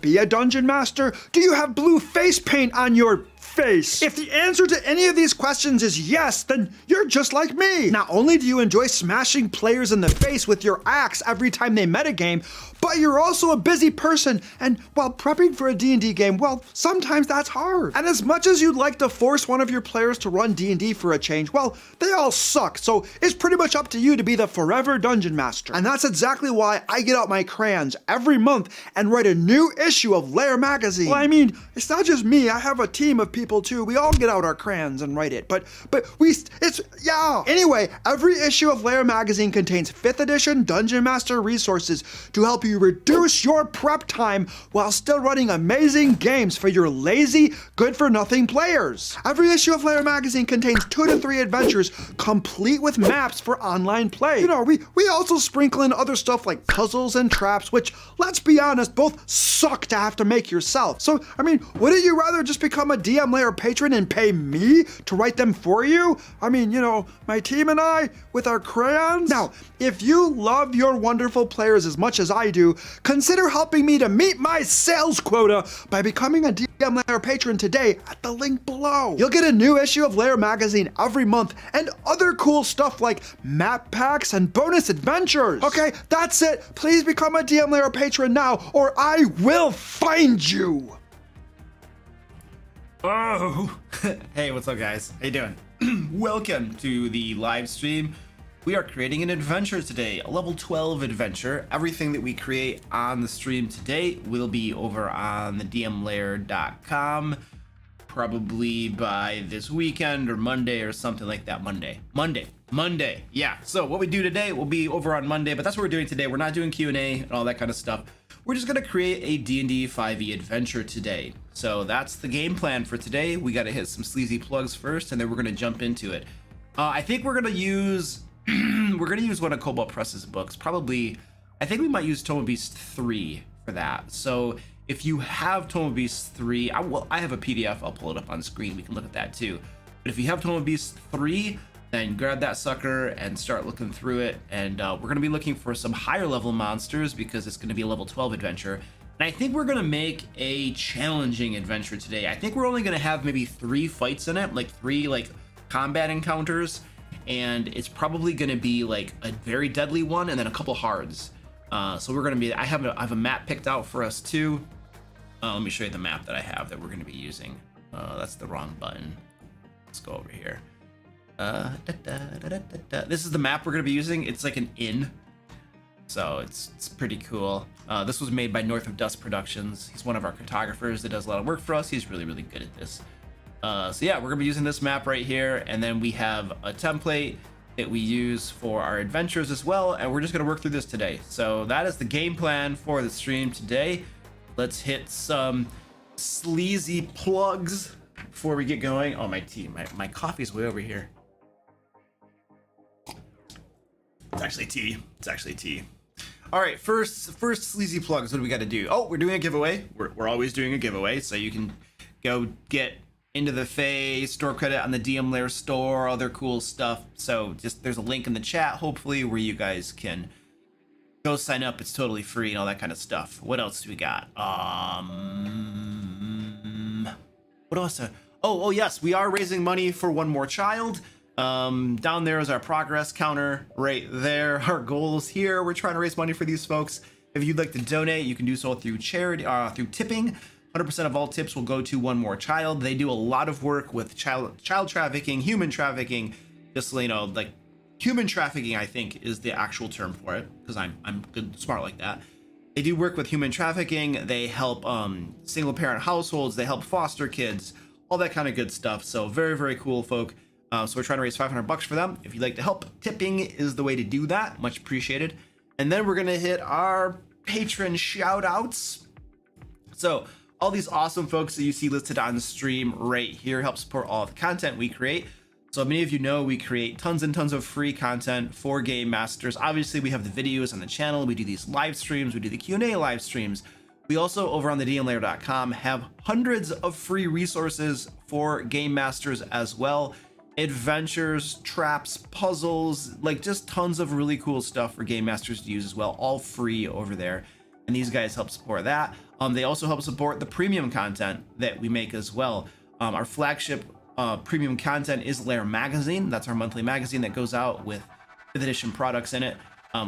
be a dungeon master? Do you have blue face paint on your face? If the answer to any of these questions is yes, then you're just like me. Not only do you enjoy smashing players in the face with your axe every time they metagame, but you're also a busy person, and while prepping for a D&D game, well, sometimes that's hard. And as much as you'd like to force one of your players to run D&D for a change, well, they all suck, so it's pretty much up to you to be the forever dungeon master. And that's exactly why I get out my crayons every month and write a new issue of Lair magazine. Well, I mean, it's not just me, I have a team of people too. We all get out our crayons and write it, but yeah. Anyway, every issue of Lair magazine contains 5th edition Dungeon Master resources to help you reduce your prep time while still running amazing games for your lazy, good-for-nothing players. Every issue of Lair magazine contains 2 to 3 adventures complete with maps for online play. You know, we also sprinkle in other stuff like puzzles and traps, which, let's be honest, both suck to have to make yourself. So, I mean, wouldn't you rather just become a DM Lair patron and pay me to write them for you? I mean, you know, my team and I, with our crayons? Now, if you love your wonderful players as much as I do, consider helping me to meet my sales quota by becoming a DM Lair patron today at the link below. You'll get a new issue of Lair magazine every month and other cool stuff like map packs and bonus adventures. Okay, that's it. Please become a DM Lair patron now or I will find you. Oh, hey, what's up guys? How you doing? Welcome to the live stream. We are creating an adventure today, a level 12 adventure. Everything that we create on the stream today will be over on the dmlair.com, probably by this weekend or Monday or something like that. Monday. Yeah, so what we do today will be over on Monday, but that's what we're doing today. We're not doing Q&A and all that kind of stuff. We're just gonna create a D&D 5e adventure today. So that's the game plan for today. We gotta hit some sleazy plugs first, and then we're gonna jump into it. I think we're gonna use one of Cobalt Press's books. Probably, I think we might use Tome of Beast 3 for that. So if you have Tome of Beast 3, I have a PDF. I'll pull it up on screen. We can look at that too. But if you have Tome of Beast 3, then grab that sucker and start looking through it. And we're going to be looking for some higher level monsters because it's going to be a level 12 adventure. And I think we're going to make a challenging adventure today. I think we're only going to have maybe 3 fights in it, like 3 combat encounters. And it's probably going to be like a very deadly one and then a couple hards. So we're going to be, I have a map picked out for us too. Let me show you the map that I have that we're going to be using. That's the wrong button. Let's go over here. This is the map we're going to be using. It's like an inn. So it's pretty cool. This was made by North of Dust Productions. He's one of our cartographers that does a lot of work for us. He's really, really good at this. So yeah, we're gonna be using this map right here, and then we have a template that we use for our adventures as well, and we're just gonna work through this today. So that is the game plan for the stream today. Let's hit some sleazy plugs before we get going. Oh, my tea, my coffee's way over here. It's actually tea. All right, first sleazy plugs. What do we got to do? Oh, we're doing a giveaway. We're always doing a giveaway, so you can go get Into the Fae, store credit on the DM Lair store, other cool stuff. So just there's a link in the chat, hopefully, where you guys can go sign up. It's totally free and all that kind of stuff. What else do we got? What else? Oh yes, we are raising money for One More Child. Down there is our progress counter right there. Our goals here. We're trying to raise money for these folks. If you'd like to donate, you can do so through charity, through tipping. 100% of all tips will go to One More Child. They do a lot of work with child trafficking, human trafficking. Just so you know, like human trafficking, I think is the actual term for it, because I'm good, smart like that. They do work with human trafficking. They help single parent households. They help foster kids, all that kind of good stuff. So very, very cool folk. So we're trying to raise $500 for them. If you'd like to help, tipping is the way to do that. Much appreciated. And then we're gonna hit our patron shout outs. So all these awesome folks that you see listed on the stream right here help support all of the content we create. So many of you know we create tons and tons of free content for Game Masters. Obviously, we have the videos on the channel. We do these live streams. We do the Q&A live streams. We also, over on the dmlair.com, have hundreds of free resources for Game Masters as well. Adventures, traps, puzzles, like just tons of really cool stuff for Game Masters to use as well, all free over there. and these guys help support that. They also help support the premium content that we make as well. Our flagship premium content is Lair magazine. That's our monthly magazine that goes out with 5th edition products in it,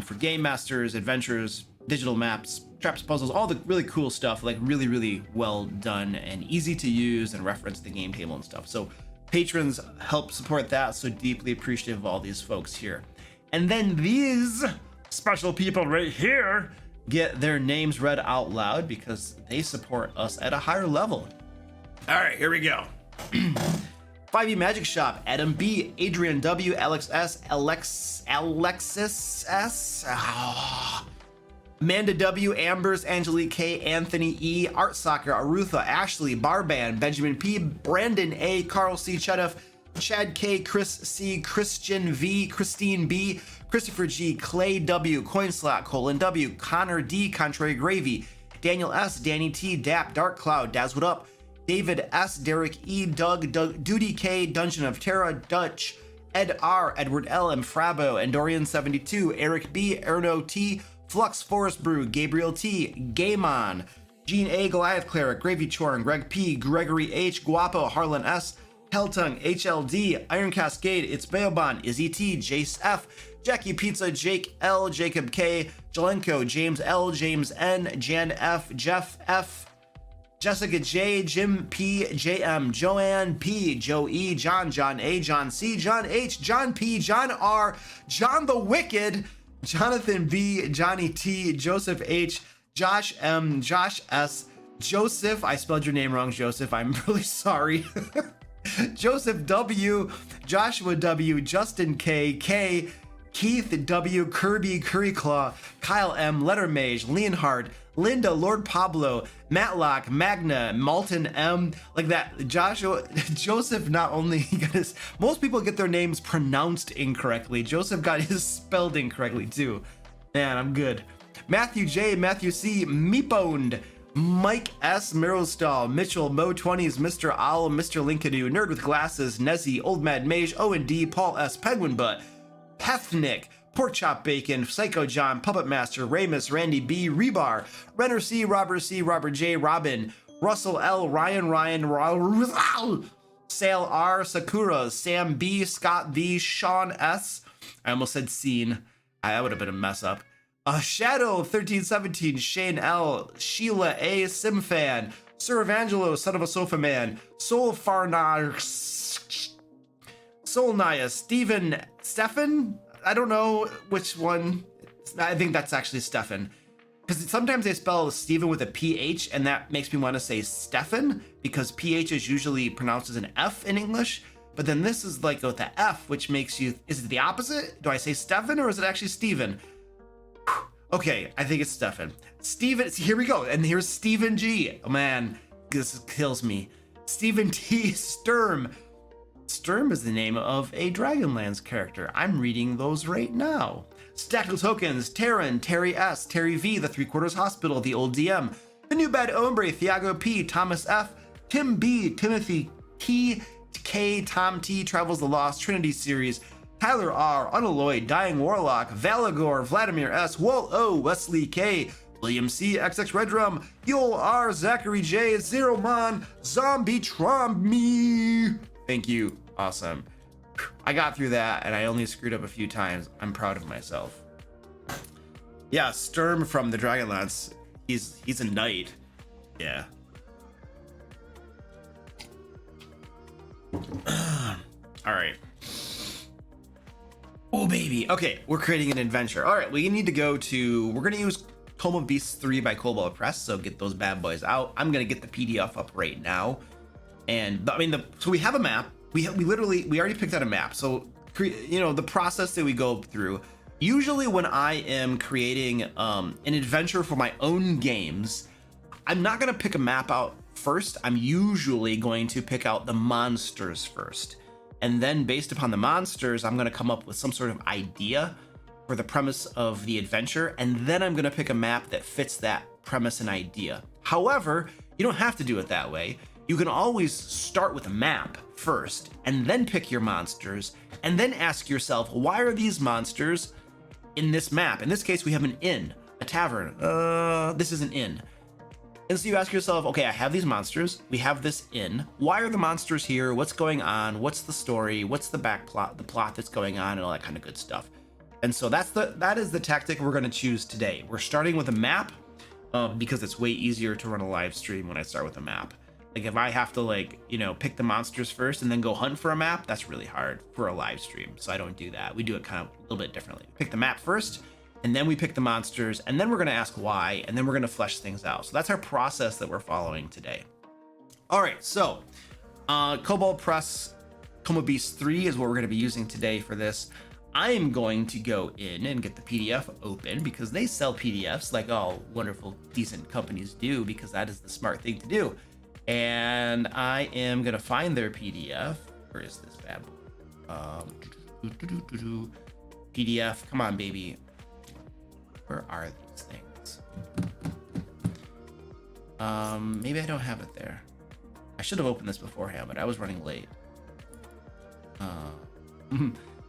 for game masters, adventurers, digital maps, traps, puzzles, all the really cool stuff, like really well done and easy to use and reference the game table and stuff. So patrons help support that, so deeply appreciative of all these folks here. And then these special people right here get their names read out loud because they support us at a higher level. All right, here we go. 5e Magic Shop, Adam B, Adrian W, Alex S, Alexis S, Amanda W, Ambers, Angelique K, Anthony E, Art Soccer, Arutha, Ashley, Barban, Benjamin P, Brandon A, Carl C, Chedeff, Chad K, Chris C, Christian V, Christine B, Christopher G, Clay W, Coinslot, Colin W, Connor D, Contrary Gravy, Daniel S, Danny T, Dap, Dark Cloud, Dazzwood Up, David S, Derek E, Doug, Duty K, Dungeon of Terra, Dutch, Ed R, Edward L, M, Frabo, Endorian 72, Eric B, Erno T, Flux Forest Brew, Gabriel T, Gaemon, Gene A, Goliath Cleric, Gravy Chorn, Greg P, Gregory H, Guapo, Harlan S, Helltongue, HLD, Iron Cascade, It's Beoban, Izzy T, Jace F, Jackie Pizza, Jake L, Jacob K, Jelenko, James L, James N, Jan F, Jeff F, Jessica J, Jim P, JM, Joanne P, Joe E, John A, John C, John H, John P, John R, John the Wicked, Jonathan V, Johnny T, Joseph H, Josh M, Josh S, Joseph, I spelled your name wrong, Joseph, I'm really sorry. Joseph W, Joshua W, Justin K, Keith W, Kirby Curryclaw, Kyle M, Lettermage, Leonhard, Linda, Lord Pablo, Matlock, Magna, Malton M, like that. Joseph not only got his, most people get their names pronounced incorrectly. Joseph got his spelled incorrectly too. Man, I'm good. Matthew J, Matthew C, Meeponed, Mike S, Mirrowstall, Mitchell, Mo20s, Mr. Owl, Mr. Linkadoo, Nerd with Glasses, Nezzy, Old Mad Mage, O&D, Paul S, Penguin Butt, Pethnick, Pork Chop Bacon, Psycho John, Puppet Master, Ramus, Randy B, Rebar, Renner C, Robert J, Robin, Russell L, Ryan, Sale R, Sakura, Sam B, Scott V, Sean S. I almost said Scene. That would have been a mess up. Shadow 1317, Shane L, Sheila A, Simfan, Sir Evangelo, Son of a Sofa Man, Soul Farnar, Soul Naya, Stefan. I don't know which one. I think that's actually Stefan. Because sometimes they spell Stephen with a PH, and that makes me want to say Stefan, because PH is usually pronounced as an F in English. But then this is like with the F, which makes you, is it the opposite? Do I say Stefan or is it actually Stephen? Okay, I think it's Stefan. Stephen, here we go. And here's Stephen G. Oh man, this kills me. Stephen T. Sturm. Sturm is the name of a Dragonlance character. I'm reading those right now. Stackle Tokens, Terran, Terry S, Terry V, the 3/4 Hospital, the Old DM, the New Bad Ombre, Thiago P, Thomas F, Tim B, Timothy T, K, Tom T, Travels the Lost, Trinity Series, Tyler R, Unalloyed, Dying Warlock, Valagor, Vladimir S, Walt O, Wesley K, William C, XX Red Drum, Yul R, Zachary J, Zero Mon, Zombie Tromby. Thank you. Awesome. I got through that and I only screwed up a few times. I'm proud of myself. Yeah, Sturm from the Dragonlance. He's a knight. Yeah. All right. Oh baby. Okay, we're creating an adventure. All right, we need to go to, we're gonna use Tome of Beasts 3 by Cobalt Press, so get those bad boys out. I'm gonna get the PDF up right now. And I mean, so we have a map. We already picked out a map. So, you know, the process that we go through, usually when I am creating an adventure for my own games, I'm not gonna pick a map out first. I'm usually going to pick out the monsters first. And then based upon the monsters, I'm gonna come up with some sort of idea for the premise of the adventure. And then I'm gonna pick a map that fits that premise and idea. However, you don't have to do it that way. You can always start with a map first and then pick your monsters and then ask yourself, why are these monsters in this map? In this case, we have an inn. A tavern. This is an inn. And so you ask yourself, okay, I have these monsters. We have this inn. Why are the monsters here? What's going on? What's the story? What's the back plot, the plot that's going on, and all that kind of good stuff. And so that is the tactic we're going to choose today. We're starting with a map because it's way easier to run a live stream when I start with a map. Like if I have to like, you know, pick the monsters first and then go hunt for a map, that's really hard for a live stream. So I don't do that. We do it kind of a little bit differently. Pick the map first, and then we pick the monsters, and then we're going to ask why, and then we're going to flesh things out. So that's our process that we're following today. All right, so Cobalt Press Coma Beast 3 is what we're going to be using today for this. I'm going to go in and get the PDF open because they sell PDFs like all wonderful, decent companies do, because that is the smart thing to do. And I am going to find their PDF. Where is this bad boy? PDF, come on, baby. Where are these things? Maybe I don't have it there. I should have opened this beforehand, but I was running late.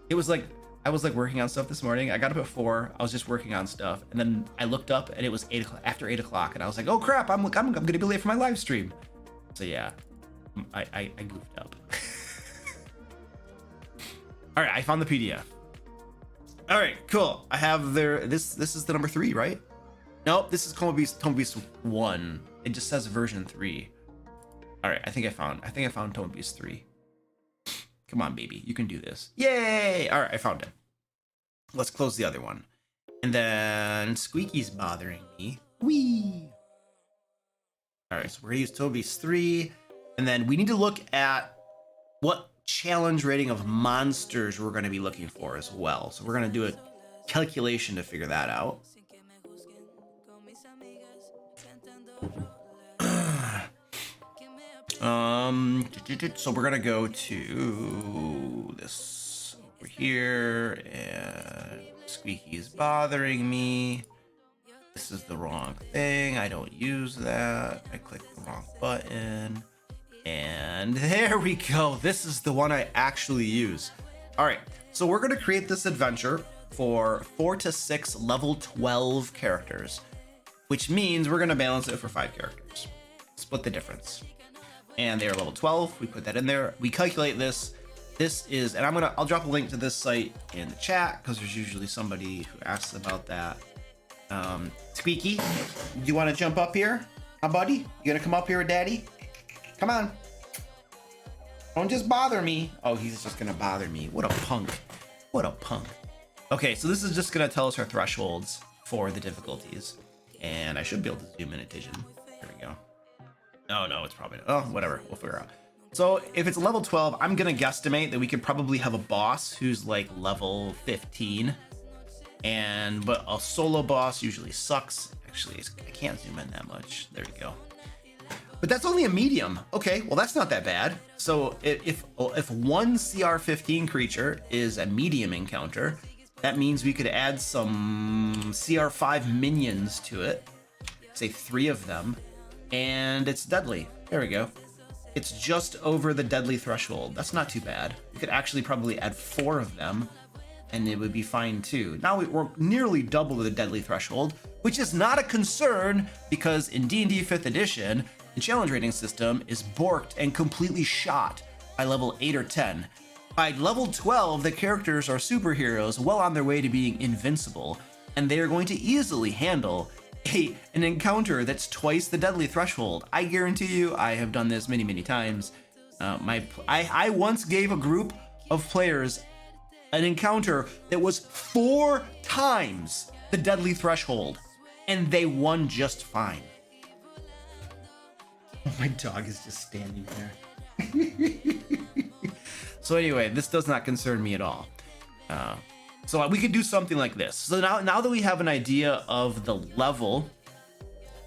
It was like, I was like working on stuff this morning. I got up at 4. I was just working on stuff, and then I looked up and it was 8 o'clock, after 8 o'clock, and I was like, oh crap, I'm gonna be late for my live stream. So yeah, I goofed up. All right, I found the PDF. All right, cool. I have their this is the number 3, right? Nope, this is Coma Beast 1. It just says version 3. All right, I think I found Coma Beast 3. Come on, baby, you can do this. Yay! All right, I found it. Let's close the other one. And then Squeaky's bothering me. Whee! All right, so we're gonna use Coma Beast 3. And then we need to look at what challenge rating of monsters we're gonna be looking for as well. So we're gonna do a calculation to figure that out. So we're gonna go to this over here, and Squeaky's bothering me. This is the wrong thing. I don't use that. I clicked the wrong button, and there we go. This is the one I actually use. All right, so we're gonna create this adventure for 4 to 6 level 12 characters, which means we're gonna balance it for 5 characters. Split the difference. And they are level 12. We put that in there. We calculate this. This is, and I'll drop a link to this site in the chat because there's usually somebody who asks about that. Squeaky, do you want to jump up here? Huh, buddy? You gonna come up here with daddy? Come on. Don't just bother me. Oh, he's just gonna bother me. What a punk. What a punk. Okay, so this is just gonna tell us our thresholds for the difficulties. And I should be able to zoom in at vision. There we go. Oh, no, it's probably, oh, whatever, we'll figure out. So if it's level 12, I'm gonna guesstimate that we could probably have a boss who's like level 15. But a solo boss usually sucks. Actually, I can't zoom in that much. There we go. But that's only a medium. Okay, well, that's not that bad. So if one CR15 creature is a medium encounter, that means we could add some CR5 minions to it. Say 3 of them. And it's deadly. There we go. It's just over the deadly threshold. That's not too bad. We could actually probably add 4 of them, and it would be fine too. Now we're nearly double the deadly threshold, which is not a concern because in D&D 5th edition, the challenge rating system is borked and completely shot by level 8 or 10. By level 12, the characters are superheroes well on their way to being invincible, and they are going to easily handle an encounter that's twice the deadly threshold. I guarantee you, I have done this many, many times. I once gave a group of players an encounter that was 4 times the deadly threshold, and they won just fine. Oh, my dog is just standing there. So anyway, this does not concern me at all. So we could do something like this. So now that we have an idea of the level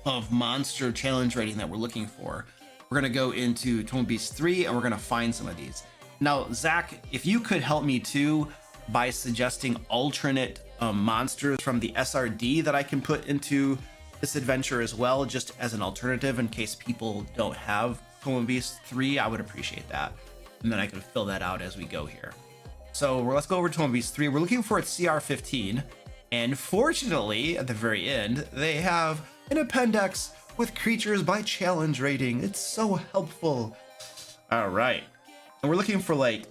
of monster challenge rating that we're looking for, we're gonna go into Coma Beast 3 and we're gonna find some of these. Now, Zach, if you could help me too by suggesting alternate monsters from the SRD that I can put into this adventure as well, just as an alternative in case people don't have Coma Beast 3, I would appreciate that. And then I can fill that out as we go here. So let's go over to Coma Beast 3. We're looking for its CR15. And fortunately, at the very end, they have an appendix with creatures by challenge rating. It's so helpful. All right. And we're looking for like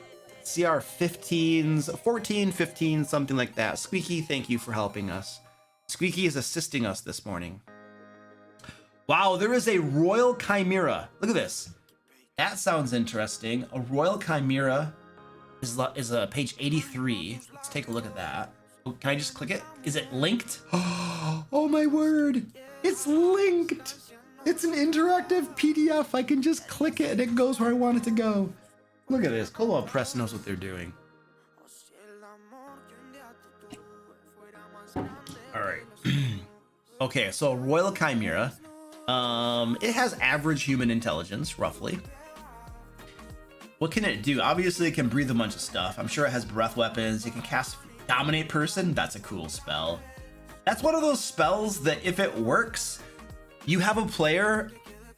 CR 15s, 14, 15, something like that. Squeaky, thank you for helping us. Squeaky is assisting us this morning. Wow, there is a Royal Chimera. Look at this. That sounds interesting. A Royal Chimera is page 83. Let's take a look at that. Oh, can I just click it? Is it linked? Oh my word. It's linked. It's an interactive PDF. I can just click it and it goes where I want it to go. Look at this. Colo Press knows what they're doing. All right. Okay, so Royal Chimera. It has average human intelligence, roughly. What can it do? Obviously, it can breathe a bunch of stuff. I'm sure it has breath weapons. It can cast Dominate Person. That's a cool spell. That's one of those spells that if it works, you have a player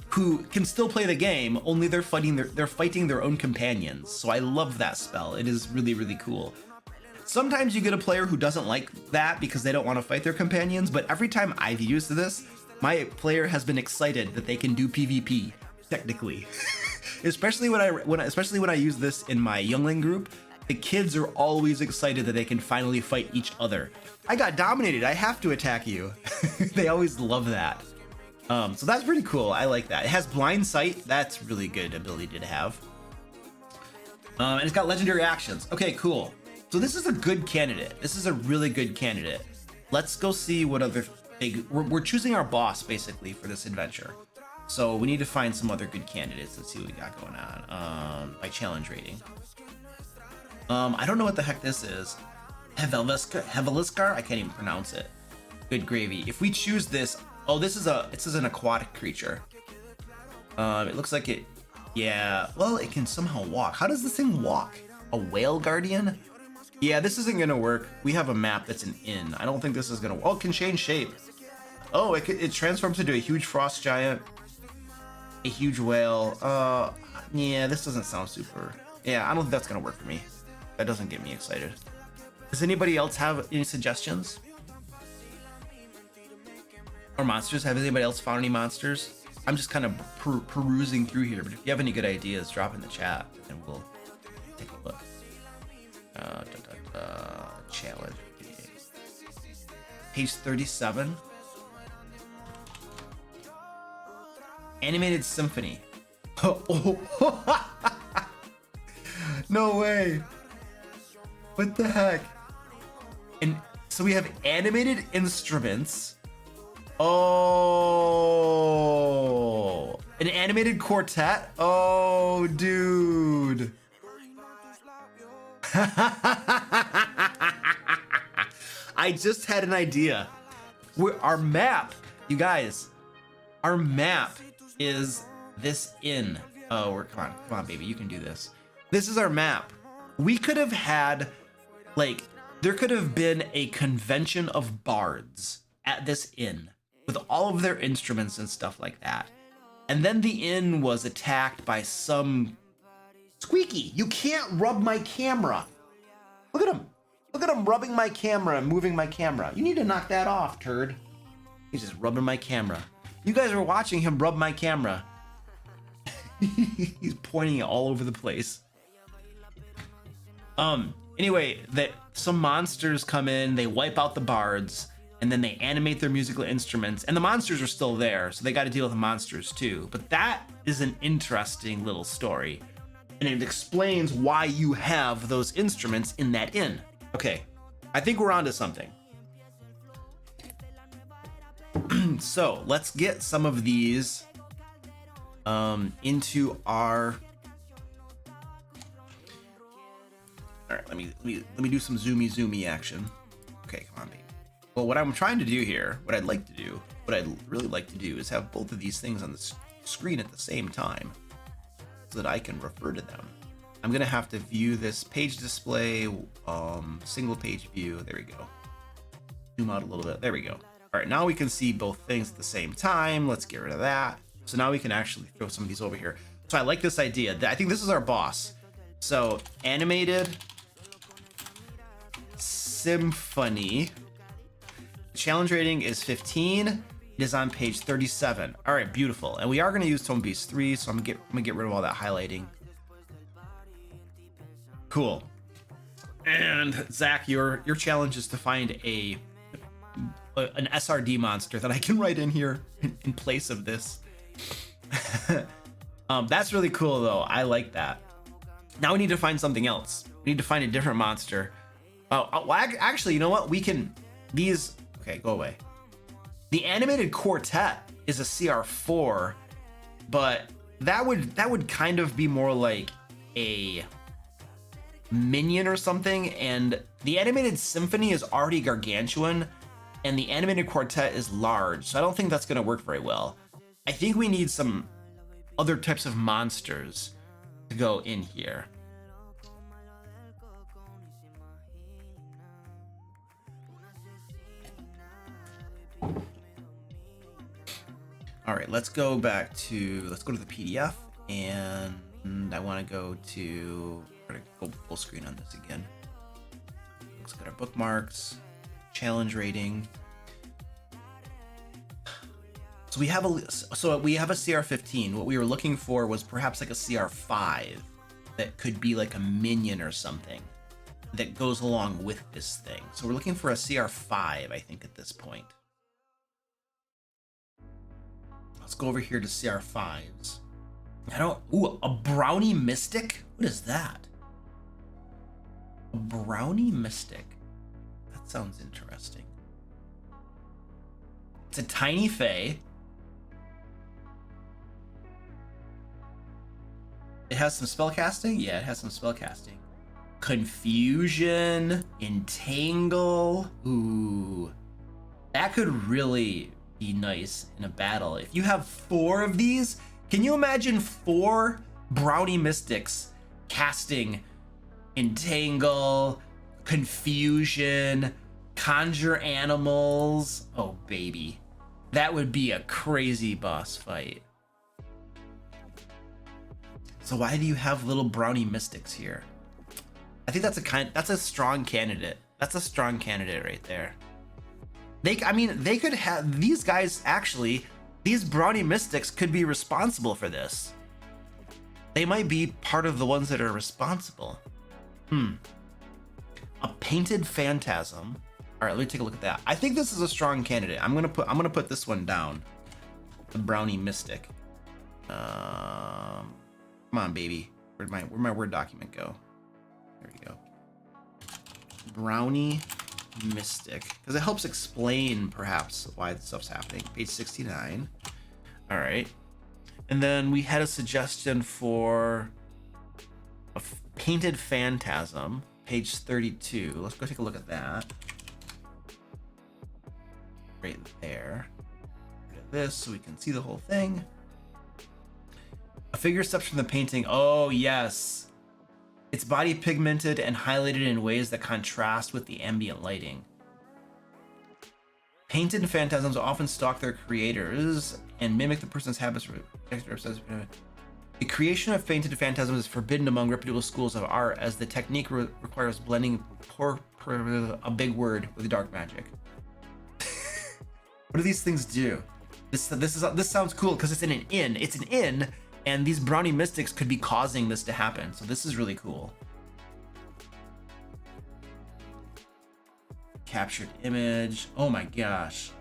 who can still play the game, only they're fighting their own companions. So I love that spell. It is really, really cool. Sometimes you get a player who doesn't like that because they don't want to fight their companions, but every time I've used this, my player has been excited that they can do PvP, technically. Especially when I use this in my youngling group, the kids are always excited that they can finally fight each other. I got dominated, I have to attack you. They always love that. So that's pretty cool, I like that. It has blind sight, that's really good ability to have. And it's got legendary actions. Okay, cool. So this is a good candidate. This is a really good candidate. Let's go see what other big, we're choosing our boss basically for this adventure. So we need to find some other good candidates. Let's see what we got going on by challenge rating. I don't know what the heck this is. Heveliskar? I can't even pronounce it. Good gravy. If we choose this, oh, this is an aquatic creature. It looks like it, yeah, well, it can somehow walk. How does this thing walk? A whale guardian? Yeah, this isn't gonna work. We have a map that's an inn. I don't think this is gonna, oh, it can change shape. Oh, it transforms into a huge frost giant. A huge whale. Yeah, this doesn't sound super. Yeah, I don't think that's gonna work for me. That doesn't get me excited. Does anybody else have any suggestions? Or monsters? Have anybody else found any monsters? I'm just kind of perusing through here, but if you have any good ideas, drop in the chat and we'll take a look. Challenge. Page 37. Animated Symphony. No way. What the heck? And so we have animated instruments. Oh, an animated quartet. Oh, dude. I just had an idea. Our map, you guys, our map is this inn. Oh, come on, baby, you can do this. This is our map. We could have had, like, there could have been a convention of bards at this inn with all of their instruments and stuff like that. And then the inn was attacked by some Squeaky. You can't rub my camera. Look at him. Look at him rubbing my camera and moving my camera. You need to knock that off, turd. He's just rubbing my camera. You guys are watching him rub my camera. He's pointing it all over the place. Anyway, some monsters come in, they wipe out the bards, and then they animate their musical instruments, and the monsters are still there, so they got to deal with the monsters too. But that is an interesting little story, and it explains why you have those instruments in that inn. Okay, I think we're onto something. So let's get some of these into our. All right, let me do some zoomy action. Okay, come on, baby. Well, what I'm trying to do here, what I'd really like to do is have both of these things on the screen at the same time so that I can refer to them. I'm gonna have to view this page display, single page view. There we go. Zoom out a little bit. There we go. All right, now we can see both things at the same time. Let's get rid of that. So now we can actually throw some of these over here. So I like this idea. I think this is our boss. So animated symphony. Challenge rating is 15. It is on page 37. All right, beautiful. And we are going to use Tone Beast 3, so I'm gonna get rid of all that highlighting. Cool. And Zach, your challenge is to find an SRD monster that I can write in here in place of this. That's really cool though. I like that. Now we need to find something else. We need to find a different monster. Well, actually, you know what? We can these. Okay, go away. The animated quartet is a CR4, but that would kind of be more like a minion or something. And the animated symphony is already gargantuan, and the animated quartet is large, so I don't think that's gonna work very well. I think we need some other types of monsters to go in here. All right, let's go to the PDF, and I want to go to, we're gonna go full screen on this again. Let's get our bookmarks, challenge rating. So we have a CR15. What we were looking for was perhaps like a CR5 that could be like a minion or something that goes along with this thing. So we're looking for a CR5, I think, at this point. Let's go over here to CR5s. Ooh, a brownie mystic? What is that? A brownie mystic. That sounds interesting. It's a tiny fae. It has some spellcasting? Yeah, it has some spellcasting. Confusion, entangle. Ooh. That could really be nice in a battle. If you have 4 of these, can you imagine 4 brownie mystics casting entangle, confusion, conjure animals? Oh baby, that would be a crazy boss fight. So why do you have little brownie mystics here? I think that's a strong candidate. That's a strong candidate right there. They could have these guys. Actually, these brownie mystics could be responsible for this. They might be part of the ones that are responsible. A painted phantasm. All right, let me take a look at that. I think this is a strong candidate. I'm gonna put this one down. The brownie mystic. Come on, baby. Where'd my Word document go? There we go. Brownie mystic, because it helps explain perhaps why the stuff's happening. Page 69. All right, and then we had a suggestion for a painted phantasm, page 32. Let's go take a look at that. Right there. Look at this so we can see the whole thing. A figure steps from the painting. Oh yes, its body pigmented and highlighted in ways that contrast with the ambient lighting. Painted phantasms often stalk their creators and mimic the person's habits. The creation of painted phantasms is forbidden among reputable schools of art, as the technique requires blending a big word with dark magic. What do these things do? This sounds cool because it's in an inn. It's an inn. And these brownie mystics could be causing this to happen. So this is really cool. Captured image. Oh my gosh.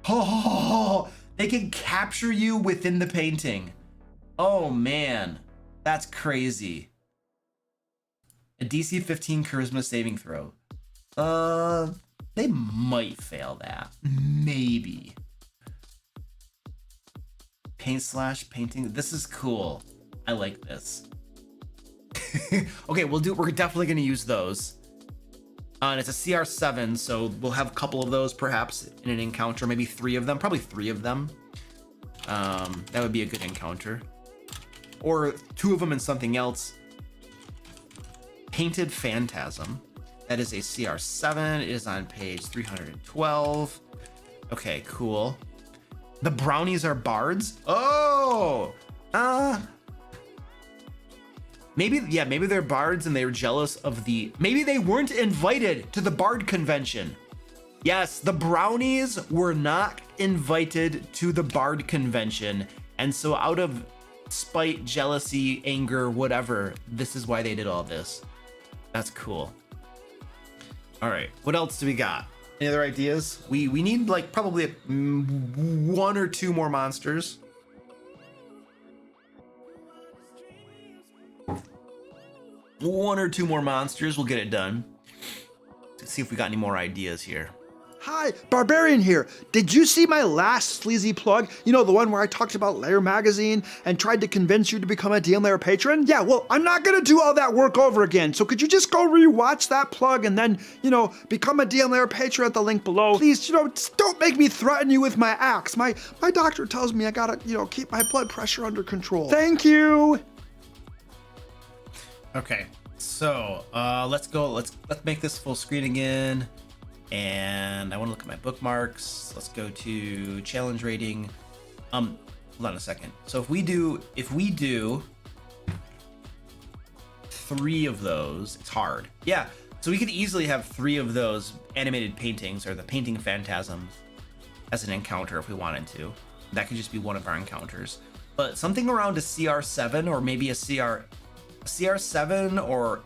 Oh, they can capture you within the painting. Oh man, that's crazy. A DC 15 charisma saving throw. They might fail that. Maybe. Painting. This is cool. I like this. Okay, we're definitely gonna use those. And it's a CR7, so we'll have a couple of those perhaps in an encounter, maybe 3 of them, probably 3 of them. That would be a good encounter. Or 2 of them in something else. Painted Phantasm. That is a CR7. It is on page 312. Okay, cool. The brownies are bards. Oh, maybe they're bards and they were jealous of maybe they weren't invited to the bard convention. Yes, the brownies were not invited to the Bard convention. And so out of spite, jealousy, anger, whatever, this is why they did all this. That's cool. All right, what else do we got? Any other ideas? We need like probably one or two more monsters. One or two more monsters, we'll get it done. Let's see if we got any more ideas here. Hi, Barbarian here. Did you see my last sleazy plug? You know, the one where I talked about Lair magazine and tried to convince you to become a DM Lair patron? Yeah, well, I'm not gonna do all that work over again. So could you just go rewatch that plug and then, you know, become a DM Lair patron at the link below? Please, you know, just don't make me threaten you with my axe. My doctor tells me I gotta, you know, keep my blood pressure under control. Thank you. Okay, so let's go. Let's make this full screen again. And I want to look at my bookmarks. Let's go to challenge rating. Hold on a second. So if we do 3 of those, it's hard. Yeah. So we could easily have 3 of those animated paintings or the painting phantasms as an encounter if we wanted to. That could just be one of our encounters. But something around a CR7 or maybe a CR7 or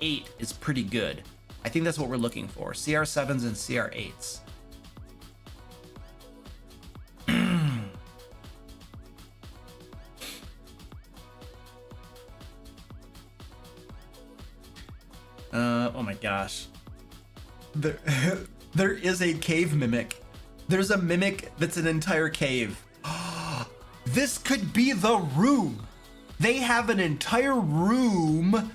8 is pretty good. I think that's what we're looking for. CR7s and CR8s. Oh my gosh. There is a cave mimic. There's a mimic that's an entire cave. This could be the room. They have an entire room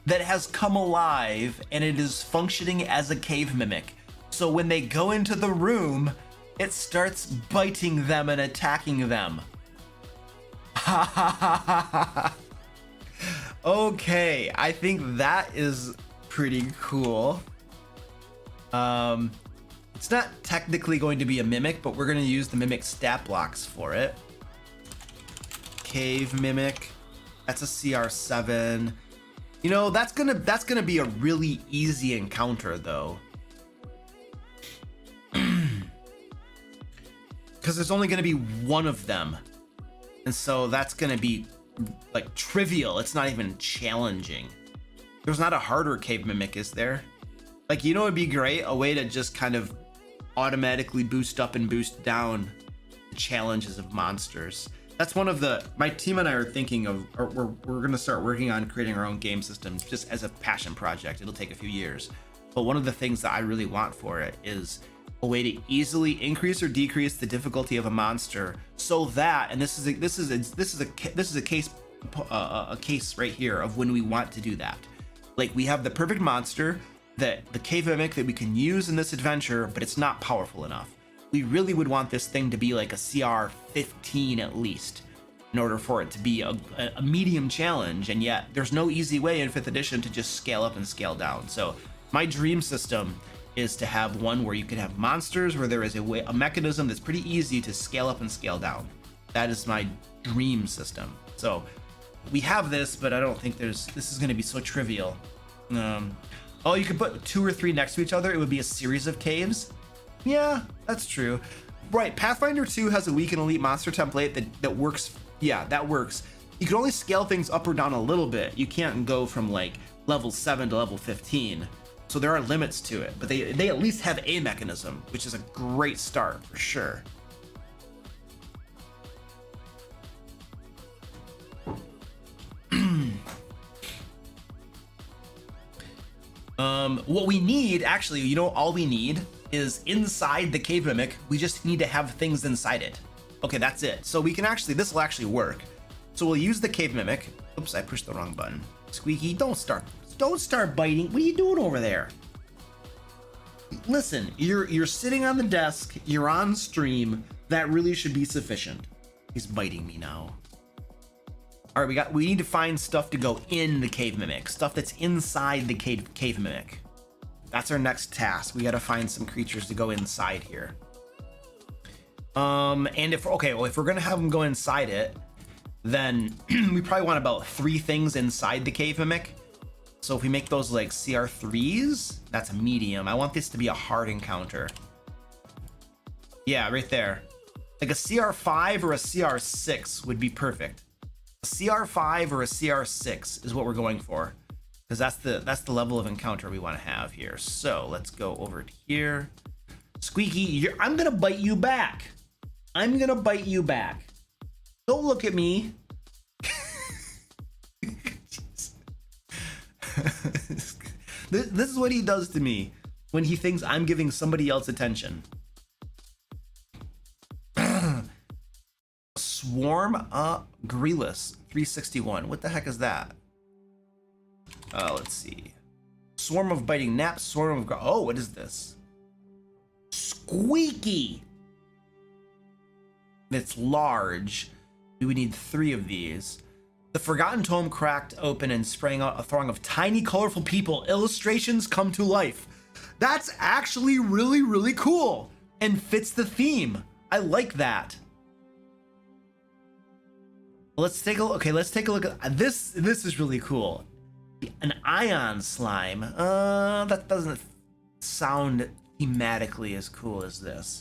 that has come alive and it is functioning as a cave mimic. So when they go into the room, it starts biting them and attacking them. Okay, I think that is pretty cool. It's not technically going to be a mimic, but we're going to use the mimic stat blocks for it. Cave mimic. That's a CR7. You know, that's gonna be a really easy encounter though. Because there's only gonna be one of them. And so that's gonna be like trivial. It's not even challenging. There's not a harder cave mimic, is there? Like, you know, it'd be great, a way to just kind of automatically boost up and boost down the challenges of monsters. That's one of my team and I are thinking of, or we're going to start working on creating our own game system just as a passion project. It'll take a few years. But one of the things that I really want for it is a way to easily increase or decrease the difficulty of a monster so that, and this is a case right here of when we want to do that. Like, we have the perfect monster, that the cave mimic that we can use in this adventure, but it's not powerful enough. We really would want this thing to be like a CR 15 at least in order for it to be a medium challenge, and yet there's no easy way in 5th edition to just scale up and scale down. So my dream system is to have one where you can have monsters where there is a mechanism that's pretty easy to scale up and scale down. That is my dream system. So we have this, but I don't think this is going to be so trivial. Oh, you could put 2 or 3 next to each other. It would be a series of caves. Yeah, that's true. Right, Pathfinder 2 has a weak and elite monster template that works. Yeah, that works. You can only scale things up or down a little bit. You can't go from like level 7 to level 15. So there are limits to it, but they at least have a mechanism, which is a great start for sure. What we need, actually, you know, all we need is inside the cave mimic, we just need to have things inside it. Okay, that's it. So we can actually, this will actually work. So we'll use the cave mimic. Oops, I pushed the wrong button. Squeaky, don't start biting. What are you doing over there? Listen, you're sitting on the desk, you're on stream. That really should be sufficient. He's biting me now. All right, we need to find stuff to go in the cave mimic, stuff that's inside the cave mimic. That's our next task. We got to find some creatures to go inside here. And if we're gonna have them go inside it, then we probably want about 3 things inside the cave mimic. So if we make those like CR3s, that's a medium. I want this to be a hard encounter. Yeah, right there. Like a CR5 or a CR6 would be perfect. A CR5 or a CR6 is what we're going for, because that's the level of encounter we want to have here. So let's go over to here. Squeaky, I'm gonna bite you back. I'm gonna bite you back. Don't look at me. This is what he does to me when he thinks I'm giving somebody else attention. Swarm Greeless 361. What the heck is that? Let's see. Swarm of biting naps. Swarm of oh, what is this? Squeaky. It's large. We would need 3 of these. The Forgotten Tome cracked open and sprang out a throng of tiny, colorful people. Illustrations come to life. That's actually really, really cool and fits the theme. I like that. Let's take a look. Okay, let's take a look at this. This is really cool. An ion slime. That doesn't sound thematically as cool as this.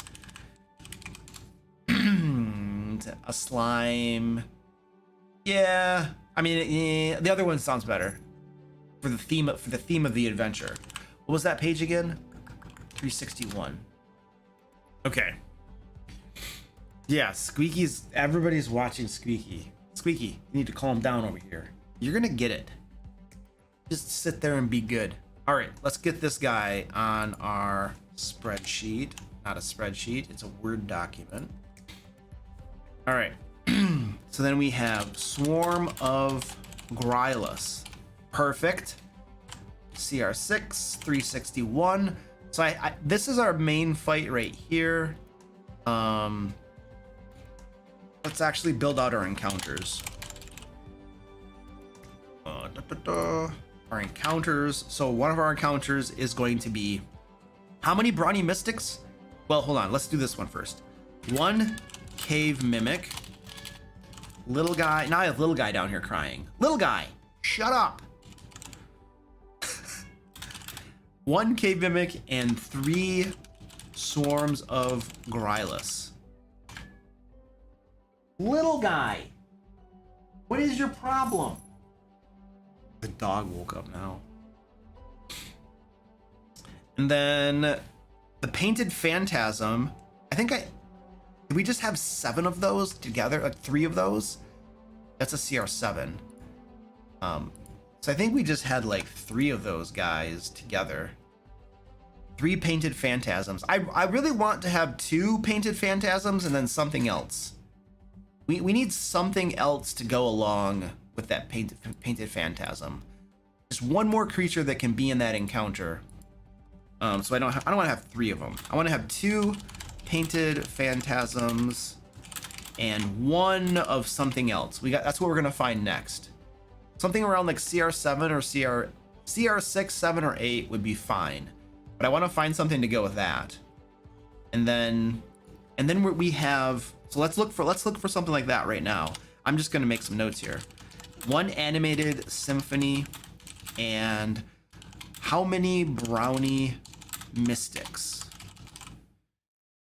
A slime. Yeah, I mean, the other one sounds better for the theme of the adventure. What was that page again? 361. Okay. Yeah, Squeaky's. Everybody's watching Squeaky. Squeaky, you need to calm down over here. You're gonna get it. Just sit there and be good. All right, let's get this guy on our spreadsheet. Not a spreadsheet, it's a Word document. All right. So then we have Swarm of Grylus. Perfect. CR6, 361. So this is our main fight right here. Let's actually build out our encounters. Our encounters. So one of our encounters is going to be how many Brawny Mystics? Well, hold on. Let's do this one first. 1 Cave Mimic. Little guy. Now I have little guy down here crying. Little guy, shut up. 1 Cave Mimic and 3 Swarms of Grylus. Little guy, what is your problem? The dog woke up now. And then the Painted Phantasm. Did we just have 7 of those together? Like 3 of those? That's a CR7. So I think we just had like 3 of those guys together. 3 Painted Phantasms. I really want to have 2 Painted Phantasms and then something else. We need something else to go along with that Painted Phantasm. Just one more creature that can be in that encounter. So I don't want to have 3 of them. I want to have 2 Painted Phantasms and 1 of something else. That's what we're gonna find next. Something around like CR7 or CR6, 7, or 8 would be fine. But I want to find something to go with that. And then we have. So let's look for something like that right now. I'm just gonna make some notes here. 1 Animated Symphony and how many Brownie Mystics?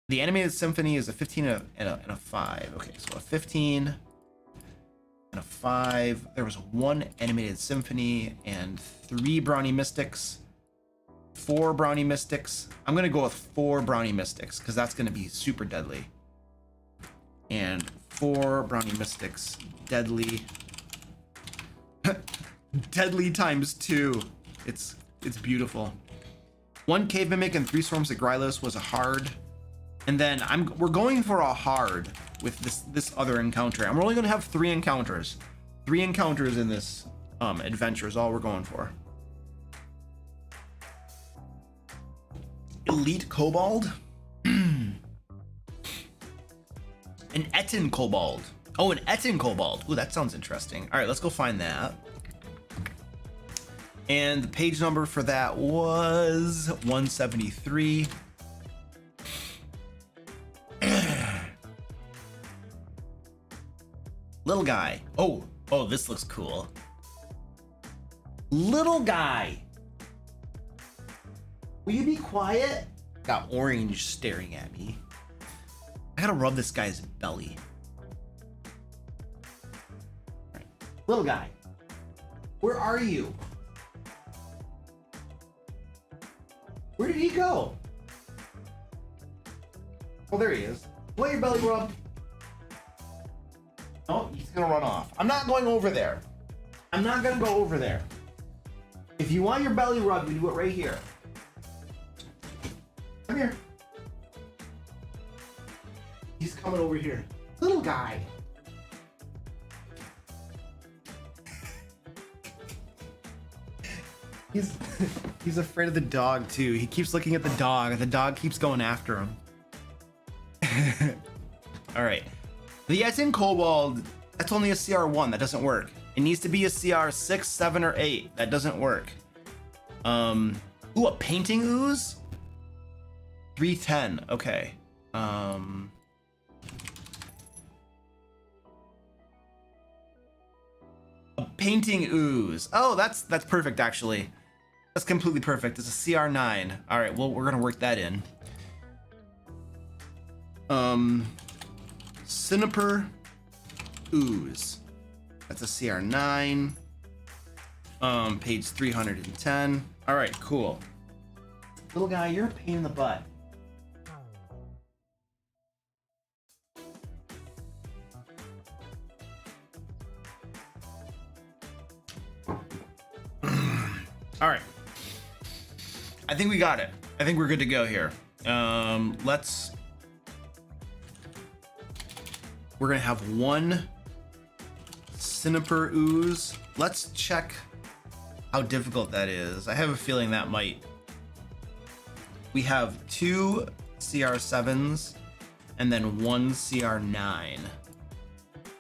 The Animated Symphony is a 15 and a 5. Okay, so a 15 and a 5. There was 1 Animated Symphony and 3 Brownie Mystics. 4 Brownie Mystics. I'm gonna go with 4 Brownie Mystics because that's gonna be super deadly. And 4 Brownie Mystics. Deadly. Deadly times 2. It's beautiful. 1 Cave Mimic and 3 Swarms of Grylus was a hard. And then we're going for a hard with this other encounter. And we're only gonna have 3 encounters. 3 encounters in this adventure is all we're going for. Elite Kobold. An Etten Kobold. Oh, an Etten Kobold. Ooh, that sounds interesting. All right, let's go find that. And the page number for that was 173. Little guy. Oh, this looks cool. Little guy. Will you be quiet? Got orange staring at me. gotta rub this guy's belly. All right. Little guy, where are you? Where did he go? Oh, there he is. Want your belly rubbed? Oh, he's gonna run off. I'm not going over there. I'm not gonna go over there. If you want your belly rubbed, you do it right here. Come here. He's coming over here. Little guy. He's afraid of the dog too. He keeps looking at the dog and the dog keeps going after him. All right. The Etin Kobold, that's only a CR1. That doesn't work. It needs to be a CR 6, 7, or 8. That doesn't work. Ooh, a painting ooze? 310. Okay. A painting ooze. Oh, that's perfect actually. That's completely perfect. It's a CR9. All right, well, we're gonna work that in. Cinnaper ooze. That's a CR9. Page 310. All right, cool. Little guy, you're a pain in the butt. All right. I think we got it. I think we're good to go here. We're gonna have one Cinnaper ooze. Let's check how difficult that is. I have a feeling that might. We have 2 CR7s and then 1 CR9.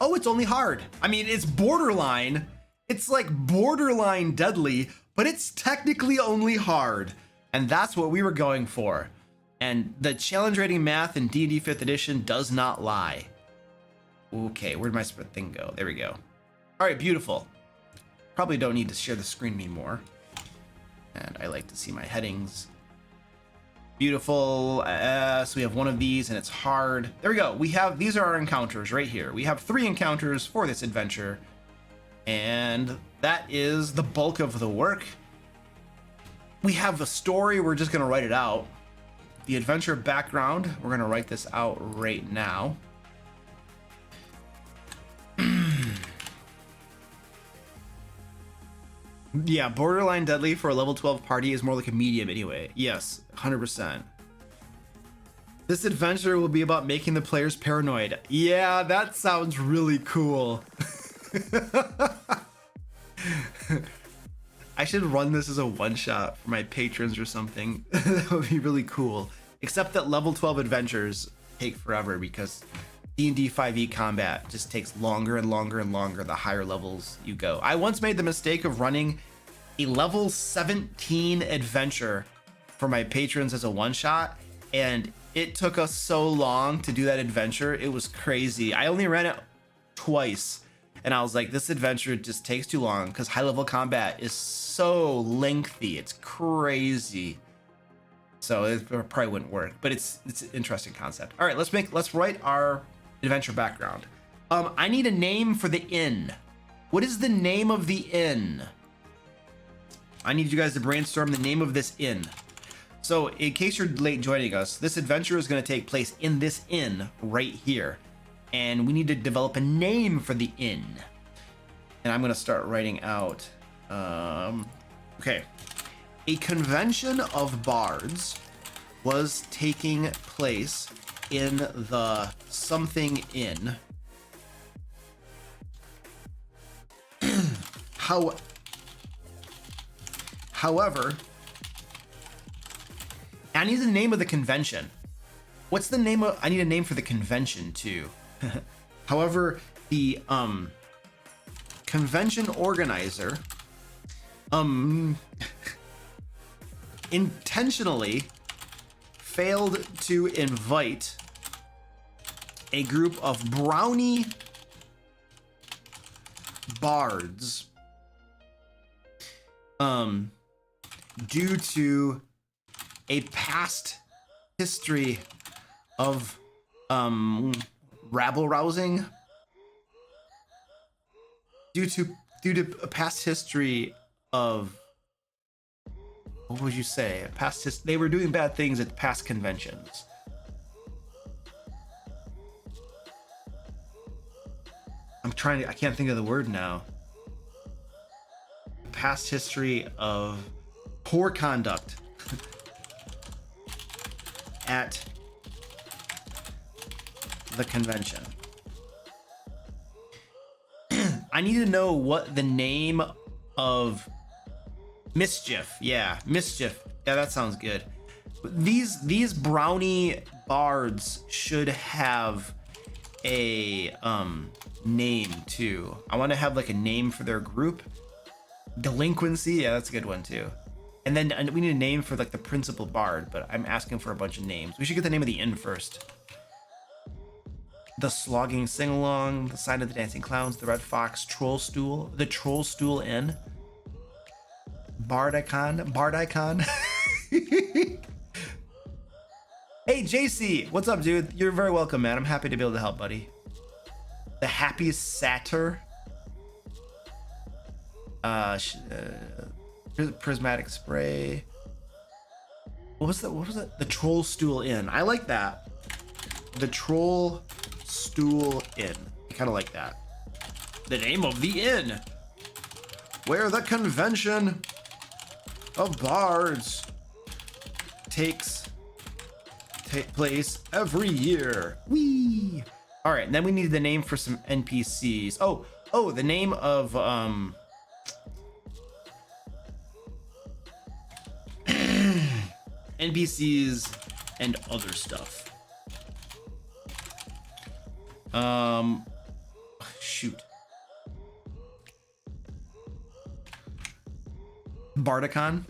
Oh, it's only hard. I mean, it's borderline. It's like borderline deadly, but it's technically only hard. And that's what we were going for. And the challenge rating math in D&D 5th edition does not lie. Okay, where'd my spread thing go? There we go. All right, beautiful. Probably don't need to share the screen anymore. And I like to see my headings. Beautiful. So we have one of these and it's hard. There we go. These are our encounters right here. We have 3 encounters for this adventure. And that is the bulk of the work. We have the story. We're just going to write it out. The adventure background. We're going to write this out right now. Yeah, borderline deadly for a level 12 party is more like a medium anyway. Yes, 100%. This adventure will be about making the players paranoid. Yeah, that sounds really cool. I should run this as a one-shot for my patrons or something. That would be really cool. Except that level 12 adventures take forever because D&D 5e combat just takes longer and longer and longer the higher levels you go. I once made the mistake of running a level 17 adventure for my patrons as a one-shot, and it took us so long to do that adventure. It was crazy. I only ran it twice. And I was like, this adventure just takes too long because high level combat is so lengthy. It's crazy. So it probably wouldn't work, but it's an interesting concept. All right, let's write our adventure background. I need a name for the inn. What is the name of the inn? I need you guys to brainstorm the name of this inn. So in case you're late joining us, this adventure is going to take place in this inn right here. And we need to develop a name for the inn. And I'm going to start writing out. Okay. A convention of bards was taking place in the something inn. However, I need the name of the convention. What's the name of? I need a name for the convention too. However, the convention organizer intentionally failed to invite a group of brownie bards due to a past history of rabble rousing. Due to a past history of, what would you say? They were doing bad things at past conventions. I can't think of the word now. Past history of poor conduct at the convention. I need to know what the name of mischief. Yeah, mischief. Yeah, that sounds good. These brownie bards should have a name too. I want to have like a name for their group. Delinquency. Yeah, that's a good one too. And then we need a name for like the principal bard, but I'm asking for a bunch of names. We should get the name of the inn first. The Slogging Sing-Along, the Sign of the Dancing Clowns, the Red Fox, Troll Stool, the Troll Stool Inn, Bardicon. Hey, JC, what's up, dude? You're very welcome, man. I'm happy to be able to help, buddy. The Happy Satyr. Prismatic Spray. What was that? The Troll Stool Inn. I like that. The Troll Stool Inn. I kind of like that. The name of the inn, where the convention of bards take place every year. Whee! All right, and then we need the name for some NPCs. Oh, the name of NPCs and other stuff. Shoot. Bardicon.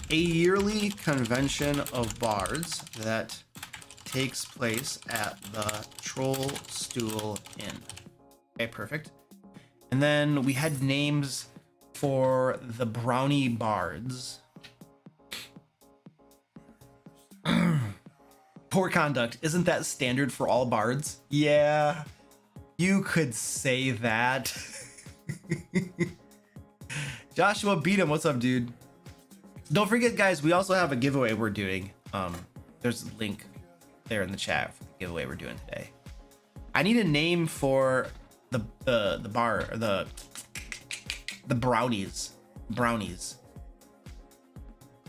A yearly convention of bards that takes place at the Troll Stool Inn. Okay, perfect. And then we had names for the brownie bards. Poor conduct. Isn't that standard for all bards? Yeah, you could say that. Joshua beat him. What's up, dude? Don't forget, guys, we also have a giveaway we're doing. There's a link there in the chat for the giveaway we're doing today. I need a name for the bar, the brownies.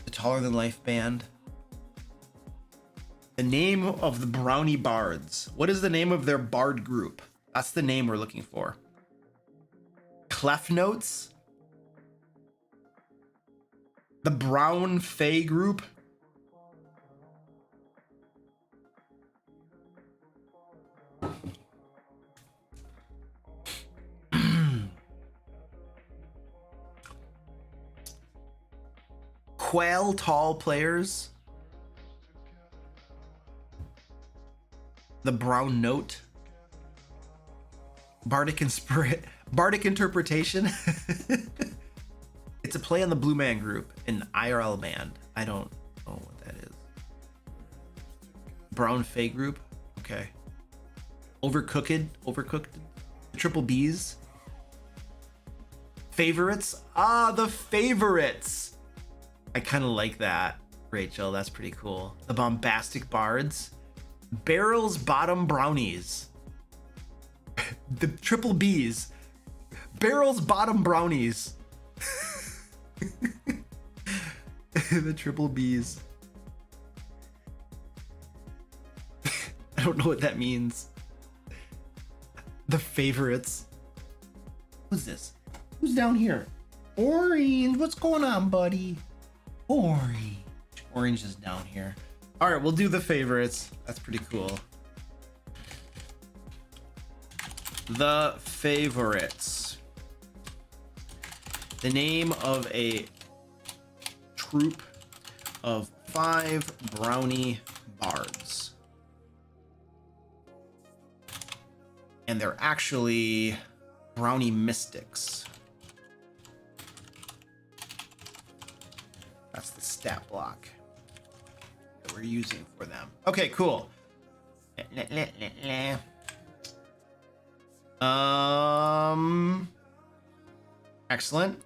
The Taller Than Life band. The name of the brownie bards. What is the name of their bard group? That's the name we're looking for. Clef Notes. The Brown Fey group. Quail Tall Players. The Brown Note. Bardic Interpretation. It's a play on the Blue Man Group, an IRL band. I don't know what that is. Brown Fey Group. Okay. Overcooked. The Triple B's. Favorites. The Favorites. I kind of like that, Rachel. That's pretty cool. The Bombastic Bards. Barrel's Bottom Brownies. The Triple B's. Barrel's Bottom Brownies. The Triple B's. I don't know what that means. The Favorites. Who's this? Who's down here? Orange. What's going on, buddy? Orange. Orange is down here. All right, we'll do the Favorites. That's pretty cool. The Favorites. The name of a troupe of 5 brownie bards. And they're actually brownie mystics. That's the stat block. we're using for them. Okay, cool. Excellent.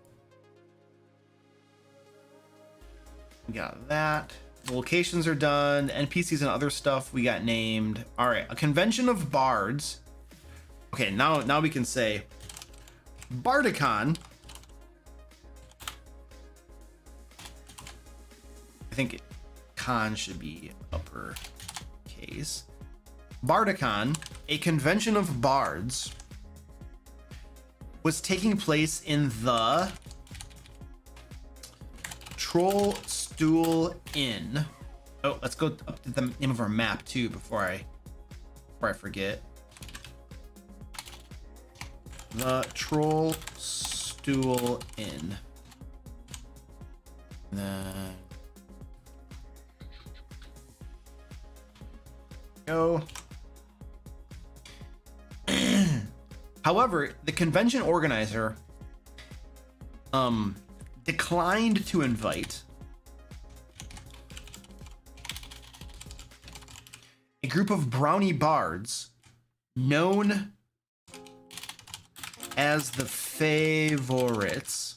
We got that. The locations are done. NPCs and other stuff we got named. All right, a convention of bards. Okay, now we can say Bardicon. I think con should be uppercase. Bardicon, a convention of bards, was taking place in the Troll Stool Inn. Oh, let's go up to the name of our map too before I forget. The Troll Stool Inn. Then go. However, the convention organizer declined to invite a group of brownie bards known as the Favorites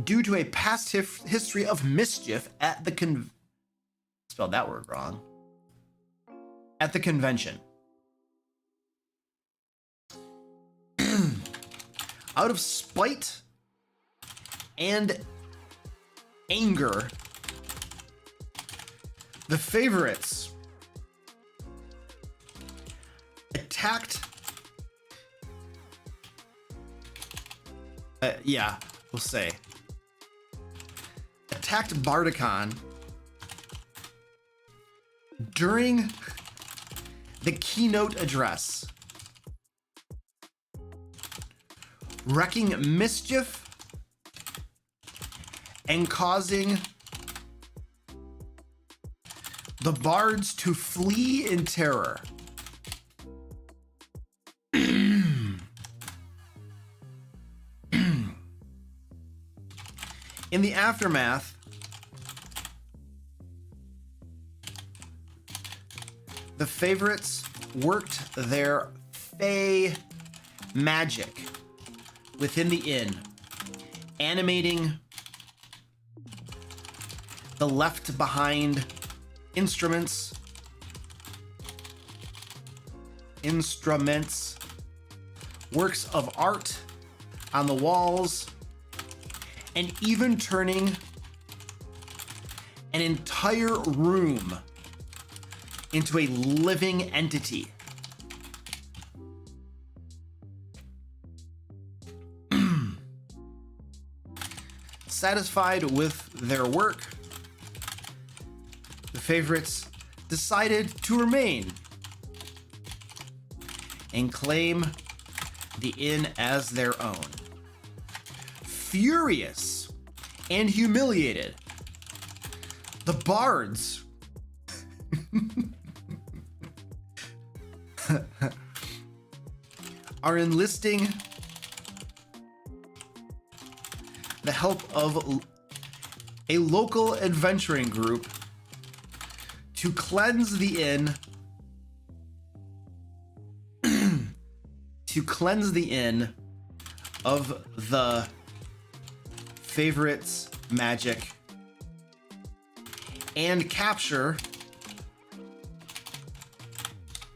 due to a past history of mischief at the spelled that word wrong. At the convention. Out of spite and anger, the Favorites attacked. We'll say attacked Bardicon during the keynote address, wreaking mischief and causing the bards to flee in terror. In the aftermath, the Favorites worked their fey magic within the inn, animating the left behind instruments, works of art on the walls, and even turning an entire room into a living entity. Satisfied with their work, the Favorites decided to remain and claim the inn as their own. Furious and humiliated, the bards are enlisting the help of a local adventuring group to cleanse the inn of the Favorites' magic and capture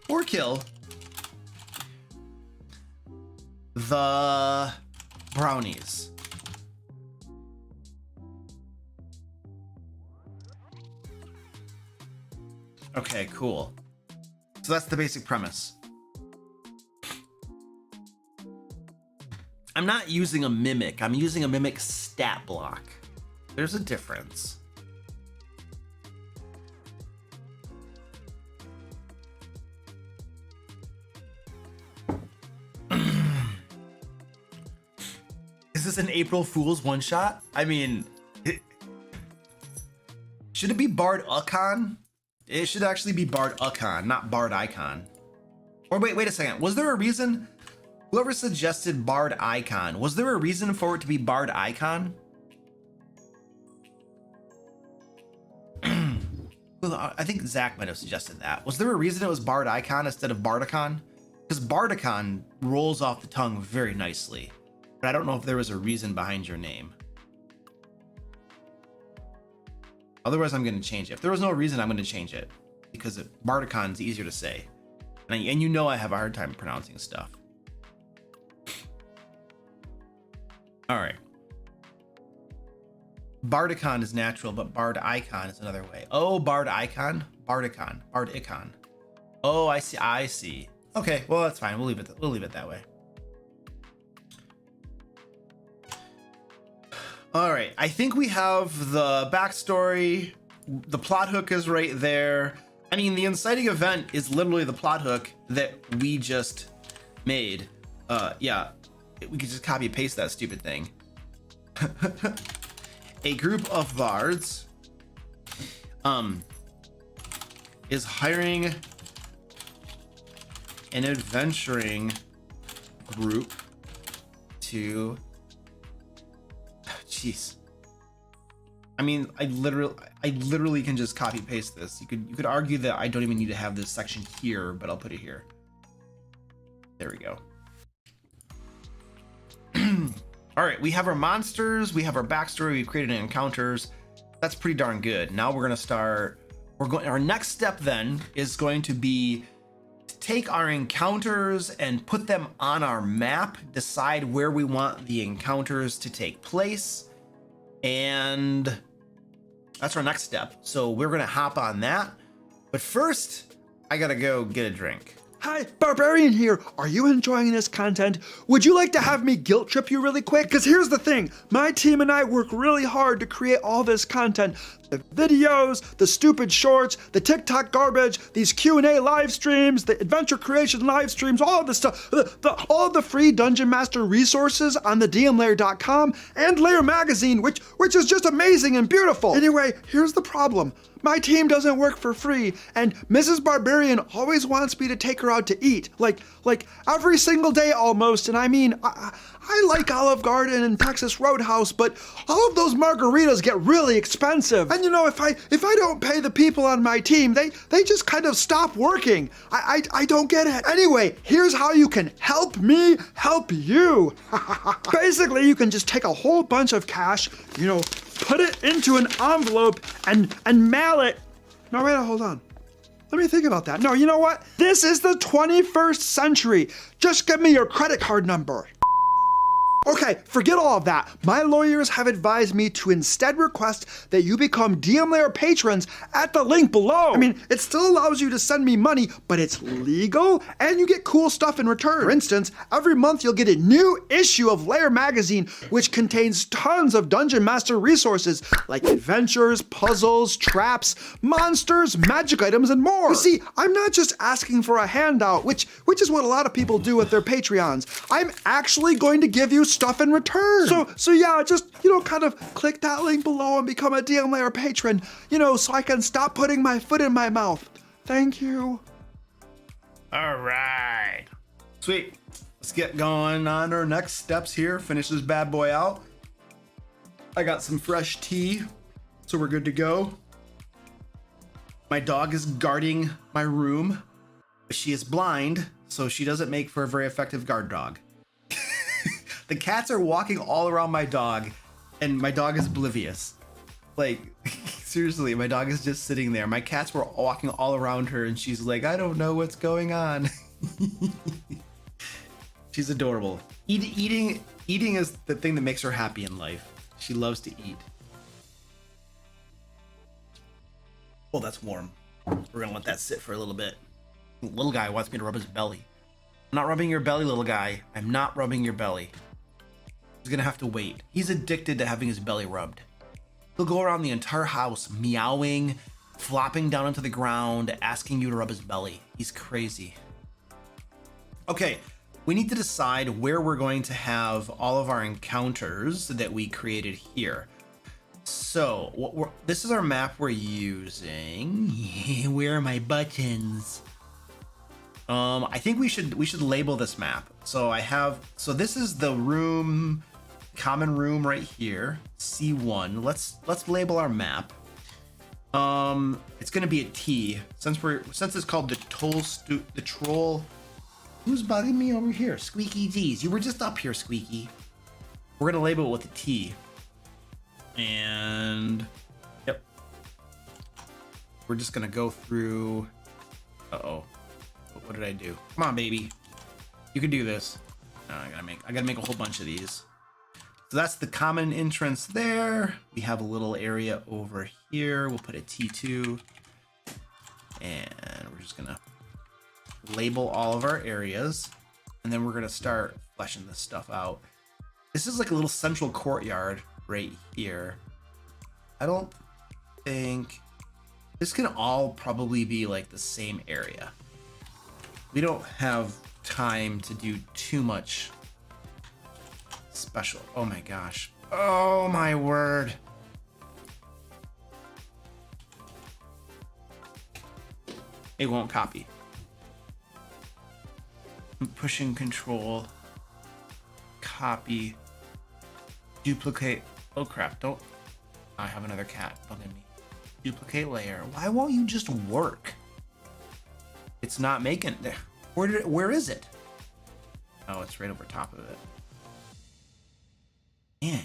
or kill the brownies. Okay, cool. So that's the basic premise. I'm not using a mimic. I'm using a mimic stat block. There's a difference. Is this an April Fool's one shot? I mean, should it be Bard Icon? It should actually be Bard Icon, not Bard Icon. Or wait a second. Was there a reason? Whoever suggested Bard Icon, was there a reason for it to be Bard Icon? Well, I think Zach might have suggested that. Was there a reason it was Bard Icon instead of Bardicon? Because Bardicon rolls off the tongue very nicely. But I don't know if there was a reason behind your name. Otherwise, I'm going to change it. If there was no reason, I'm going to change it. Because Bardicon is easier to say. And you know I have a hard time pronouncing stuff. All right. Bardicon is natural, but Bard Icon is another way. Oh, Bard Icon? Bardicon. Bardicon. Oh, I see. I see. Okay, well, that's fine. We'll leave it that way. All right. I think we have the backstory. The plot hook is right there. I mean, the inciting event is literally the plot hook that we just made. Yeah, we could just copy and paste that stupid thing. A group of bards is hiring an adventuring group to jeez. I mean, I literally can just copy paste this. You could argue that I don't even need to have this section here, but I'll put it here. There we go. All right, we have our monsters, we have our backstory, we've created encounters. That's pretty darn good. Now we're gonna start. Our next step then is going to be to take our encounters and put them on our map, decide where we want the encounters to take place, and that's our next step. So we're gonna hop on that. But first, I gotta go get a drink. Hi, Barbarian here. Are you enjoying this content? Would you like to have me guilt trip you really quick? Because here's the thing, my team and I work really hard to create all this content. The videos, the stupid shorts, the TikTok garbage, these Q&A live streams, the adventure creation live streams, all of this stuff, all of the free Dungeon Master resources on the DMLair.com and Lair magazine, which is just amazing and beautiful. Anyway, here's the problem. My team doesn't work for free, and Mrs. Barbarian always wants me to take her out to eat, like every single day almost. And I mean, I like Olive Garden and Texas Roadhouse, but all of those margaritas get really expensive. And you know, if I don't pay the people on my team, they just kind of stop working. I don't get it. Anyway, here's how you can help me help you. Basically, you can just take a whole bunch of cash, you know, put it into an envelope and mail it. No, wait, hold on. Let me think about that. No, you know what? This is the 21st century. Just give me your credit card number. Okay, forget all of that. My lawyers have advised me to instead request that you become DM Lair patrons at the link below. I mean, it still allows you to send me money, but it's legal and you get cool stuff in return. For instance, every month you'll get a new issue of Lair magazine, which contains tons of Dungeon Master resources like adventures, puzzles, traps, monsters, magic items, and more. You see, I'm not just asking for a handout, which is what a lot of people do with their Patreons. I'm actually going to give you stuff in return. So yeah, just, you know, kind of click that link below and become a DM Lair patron, you know, so I can stop putting my foot in my mouth. Thank you. All right. Sweet. Let's get going on our next steps here. Finish this bad boy out. I got some fresh tea, so we're good to go. My dog is guarding my room. She is blind, so she doesn't make for a very effective guard dog. The cats are walking all around my dog, and my dog is oblivious. Like, seriously, my dog is just sitting there. My cats were walking all around her, and she's like, I don't know what's going on. She's adorable. Eating is the thing that makes her happy in life. She loves to eat. Oh, that's warm. We're gonna let that sit for a little bit. Little guy wants me to rub his belly. I'm not rubbing your belly, little guy. I'm not rubbing your belly. He's gonna have to wait. He's addicted to having his belly rubbed. He'll go around the entire house meowing, flopping down onto the ground, asking you to rub his belly. He's crazy. Okay, we need to decide where we're going to have all of our encounters that we created here. So this is our map we're using. Where are my buttons? I think we should label this map. So this is the room, common room right here, C1. Let's label our map. It's gonna be a T since it's called the troll. Who's bugging me over here? Squeaky T's. You were just up here, Squeaky. We're gonna label it with a T. And yep. We're just gonna go through. Uh-oh. What did I do? Come on, baby. You can do this. No, I gotta make a whole bunch of these. So that's the common entrance there. We have a little area over here. We'll put a T2. And we're just gonna label all of our areas. And then we're gonna start fleshing this stuff out. This is like a little central courtyard right here. I don't think this can all probably be like the same area. We don't have time to do too much special. Oh my gosh. Oh my word. It won't copy. I'm pushing control. Copy. Duplicate. Oh crap, don't. I have another cat bugging me. Duplicate layer. Why won't you just work? It's not making there. Where is it? Oh, it's right over top of it. Man.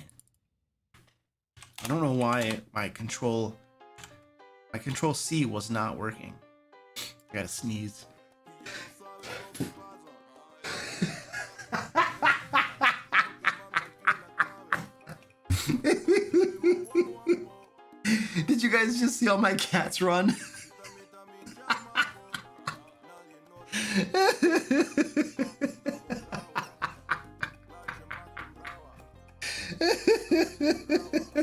I don't know why my control C was not working. I gotta sneeze. Did you guys just see all my cats run?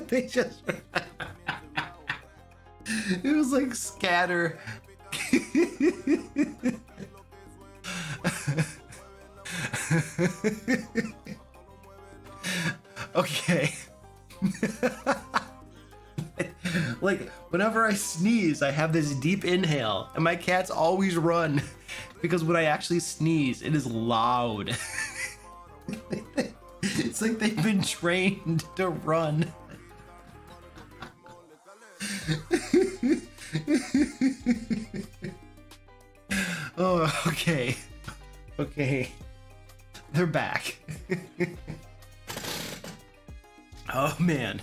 They just it was like scatter. Okay. Like whenever I sneeze, I have this deep inhale, and my cats always run because when I actually sneeze, it is loud. It's like they've been trained to run. Oh, okay. Okay. They're back. Oh man.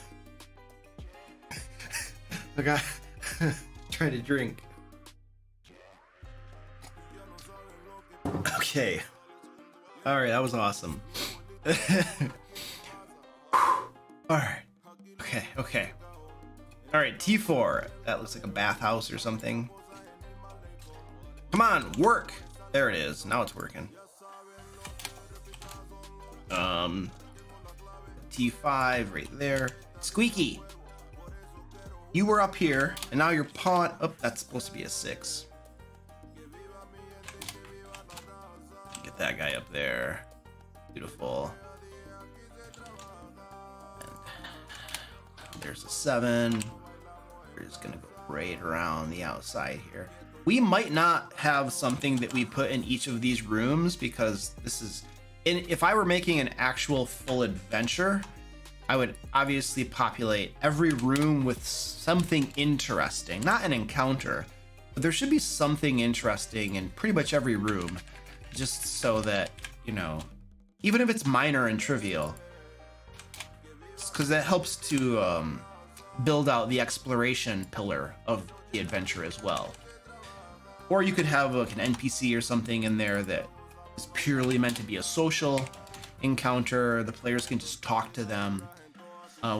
I got trying to drink. Okay. All right, that was awesome. All right. Okay. All right, T4. That looks like a bathhouse or something. Come on, work. There it is. Now it's working. T5 right there. Squeaky. You were up here, and now your pawn. Oh, that's supposed to be a 6. Get that guy up there. Beautiful. And there's a 7. We're just gonna go right around the outside here. We might not have something that we put in each of these rooms because this is. If I were making an actual full adventure, I would obviously populate every room with something interesting. Not an encounter, but there should be something interesting in pretty much every room, just so that, you know, even if it's minor and trivial, because that helps to build out the exploration pillar of the adventure as well. Or you could have like an NPC or something in there that is purely meant to be a social encounter. The players can just talk to them.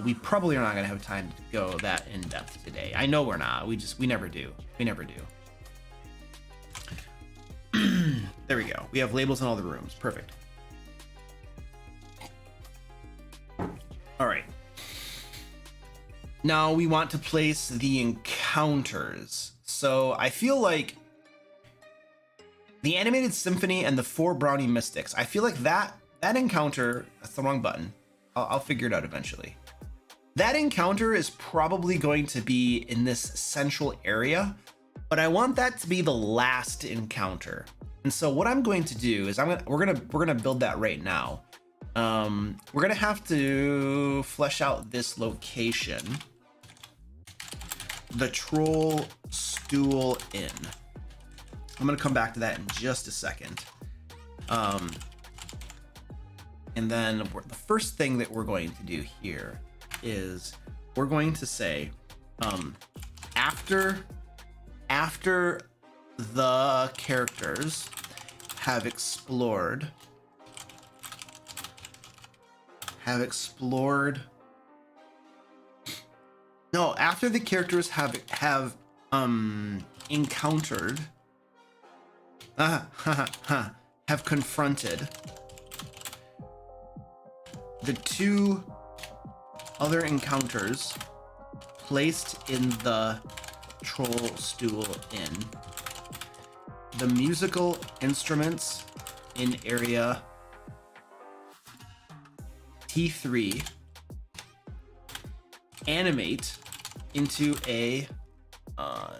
We probably are not going to have time to go that in depth today. I know we're not. We never do. We never do. There we go. We have labels in all the rooms. Perfect. All right. Now we want to place the encounters. So I feel like the animated symphony and the 4 brownie mystics. I feel like that encounter. That's the wrong button. I'll figure it out eventually. That encounter is probably going to be in this central area, but I want that to be the last encounter. And so what I'm going to do is we're gonna build that right now. We're gonna have to flesh out this location. the Troll Stool Inn. I'm gonna come back to that in just a second. And then the first thing that we're going to do here is we're going to say, after the characters have explored no, after the characters have encountered have confronted the two other encounters placed in the Troll Stool Inn, the musical instruments in area T3 animate into a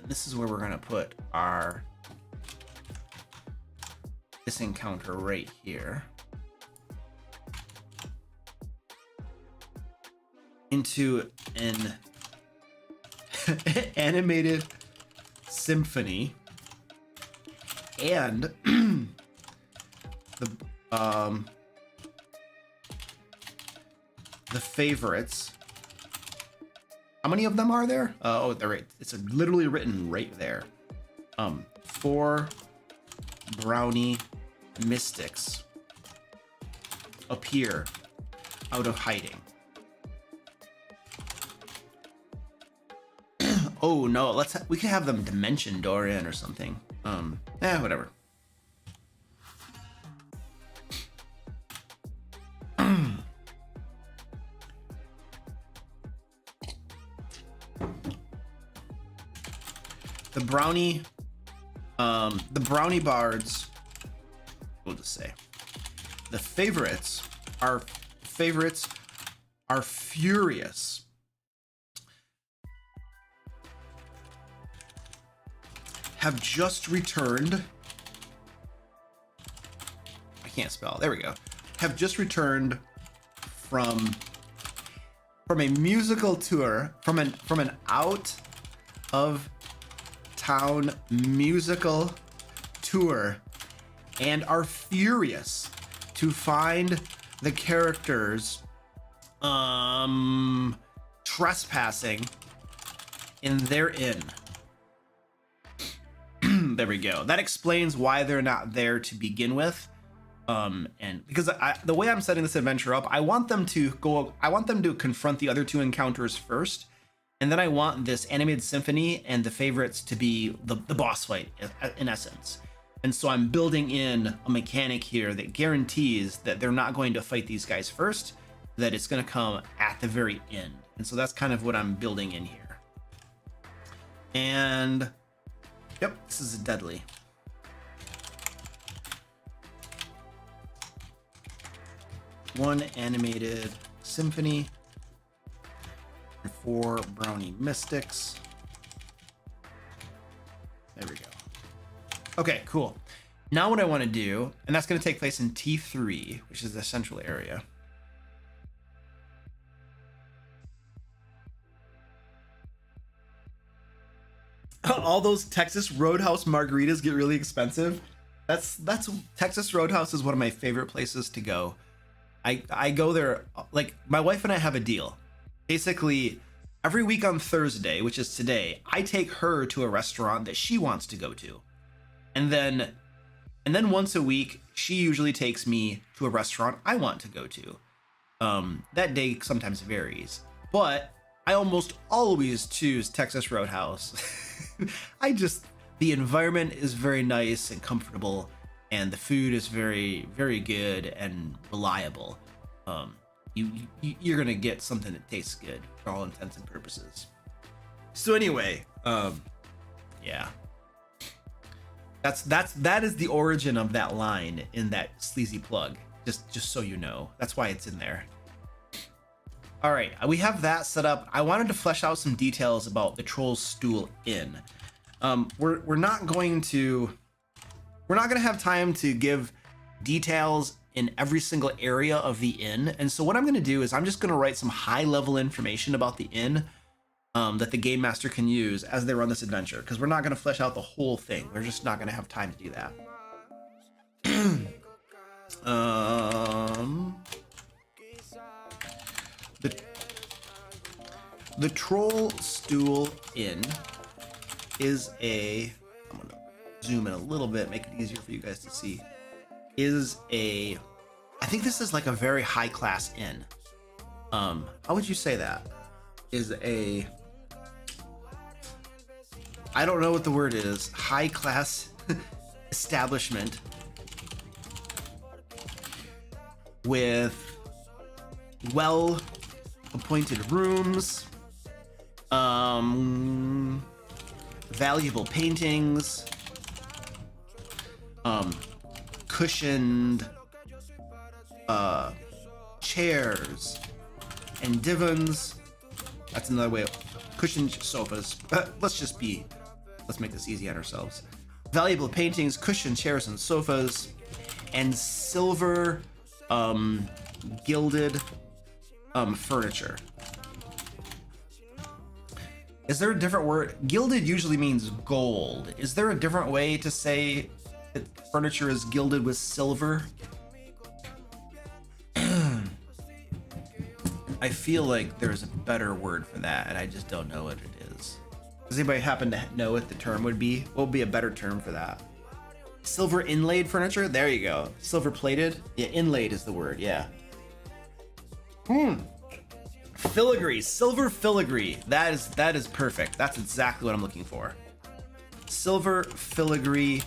this is where we're gonna put this encounter right here, into an animated symphony, and the favorites. How many of them are there? Oh, they're right. It's literally written right there. 4 brownie mystics appear out of hiding. Oh no, we could have them dimension door in or something. Whatever. The brownie bards, we'll just say the favorites are furious. Have just returned. I can't spell. There we go. Have just returned from a musical tour, from an out of town musical tour, and are furious to find the characters trespassing in their inn. There we go. That explains why they're not there to begin with. And because the way I'm setting this adventure up, I want them to confront the other two encounters first, and then I want this animated symphony and the favorites to be the boss fight in essence. And so I'm building in a mechanic here that guarantees that they're not going to fight these guys first, that it's going to come at the very end. And so that's kind of what I'm building in here. And yep, this is deadly. One animated symphony and 4 brownie mystics. There we go. Okay, cool. Now what I want to do, and that's going to take place in T3, which is the central area. All those Texas Roadhouse margaritas get really expensive. That's Texas Roadhouse is one of my favorite places to go. I go there, like, my wife and I have a deal. Basically, every week on Thursday, which is today, I take her to a restaurant that she wants to go to. And then once a week, she usually takes me to a restaurant I want to go to. That day sometimes varies, but I almost always choose Texas Roadhouse. The environment is very nice and comfortable, and the food is very, very good and reliable. You're gonna get something that tastes good for all intents and purposes. So anyway, yeah, that is the origin of that line in that sleazy plug. Just so you know, that's why it's in there. All right, we have that set up. I wanted to flesh out some details about the Troll Stool Inn. We're not gonna have time to give details in every single area of the inn. And so what I'm gonna do is I'm just gonna write some high level information about the inn that the game master can use as they run this adventure, because we're not going to flesh out the whole thing. We're just not going to have time to do that. The Troll Stool Inn is a, I'm going to zoom in a little bit, make it easier for you guys to see, I think this is like a very high class inn. How would you say that? I don't know what the word is. High class establishment with well appointed rooms, valuable paintings, cushioned chairs and divans. That's another way of cushioned sofas. Let's make this easy on ourselves. Valuable paintings, cushioned chairs and sofas, and silver gilded furniture. Is there a different word? Gilded usually means gold. Is there a different way to say that furniture is gilded with silver? I feel like there's a better word for that, and I just don't know what it is. Does anybody happen to know what the term would be? What would be a better term for that? Silver inlaid furniture? There you go. Silver plated? Yeah, inlaid is the word, yeah. Filigree, silver filigree. That is perfect. That's exactly what I'm looking for. Silver filigree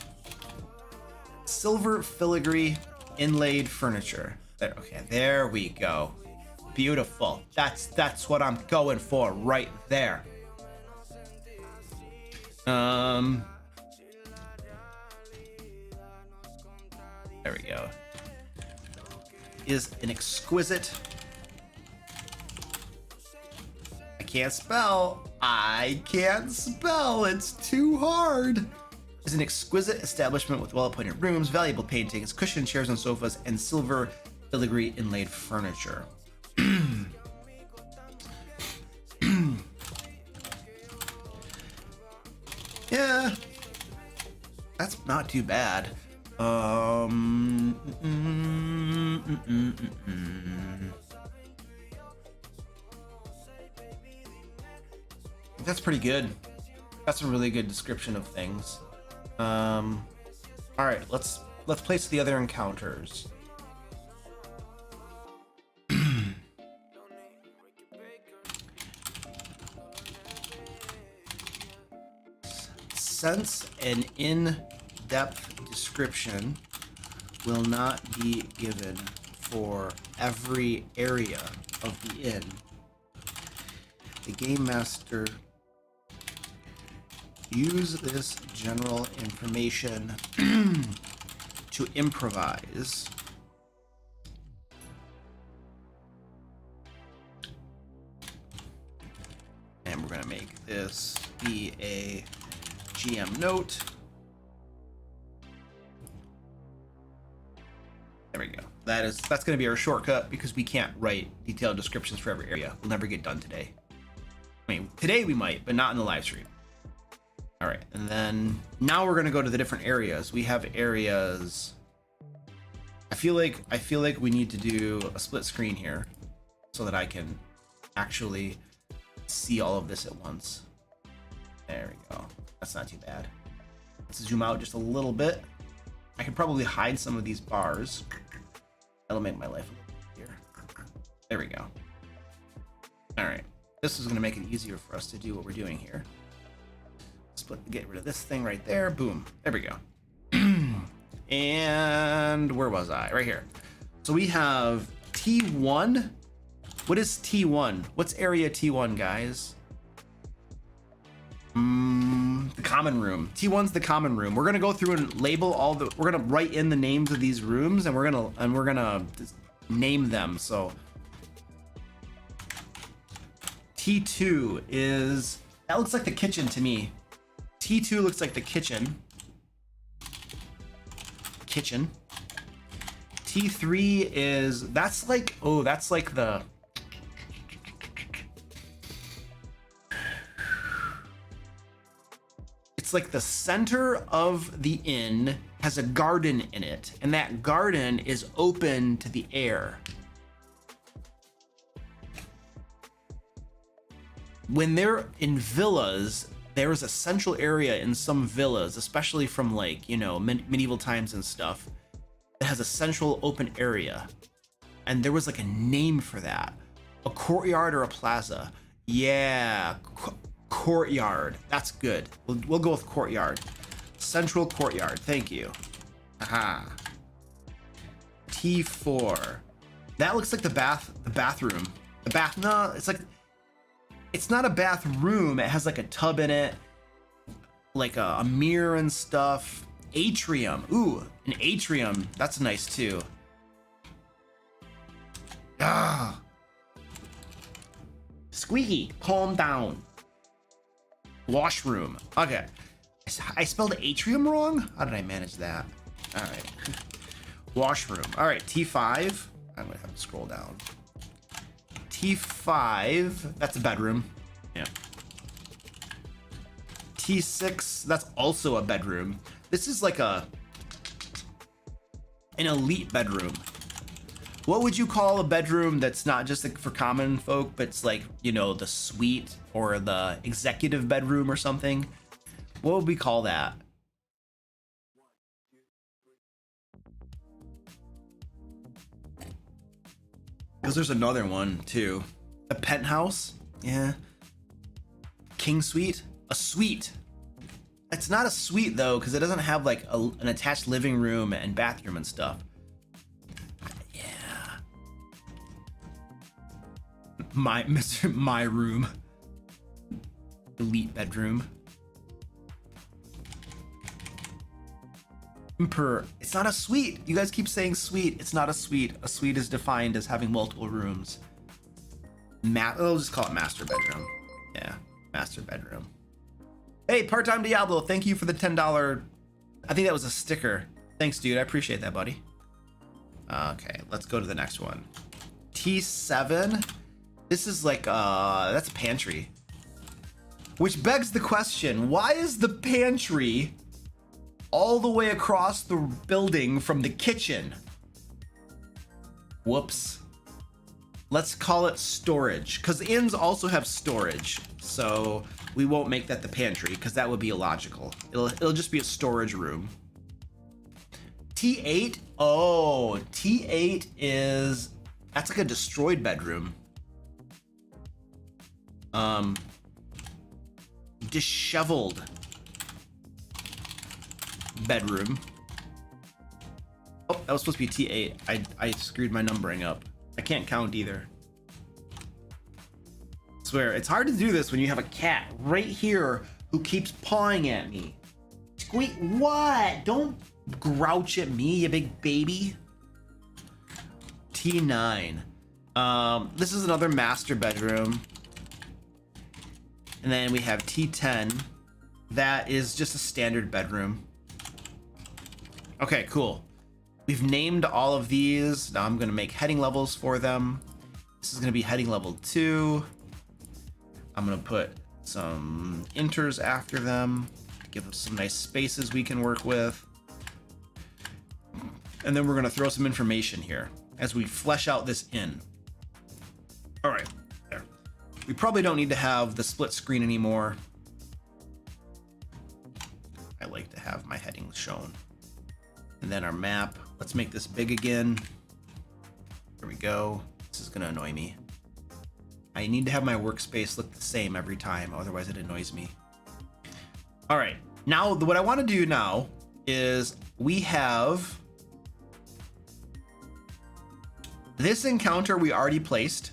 inlaid furniture. There, okay, there we go. Beautiful. That's what I'm going for right there. There we go. Is an exquisite. I can't spell. It's too hard. Is an exquisite establishment with well-appointed rooms, valuable paintings, cushioned chairs and sofas, and silver filigree inlaid furniture. Yeah, that's not too bad. That's pretty good. That's a really good description of things. All right, let's place the other encounters. Since an in-depth description will not be given for every area of the inn, the game master use this general information to improvise. And we're gonna make this be a GM note. There we go. That's going to be our shortcut because we can't write detailed descriptions for every area. We'll never get done today. I mean, today we might, but not in the live stream. All right, and then now we're going to go to the different areas. We have areas. I feel like we need to do a split screen here so that I can actually see all of this at once. There we go. That's not too bad. Let's zoom out just a little bit. I could probably hide some of these bars. That'll make my life a little easier. There we go. All right. This is going to make it easier for us to do what we're doing here. Get rid of this thing right there. Boom. There we go. And where was I? Right here. So we have T1. What is T1? What's area T1, guys? The common room. T1's the common room. We're gonna go through and label all the. We're gonna write in the names of these rooms, and we're gonna name them. So T2 is, that looks like the kitchen to me. T2 looks like the kitchen. T3 is, that's like the. It's like the center of the inn has a garden in it, and that garden is open to the air. When they're in villas, there's a central area in some villas, especially from like, you know, medieval times and stuff, that has a central open area. And there was like a name for that. A courtyard or a plaza. Yeah, courtyard. That's good. We'll go with courtyard. Central courtyard. Thank you. Aha. T4. That looks like the bathroom. No, it's like, it's not a bathroom. It has like a tub in it, like a mirror and stuff. Atrium. Ooh, an atrium. That's nice too. Ah. Squeaky, calm down. Washroom. Okay. I spelled atrium wrong? How did I manage that? All right. Washroom. All right, T5. I'm gonna have to scroll down. T5, that's a bedroom. Yeah. T6, that's also a bedroom. This is like an elite bedroom. What would you call a bedroom that's not just like for common folk, but it's like, you know, the suite or the executive bedroom or something? What would we call that? Because there's another one too. A penthouse? Yeah. King suite? A suite. It's not a suite though, because it doesn't have like an attached living room and bathroom and stuff. Yeah. My room. Elite bedroom. It's not a suite. You guys keep saying suite. It's not a suite. A suite is defined as having multiple rooms. I'll just call it master bedroom. Yeah, master bedroom. Hey, part-time Diablo, thank you for the $10. I think that was a sticker. Thanks, dude. I appreciate that, buddy. Okay, let's go to the next one. T7. This is like, that's a pantry. Which begs the question, why is the pantry all the way across the building from the kitchen? Whoops. Let's call it storage, because inns also have storage. So we won't make that the pantry, because that would be illogical. It'll just be a storage room. T8? Oh, T8 is, that's like a destroyed bedroom. Disheveled bedroom. Oh, that was supposed to be T8. I screwed my numbering up. I can't count either. I swear, it's hard to do this when you have a cat right here who keeps pawing at me. Squeak, what? Don't grouch at me, you big baby. T9. This is another master bedroom. And then we have T10. That is just a standard bedroom. Okay, cool. We've named all of these. Now I'm gonna make heading levels for them. This is gonna be heading level 2. I'm gonna put some inters after them, give them some nice spaces we can work with. And then we're gonna throw some information here as we flesh out this inn. All right, there. We probably don't need to have the split screen anymore. I like to have my headings shown. And then our map, let's make this big again. There we go. This is gonna annoy me. I need to have my workspace look the same every time, otherwise it annoys me. All right, now what I wanna do now is we have this encounter we already placed.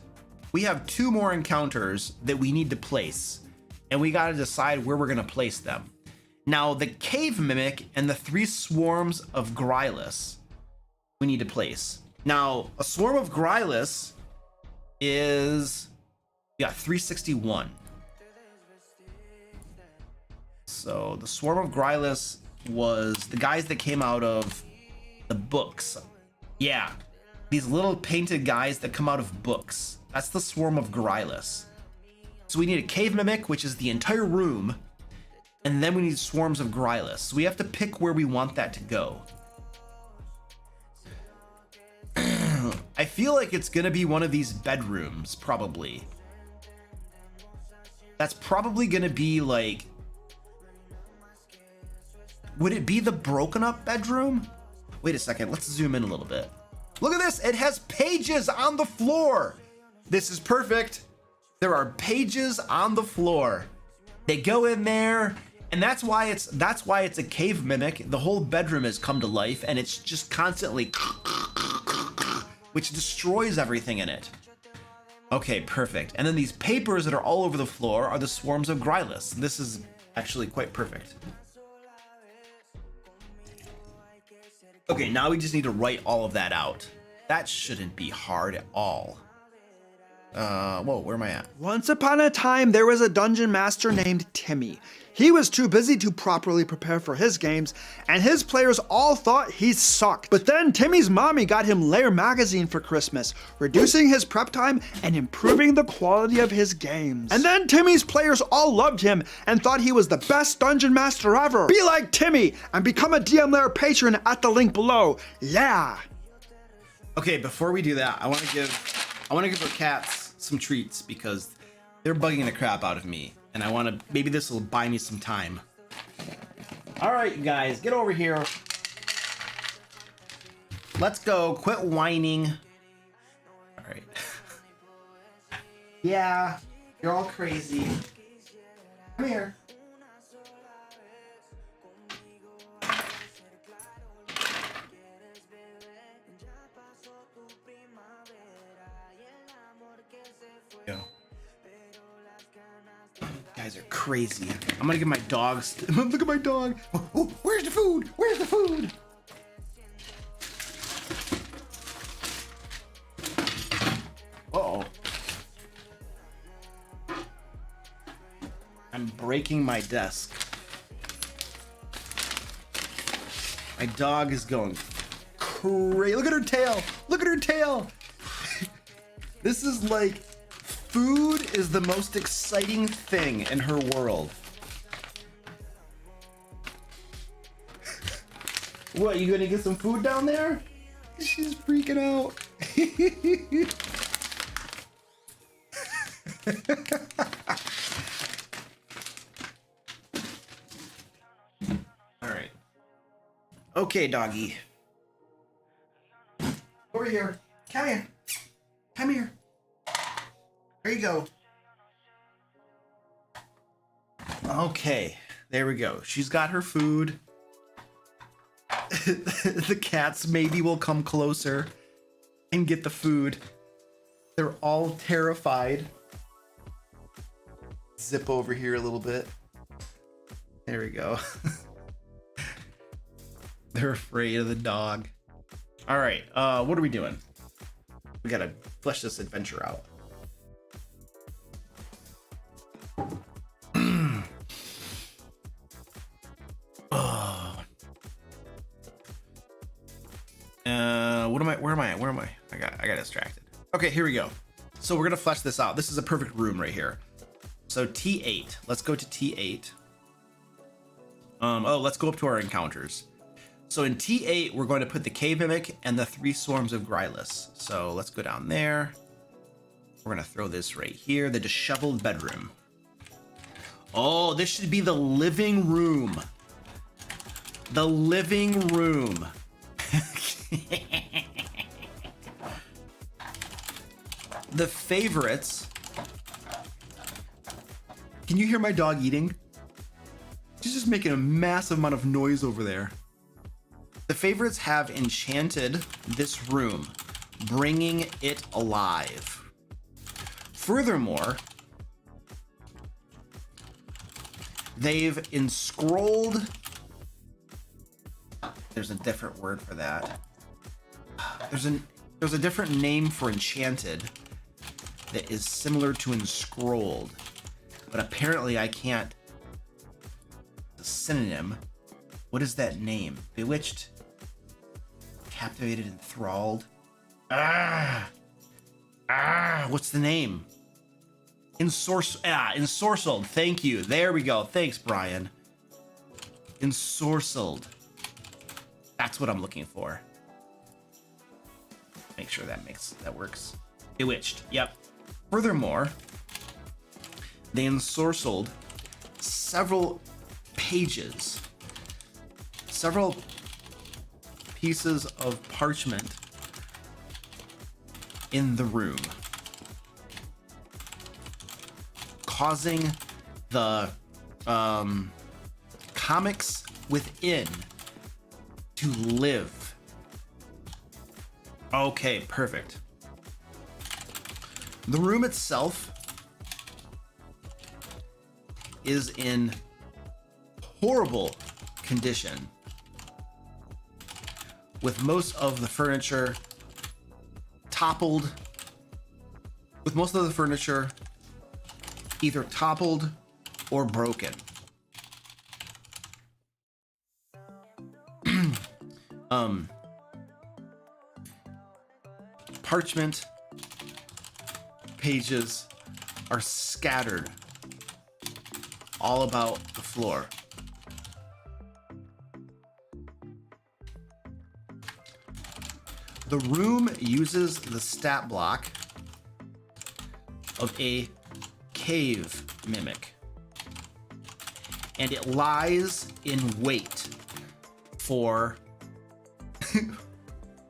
We have 2 more encounters that we need to place, and we gotta decide where we're gonna place them. Now, the cave mimic and the 3 swarms of Grylus we need to place. Now, a swarm of Grylus is, we got 361. So the swarm of Grylus was the guys that came out of the books. Yeah, these little painted guys that come out of books. That's the swarm of Grylus. So we need a cave mimic, which is the entire room. And then we need swarms of Grylus. So we have to pick where we want that to go. I feel like it's gonna be one of these bedrooms, probably. That's probably gonna be like... Would it be the broken up bedroom? Wait a second, let's zoom in a little bit. Look at this, it has pages on the floor. This is perfect. There are pages on the floor. They go in there, and that's why it's a cave mimic. The whole bedroom has come to life, and it's just constantly, which destroys everything in it. Okay, perfect. And then these papers that are all over the floor are the swarms of Grylus. This is actually quite perfect. Okay, now we just need to write all of that out. That shouldn't be hard at all. Whoa, where am I at? Once upon a time, there was a dungeon master named Timmy. He was too busy to properly prepare for his games, and his players all thought he sucked. But then Timmy's mommy got him Lair magazine for Christmas, reducing his prep time and improving the quality of his games. And then Timmy's players all loved him and thought he was the best dungeon master ever. Be like Timmy and become a DM Lair patron at the link below. Yeah. Okay, before we do that, I want to give our cats some treats because they're bugging the crap out of me, and I want to, maybe this will buy me some time. All right, you guys, get over here. Let's go. Quit whining. All right. Yeah, you're all crazy. Come here. Go. Guys are crazy. I'm gonna give my dogs. Look at my dog. Oh, where's the food? Where's the food? Uh-oh. I'm breaking my desk. My dog is going crazy. Look at her tail. Look at her tail. This is like, food is the most exciting thing in her world. What, you gonna get some food down there? She's freaking out. All right. Okay, doggy. Over here. Come here. Come here. There you go. Okay, there we go. She's got her food. The cats maybe will come closer and get the food. They're all terrified. Zip over here a little bit. There we go. They're afraid of the dog. All right, what are we doing? We gotta flesh this adventure out. Where am I? I got distracted. Okay, here we go. So we're gonna flesh this out. This is a perfect room right here. So T8, let's go to T8. Let's go up to our encounters. So in T8, we're going to put the cave mimic and the 3 swarms of Grylus. So let's go down there. We're gonna throw this right here, the disheveled bedroom. Oh, this should be the living room. The living room. The favorites. Can you hear my dog eating? She's just making a massive amount of noise over there. The favorites have enchanted this room, bringing it alive. Furthermore, they've enscrolled. There's a different word for that. There's a different name for enchanted that is similar to enscrolled, but apparently I can't. The synonym. What is that name? Bewitched, captivated, enthralled. What's the name? Ensorcelled. Thank you. There we go. Thanks, Brian. Ensorcelled. That's what I'm looking for. Make sure that works. Bewitched. Yep. Furthermore, they ensorcelled several pages, several pieces of parchment in the room, causing the comics within to live. Okay, perfect. The room itself is in horrible condition, with most of the furniture toppled, either toppled or broken. Parchment pages are scattered all about the floor. The room uses the stat block of a cave mimic, and it lies in wait for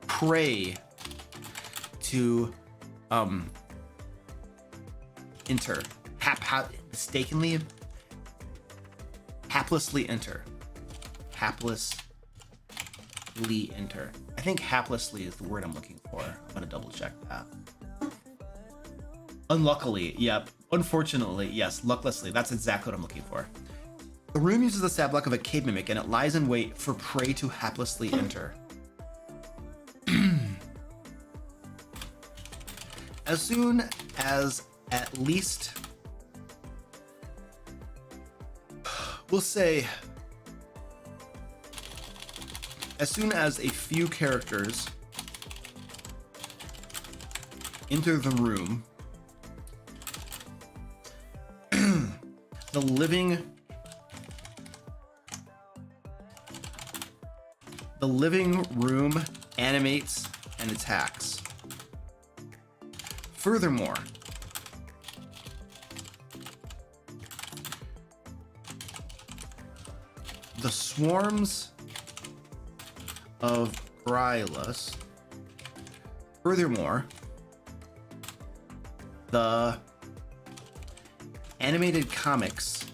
prey to enter, haplessly enter. I think haplessly is the word I'm looking for. I'm gonna double check that. Unluckily, yep. Unfortunately, yes. Lucklessly, that's exactly what I'm looking for. The room uses the stat block of a cave mimic, and it lies in wait for prey to haplessly enter. As soon as at least, we'll say, as soon as a few characters enter the room, the living room animates and attacks. Furthermore, the swarms of Grylus. Furthermore, the animated comics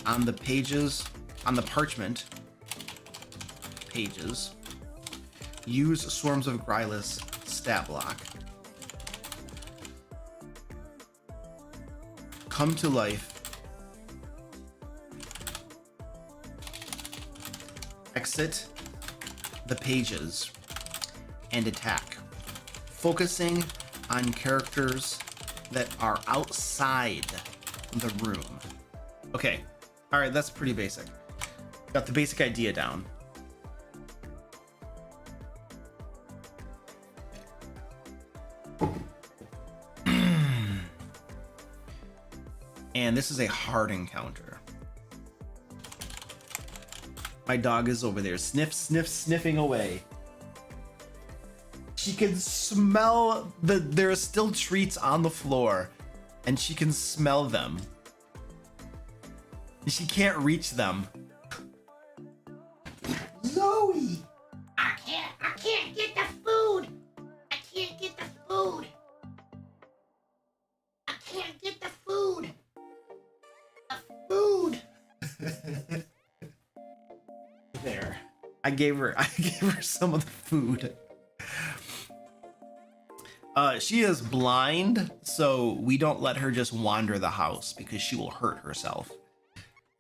on the pages, on the parchment pages, use swarms of Grylus stat block. Come to life. Exit the pages and attack, focusing on characters that are outside the room. Okay, all right, that's pretty basic. Got the basic idea down. And this is a hard encounter. My dog is over there, sniffing away. She can smell there are still treats on the floor, and she can smell them. She can't reach them. Zoe! I can't get the food! I can't get the food! I can't get the food! The food! There. I gave her some of the food. She is blind, so we don't let her just wander the house because she will hurt herself.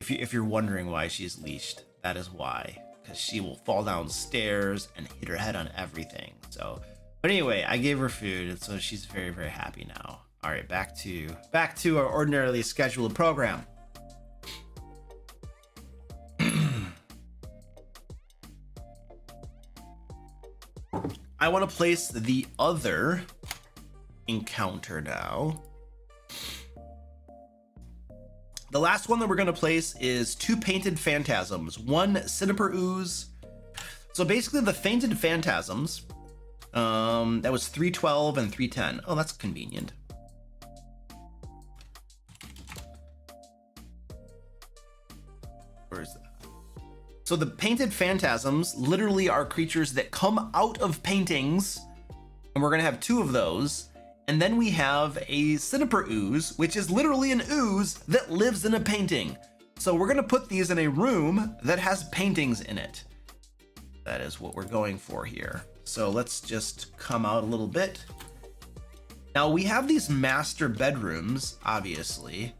If you're wondering why she's leashed, that is why. Because she will fall downstairs and hit her head on everything. So, but anyway, I gave her food, and so she's very, very happy now. All right, back to our ordinarily scheduled program. I want to place the other encounter now. The last one that we're gonna place is 2 painted phantasms, 1 Cinnabar ooze. So basically the fainted phantasms, that was 312 and 310. Oh, that's convenient. Where is that? So the painted phantasms literally are creatures that come out of paintings, and we're gonna have 2 of those. And then we have a Cinnabar ooze, which is literally an ooze that lives in a painting. So we're gonna put these in a room that has paintings in it. That is what we're going for here. So let's just come out a little bit. Now we have these master bedrooms, obviously,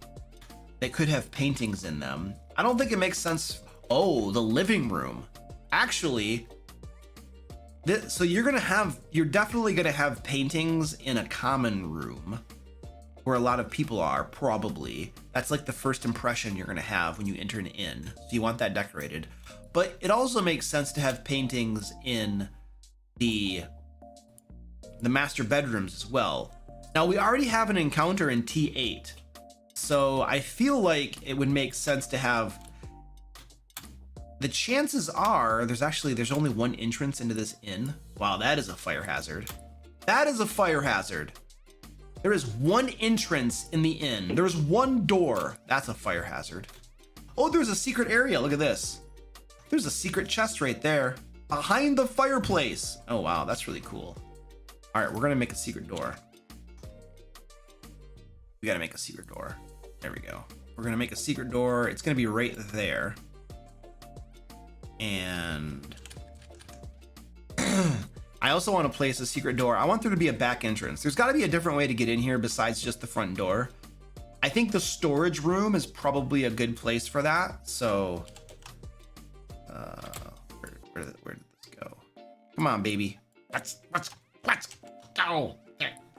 that could have paintings in them. I don't think it makes sense. Oh, the living room. Actually, so you're definitely gonna have paintings in a common room where a lot of people are, probably. That's like the first impression you're gonna have when you enter an inn. So you want that decorated. But it also makes sense to have paintings in the master bedrooms as well. Now we already have an encounter in T8. So I feel like it would make sense to have. The chances are there's only 1 entrance into this inn. Wow, that is a fire hazard. That is a fire hazard. There is 1 entrance in the inn. There's 1 door. That's a fire hazard. Oh, there's a secret area. Look at this. There's a secret chest right there behind the fireplace. Oh, wow, that's really cool. All right, we're gonna make a secret door. We gotta make a secret door. There we go. We're gonna make a secret door. It's gonna be right there. And I also want to place a secret door. I want there to be a back entrance. There's got to be a different way to get in here besides just the front door. I think the storage room is probably a good place for that. So where did this go? Come on, baby. Let's go.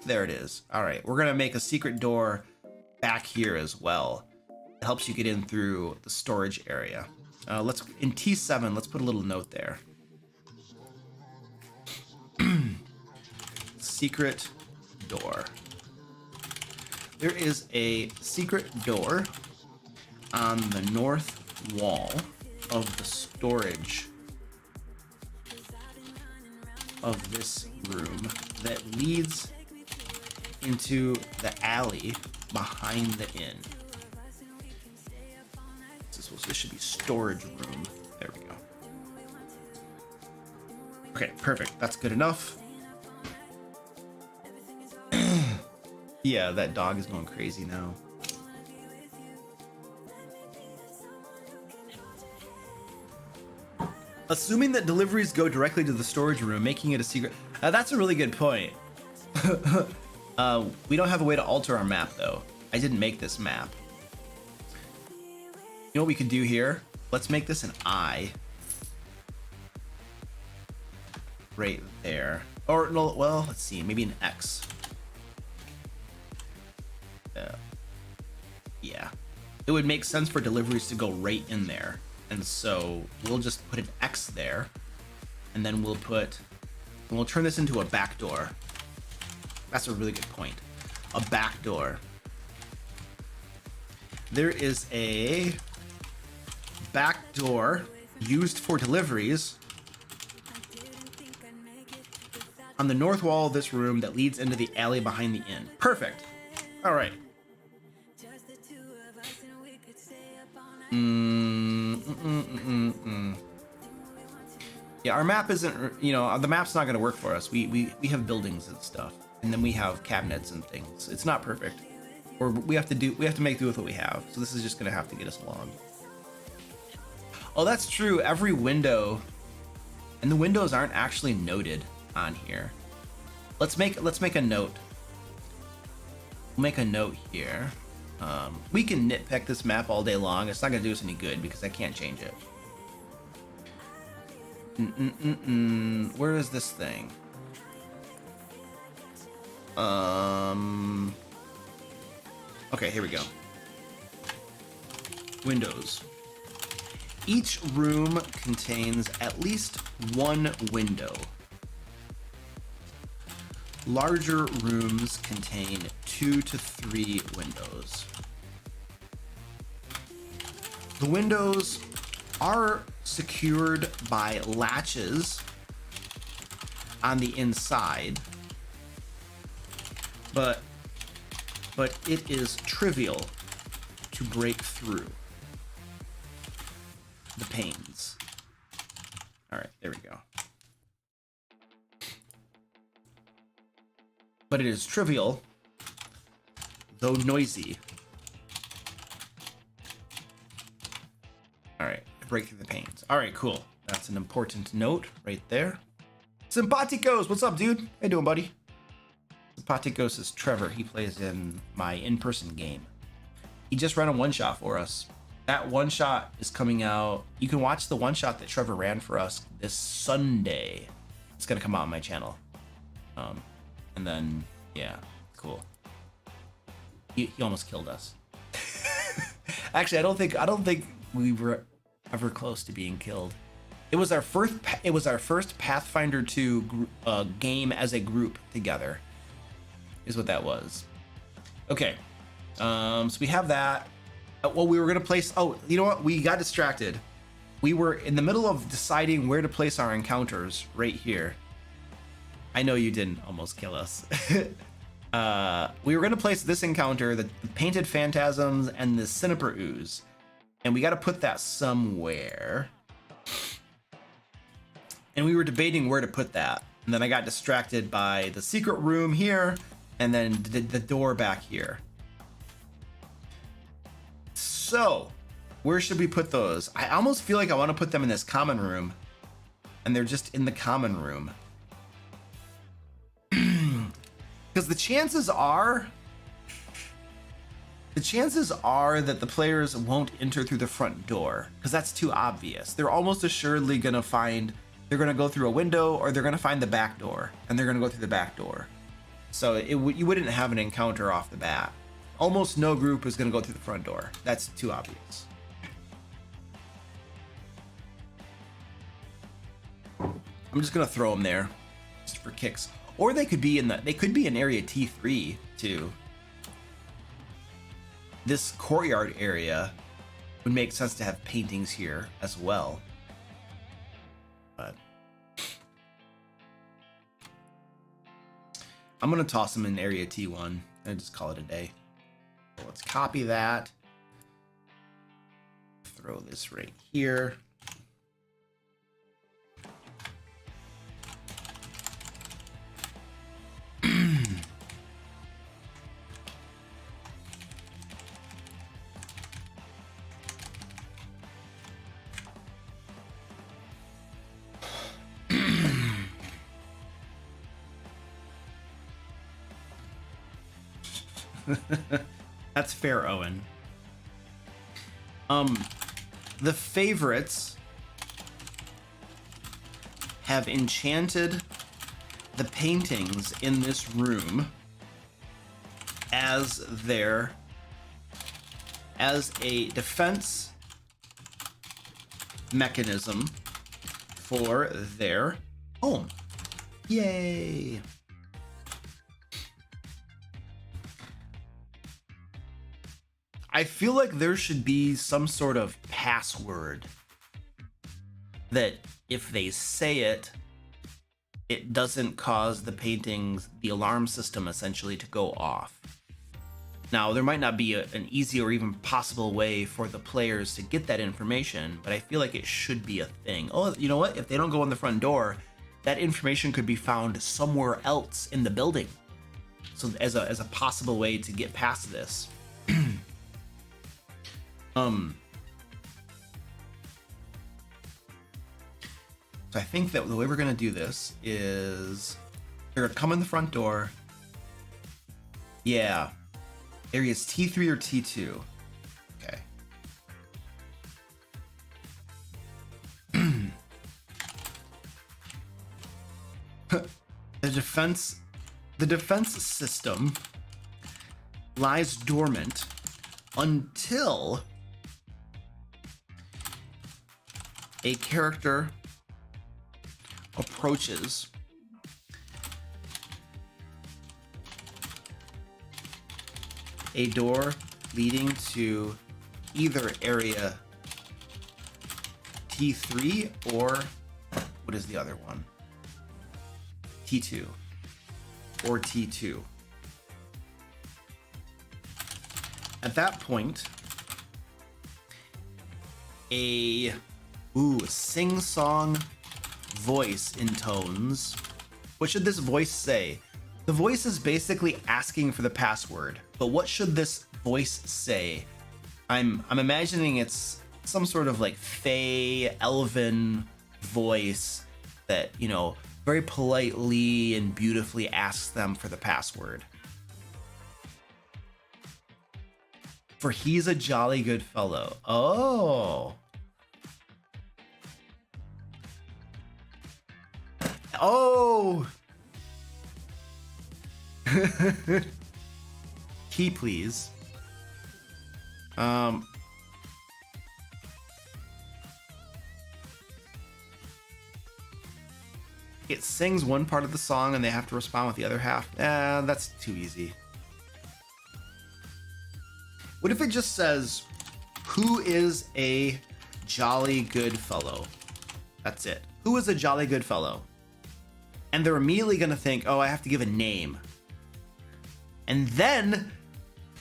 There it is. All right, we're gonna make a secret door back here as well. It helps you get in through the storage area. Let's in T7, let's put a little note there. Secret door. There is a secret door on the north wall of the storage of this room that leads into the alley behind the inn. This should be storage room. There we go. Okay, perfect. That's good enough. Yeah, that dog is going crazy now. Assuming that deliveries go directly to the storage room, making it a secret. That's a really good point. We don't have a way to alter our map, though. I didn't make this map. You know what we could do here? Let's make this an I. Right there. Or, no, well, let's see. Maybe an X. Yeah. It would make sense for deliveries to go right in there. And so we'll just put an X there. And then we'll turn this into a back door. That's a really good point. A back door. There is a back door used for deliveries on the north wall of this room that leads into the alley behind the inn. Perfect. All right. Yeah, our map isn't, the map's not going to work for us. We have buildings and stuff, and then we have cabinets and things. It's not perfect. Or we have to make do with what we have. So this is just going to have to get us along. Oh, that's true. Every window, and the windows aren't actually noted on here. Let's make a note. We'll make a note here. We can nitpick this map all day long. It's not gonna do us any good because I can't change it. Where is this thing? Okay, here we go. Windows. Each room contains at least one window. Larger rooms contain 2 to 3 windows. The windows are secured by latches on the inside, but it is trivial to break through the panes. All right, there we go. But it is trivial, though noisy. All right, break through the panes. All right, cool. That's an important note right there. Simpaticos, what's up, dude? How you doing, buddy? Simpaticos is Trevor. He plays in my in-person game. He just ran a one-shot for us. That one-shot is coming out. You can watch the one-shot that Trevor ran for us this Sunday. It's gonna come out on my channel. And then, yeah, cool. He almost killed us. Actually, I don't think we were ever close to being killed. It was our first Pathfinder 2 game as a group together. Is what that was. Okay, so we have that. Well, we were gonna place. Oh, you know what? We got distracted. We were in the middle of deciding where to place our encounters right here. I know you didn't almost kill us. We were gonna place this encounter, the painted phantasms and the Cinnaper ooze, and we got to put that somewhere. And we were debating where to put that, and then I got distracted by the secret room here, and then the door back here. So, where should we put those? I almost feel like I want to put them in this common room, and they're just in the common room. Because the chances are that the players won't enter through the front door, because that's too obvious. They're almost assuredly gonna they're gonna go through a window, or they're gonna find the back door, and they're gonna go through the back door. So you wouldn't have an encounter off the bat. Almost no group is gonna go through the front door. That's too obvious. I'm just gonna throw them there, just for kicks. Or they could be in area T3 too. This courtyard area would make sense to have paintings here as well. But I'm gonna toss them in area T1 and just call it a day. So let's copy that. Throw this right here. That's fair, Owen. The favorites have enchanted the paintings in this room as a defense mechanism for their home. Yay! I feel like there should be some sort of password that if they say it, it doesn't cause the paintings, the alarm system essentially to go off. Now, there might not be an easy or even possible way for the players to get that information, but I feel like it should be a thing. Oh, you know what? If they don't go in the front door, that information could be found somewhere else in the building. So as a possible way to get past this. So I think that the way we're gonna do this is they're gonna come in the front door. Yeah. Areas T3 or T2. Okay. The defense system lies dormant until a character approaches a door leading to either area T3 or what is the other one? T2 or T2. At that point, a sing-song voice intones. What should this voice say? The voice is basically asking for the password, but what should this voice say? I'm imagining it's some sort of like fey elven voice that, you know, very politely and beautifully asks them for the password. For he's a jolly good fellow. Oh. Oh. Key, please. It sings one part of the song and they have to respond with the other half. That's too easy. What if it just says, who is a jolly good fellow? That's it. Who is a jolly good fellow? And they're immediately going to think, oh, I have to give a name. And then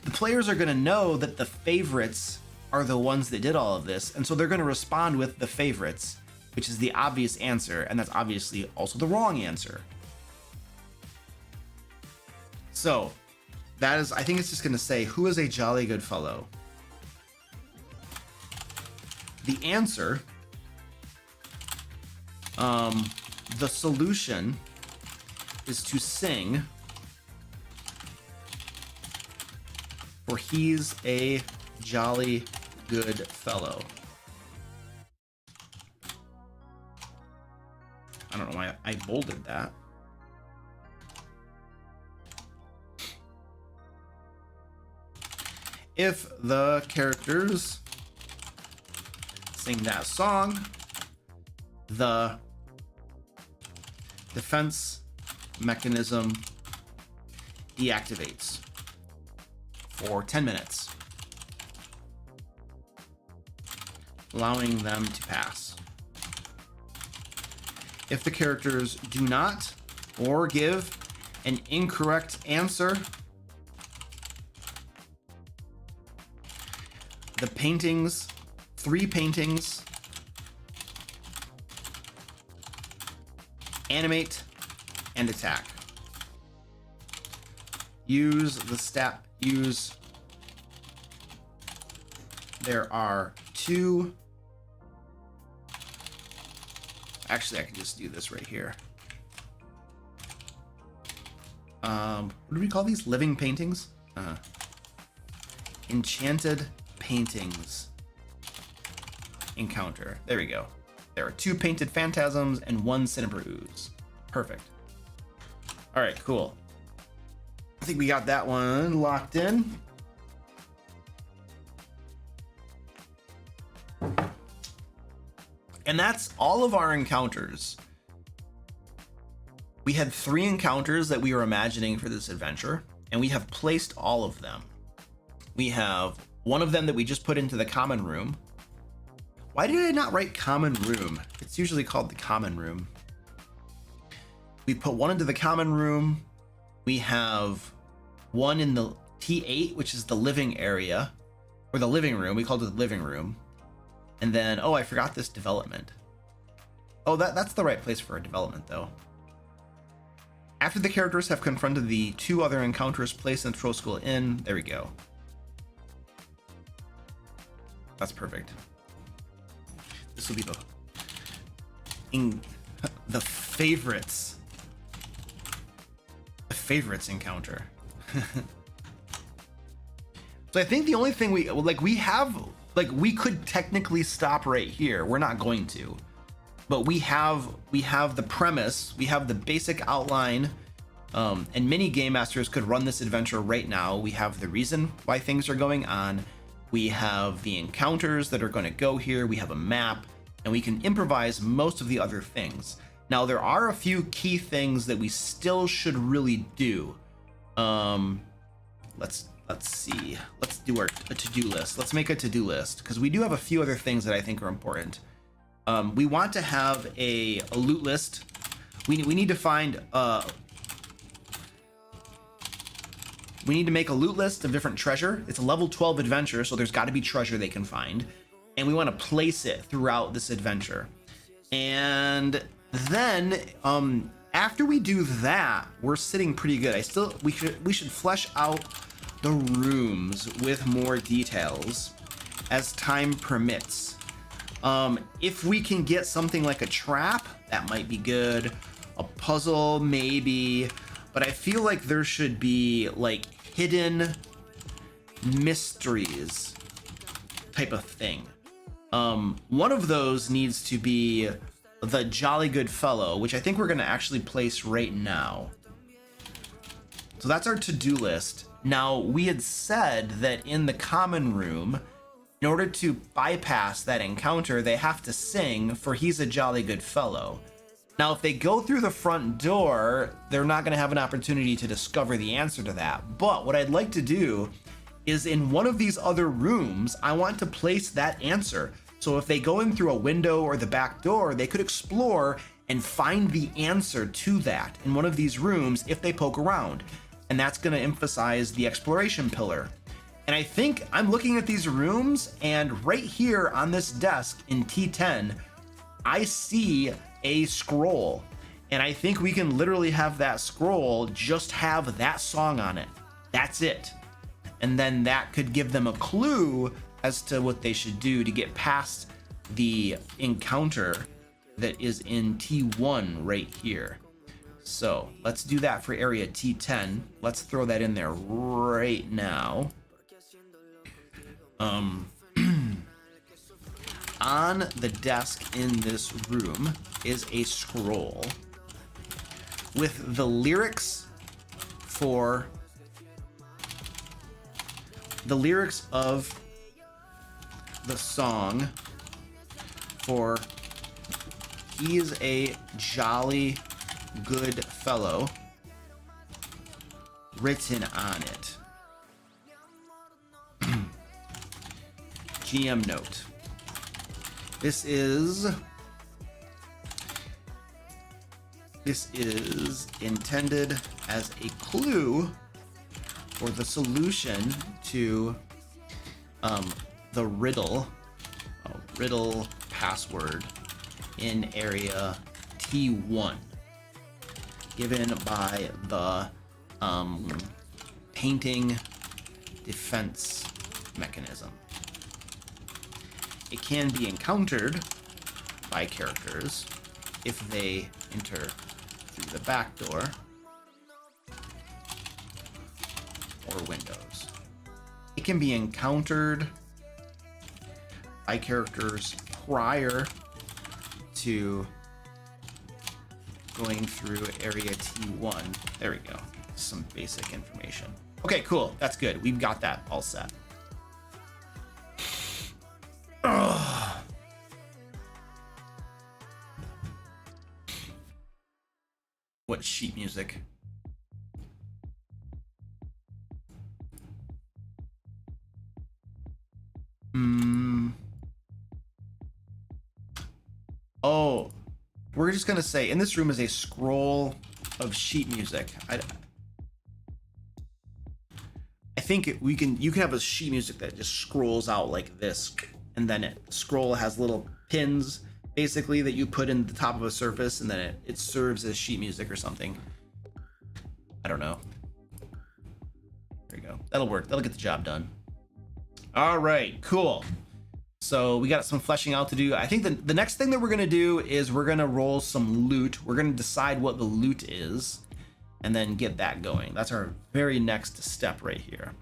the players are going to know that the favorites are the ones that did all of this. And so they're going to respond with the favorites, which is the obvious answer. And that's obviously also the wrong answer. So that is, I think it's just going to say, who is a jolly good fellow? The answer, the solution is to sing, for he's a jolly good fellow. I don't know why I bolded that. If the characters sing that song, the defense mechanism deactivates for 10 minutes, allowing them to pass. If the characters do not or give an incorrect answer, the paintings, 3 paintings, animate and attack. There are 2. Actually, I can just do this right here. What do we call these? Living paintings? Enchanted paintings encounter. There we go. There are 2 painted phantasms and 1 cinnabar ooze. Perfect. All right, cool. I think we got that one locked in. And that's all of our encounters. We had 3 encounters that we were imagining for this adventure, and we have placed all of them. We have one of them that we just put into the common room. Why did I not write common room? It's usually called the common room. We put one into the common room. We have one in the T8, which is the living area, or the living room. We called it the living room. And then, oh, I forgot this development. Oh, that's the right place for a development, though. After the characters have confronted the 2 other encounters placed in the Troll School Inn, there we go. That's perfect. This will be the favorites. The favorites encounter. So I think the only thing we could technically stop right here. We're not going to, but we have the premise, we have the basic outline, and many game masters could run this adventure right now. We have the reason why things are going on. We have the encounters that are going to go here. We have a map, and we can improvise most of the other things. Now, there are a few key things that we still should really do. Let's see. Let's do a to-do list. Let's make a to-do list, because we do have a few other things that I think are important. We want to have a loot list. We need to find we need to make a loot list of different treasure. It's a level 12 adventure, so there's got to be treasure they can find, and we want to place it throughout this adventure. And then after we do that, we're sitting pretty good. We should flesh out the rooms with more details as time permits. If we can get something like a trap, that might be good. A puzzle, maybe. But I feel like there should be like hidden mysteries type of thing. One of those needs to be the Jolly Good Fellow, which I think we're gonna actually place right now. So that's our to-do list. Now, we had said that in the common room, in order to bypass that encounter, they have to sing for He's a Jolly Good Fellow. Now, if they go through the front door, they're not going to have an opportunity to discover the answer to that. But what I'd like to do is in one of these other rooms, I want to place that answer. So if they go in through a window or the back door, they could explore and find the answer to that in one of these rooms if they poke around. And that's going to emphasize the exploration pillar. And I think I'm looking at these rooms, and right here on this desk in T10, I see a scroll, and I think we can literally have that scroll just have that song on it. That's it. And then that could give them a clue as to what they should do to get past the encounter that is in T1 right here. So let's do that for area T10. Let's throw that in there right now. On the desk in this room is a scroll with the lyrics of the song for He is a Jolly Good Fellow written on it. GM note. This is intended as a clue for the solution to the riddle password in area T1, given by the painting defense mechanism. It can be encountered by characters if they enter through the back door or windows. It can be encountered by characters prior to going through area T1. There we go. Some basic information. Okay, cool. That's good. We've got that all set. Ugh. What sheet music? Oh, we're just gonna say in this room is a scroll of sheet music. I think you can have a sheet music that just scrolls out like this, and then scroll has little pins basically that you put in the top of a surface, and then it serves as sheet music or something. I don't know. There you go. That'll work. That'll get the job done. All right, cool. So we got some fleshing out to do. I think the next thing that we're gonna do is we're gonna roll some loot. We're gonna decide what the loot is and then get that going. That's our very next step right here.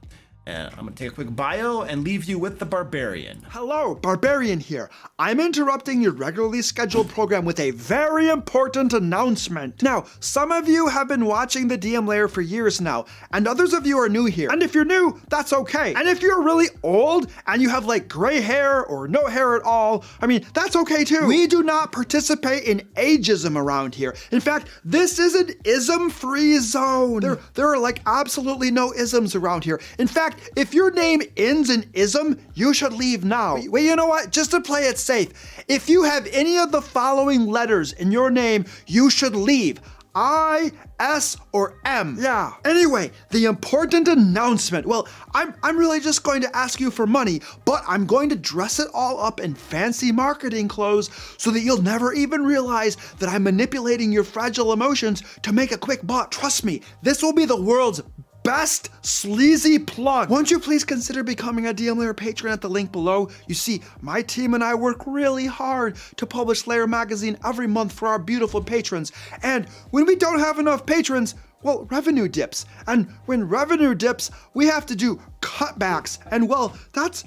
And I'm gonna take a quick bio and leave you with the Barbarian. Hello, Barbarian here. I'm interrupting your regularly scheduled program with a very important announcement. Now, some of you have been watching the DM Lair for years now, and others of you are new here. And if you're new, that's okay. And if you're really old and you have like gray hair or no hair at all, I mean, that's okay too. We do not participate in ageism around here. In fact, this is an ism-free zone. There are like absolutely no isms around here. In fact, fact, if your name ends in ism, you should leave now. Wait, you know what? Just to play it safe, if you have any of the following letters in your name, you should leave. I, S, or M. Yeah. Anyway, the important announcement. Well, I'm really just going to ask you for money, but I'm going to dress it all up in fancy marketing clothes so that you'll never even realize that I'm manipulating your fragile emotions to make a quick buck. Trust me, this will be the world's best sleazy plug. Won't you please consider becoming a DM Lair patron at the link below? You see, my team and I work really hard to publish Lair magazine every month for our beautiful patrons. And when we don't have enough patrons, well, revenue dips. And when revenue dips, we have to do cutbacks. And well, that's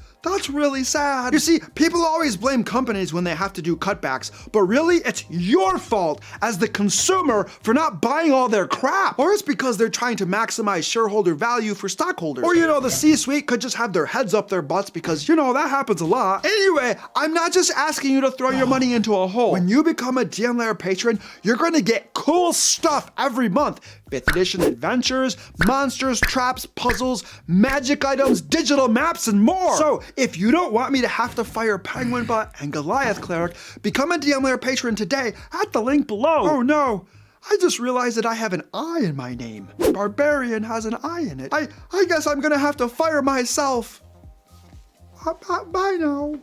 really sad. You see, people always blame companies when they have to do cutbacks, but really it's your fault as the consumer for not buying all their crap. Or it's because they're trying to maximize shareholder value for stockholders. Or the C-suite could just have their heads up their butts because that happens a lot. Anyway, I'm not just asking you to throw your money into a hole. When you become a DM Lair patron, you're gonna get cool stuff every month. 5th edition adventures, monsters, traps, puzzles, magic items, digital maps, and more. So, if you don't want me to have to fire Penguin Butt and Goliath Cleric, become a DM Lair patron today at the link below. Oh no, I just realized that I have an I in my name. Barbarian has an I in it. I guess I'm gonna have to fire myself. Bye now.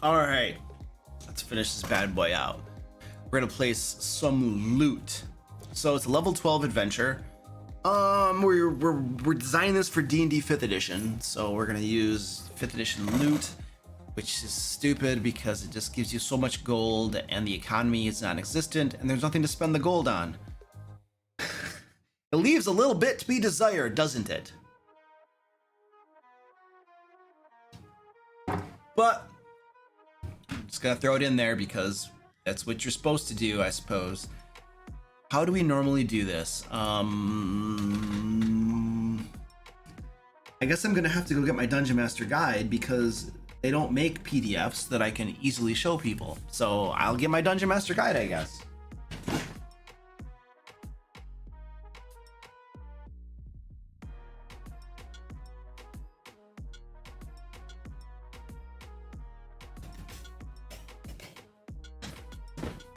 All right, let's finish this bad boy out. We're gonna place some loot. So it's a level 12 adventure. We're designing this for D&D 5th edition, so we're gonna use 5th edition loot, which is stupid because it just gives you so much gold and the economy is non-existent and there's nothing to spend the gold on. It leaves a little bit to be desired, doesn't it? But I'm just gonna throw it in there because that's what you're supposed to do, I suppose. How do we normally do this? I guess I'm gonna have to go get my Dungeon Master Guide because they don't make PDFs that I can easily show people. So I'll get my Dungeon Master Guide, I guess.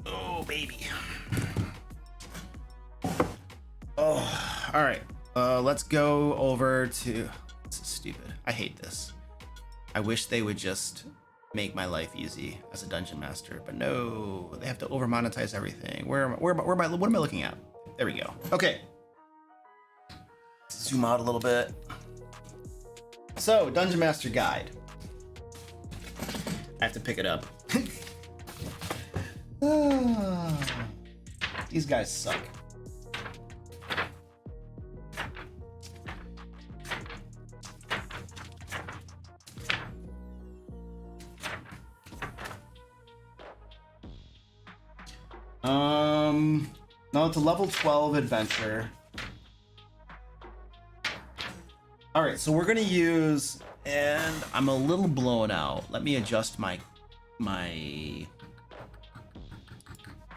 Oh, baby. Oh, all right. Let's go over to. This is stupid. I hate this. I wish they would just make my life easy as a dungeon master, but no, they have to over monetize everything. What am I looking at? There we go. Okay. Zoom out a little bit. So, Dungeon Master Guide. I have to pick it up. These guys suck. No, it's a level 12 adventure. All right, so we're gonna use, and I'm a little blown out. Let me adjust my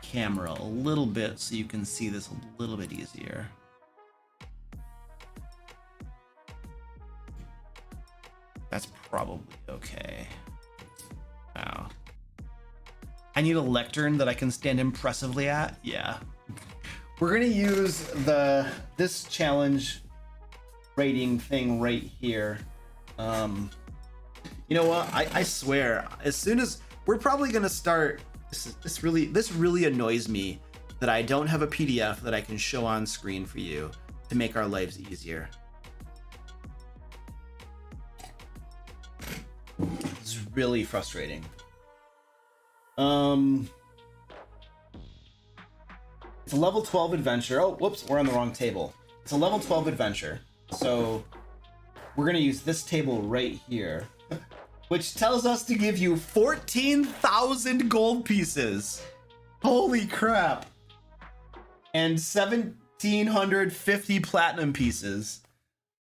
camera a little bit so you can see this a little bit easier. That's probably okay. Wow. I need a lectern that I can stand impressively at. Yeah. We're gonna use this challenge rating thing right here. You know what? I swear, as soon as we're probably gonna start, this really annoys me that I don't have a PDF that I can show on screen for you to make our lives easier. It's really frustrating. It's a level 12 adventure. Oh, whoops, we're on the wrong table. It's a level 12 adventure. So we're gonna use this table right here, which tells us to give you 14,000 gold pieces. Holy crap. And 1,750 platinum pieces,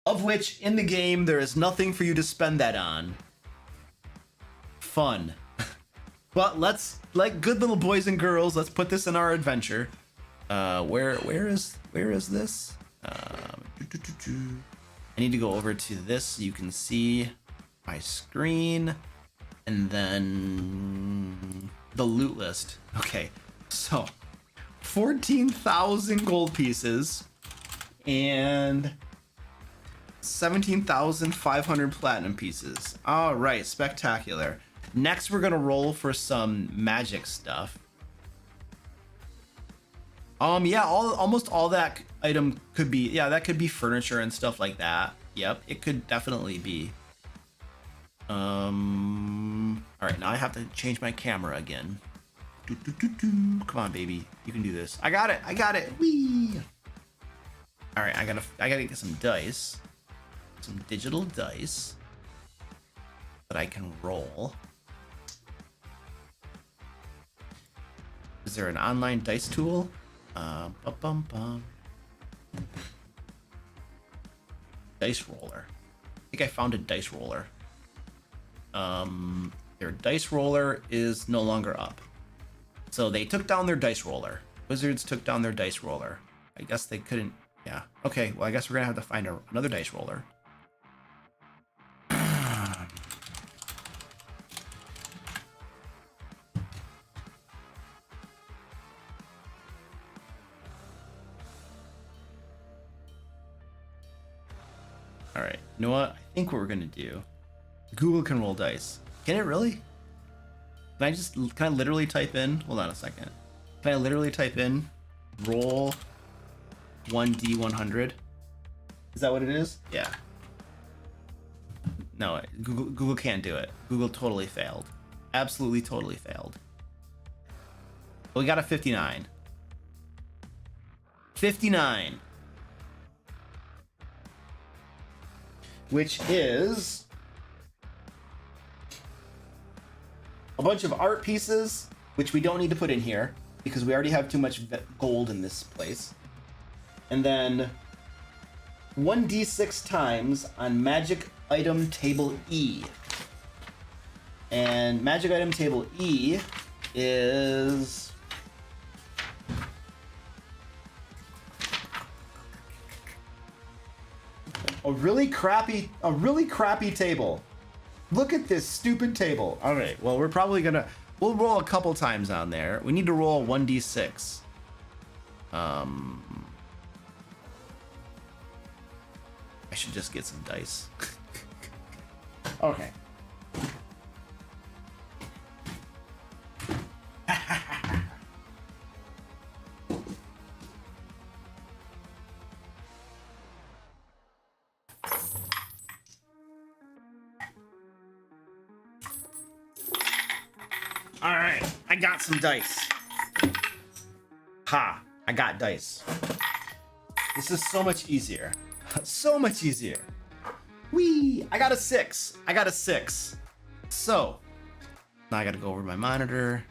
of which in the game there is nothing for you to spend that on. Fun. But let's, like good little boys and girls, let's put this in our adventure. Where is this? I need to go over to this so you can see my screen, and then the loot list. Okay, so 14,000 gold pieces and 17,500 platinum pieces. All right, spectacular. Next, we're gonna roll for some magic stuff. Yeah, almost all that item could be, yeah, that could be furniture and stuff like that. Yep, it could definitely be. All right, now I have to change my camera again. Come on, baby, you can do this. I got it. Whee! All right, I gotta get some dice, some digital dice that I can roll. Is there an online dice tool? Dice roller. I think I found a dice roller. Their dice roller is no longer up. So they took down their dice roller. Wizards took down their dice roller. I guess they couldn't. Yeah. Okay. Well, I guess we're gonna have to find another dice roller. All right, you know what? I think what we're gonna do, Google can roll dice. Can it really? Can I literally type in, hold on a second. Can I literally type in roll 1d100? Is that what it is? Yeah. No, Google can't do it. Google totally failed. Absolutely totally failed. Well, we got a 59. 59. Which is a bunch of art pieces, which we don't need to put in here because we already have too much gold in this place. And then 1d6 times on magic item table E. And magic item table E is a really crappy table. Look at this stupid table. All right, well, we'll roll a couple times on there. We need to roll 1d6. I should just get some dice. Okay. All right, I got some dice. Ha, I got dice. This is so much easier. So much easier. Whee! I got a 6. So, now I gotta go over my monitor.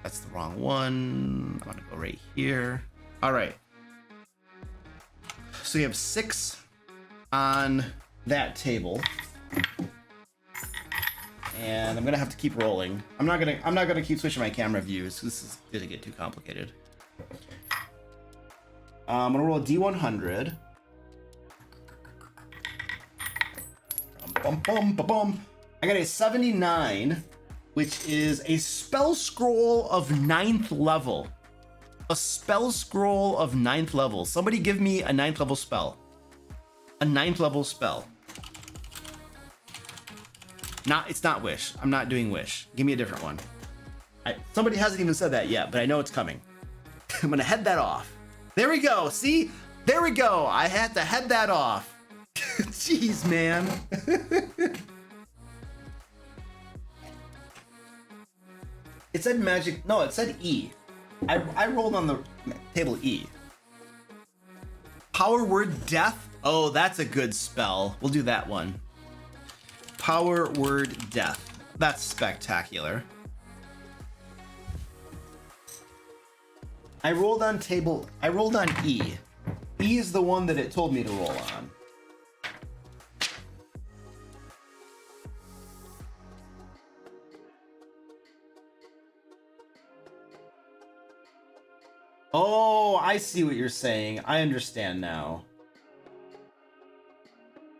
That's the wrong one. I'm gonna go right here. All right. So you have 6 on that table. And I'm gonna have to keep rolling. I'm not gonna keep switching my camera views. This is gonna get too complicated. I'm gonna roll a D100. I got a 79, which is a spell scroll of 9th level. A spell scroll of 9th level. Somebody give me a 9th level spell. A 9th level spell. It's not Wish. I'm not doing Wish. Give me a different one. Somebody hasn't even said that yet, but I know it's coming. I'm gonna head that off. There we go. See? There we go. I had to head that off. Jeez, man. It said magic. No, it said E. I rolled on the table E. Power word death. Oh, that's a good spell. We'll do that one. Power word death. That's spectacular. I rolled on E. E is the one that it told me to roll on. Oh, I see what you're saying. I understand now.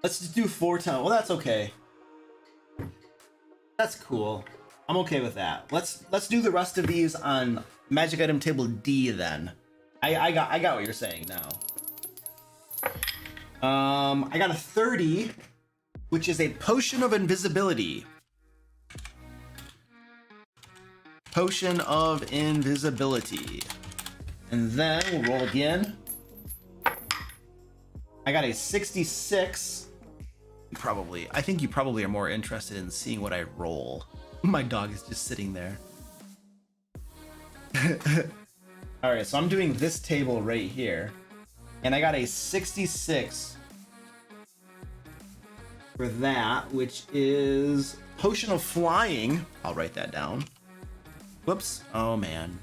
Let's just do 4 times. Well, that's okay. That's cool. I'm okay with that. Let's do the rest of these on magic item table D then. I got what you're saying now. I got a 30, which is a potion of invisibility. Potion of invisibility. And then we'll roll again. I got a 66. I think you probably are more interested in seeing what I roll. My dog is just sitting there. All right, so I'm doing this table right here, and I got a 66 for that, which is potion of flying. I'll write that down. Whoops. Oh man.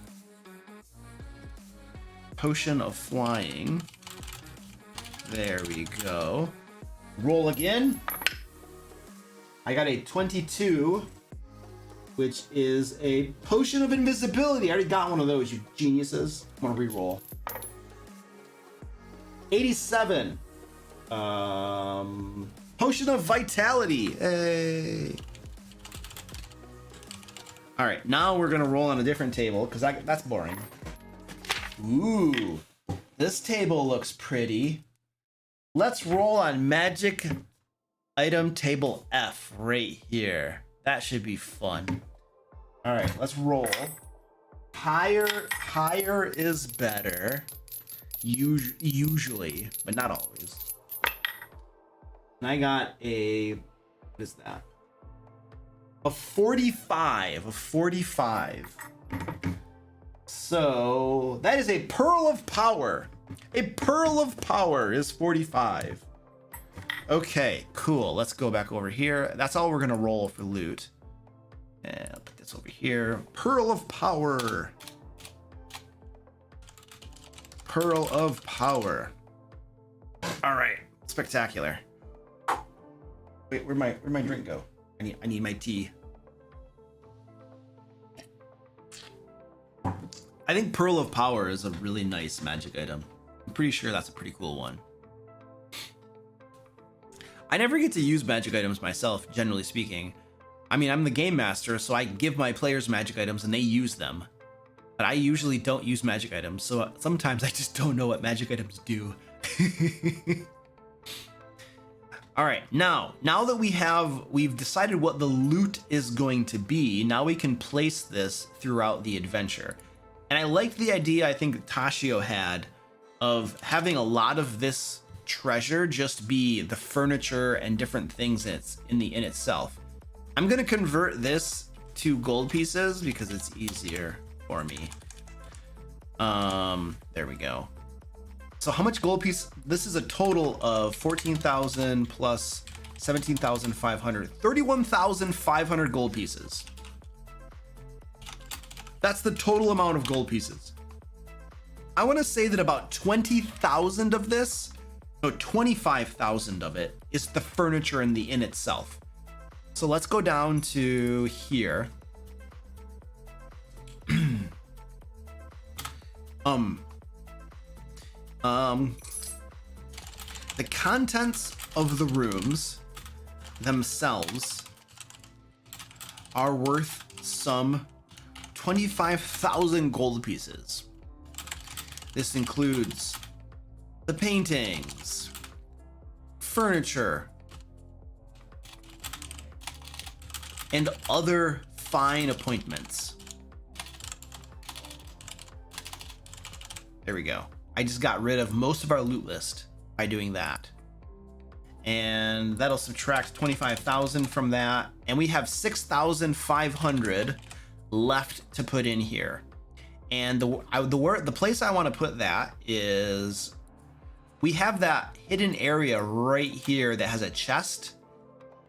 Potion of flying. There we go. Roll again. I got a 22, which is a potion of invisibility. I already got one of those, you geniuses. I'm gonna re-roll. 87. Potion of vitality. Hey. All right, now we're gonna roll on a different table because that's boring. Ooh, this table looks pretty. Let's roll on magic item table F right here. That should be fun. All right, let's roll. Higher is better. Usually, but not always. And I got a, what is that? A 45, a 45. So that is a pearl of power. A pearl of power is 45. Okay, cool. Let's go back over here. That's all we're gonna roll for loot. And I'll put this over here. Pearl of power. Pearl of power. All right, spectacular. Wait, where'd my drink go? I need my tea. I think Pearl of Power is a really nice magic item. I'm pretty sure that's a pretty cool one. I never get to use magic items myself, generally speaking. I mean, I'm the game master, so I give my players magic items and they use them. But I usually don't use magic items, so sometimes I just don't know what magic items do. All right, now that we've decided what the loot is going to be, now we can place this throughout the adventure. And I like the idea I think Tashio had of having a lot of this treasure just be the furniture and different things in itself. I'm gonna convert this to gold pieces because it's easier for me. There we go. So how much gold piece? This is a total of 14,000 plus 17,500, 31,500 gold pieces. That's the total amount of gold pieces. I want to say that about 20,000 of this, no, 25,000 of it is the furniture in the inn itself. So let's go down to here. The contents of the rooms themselves are worth some 25,000 gold pieces. This includes the paintings, furniture, and other fine appointments. There we go. I just got rid of most of our loot list by doing that. And that'll subtract 25,000 from that. And we have 6,500 left to put in here. And the place I want to put that is, we have that hidden area right here that has a chest.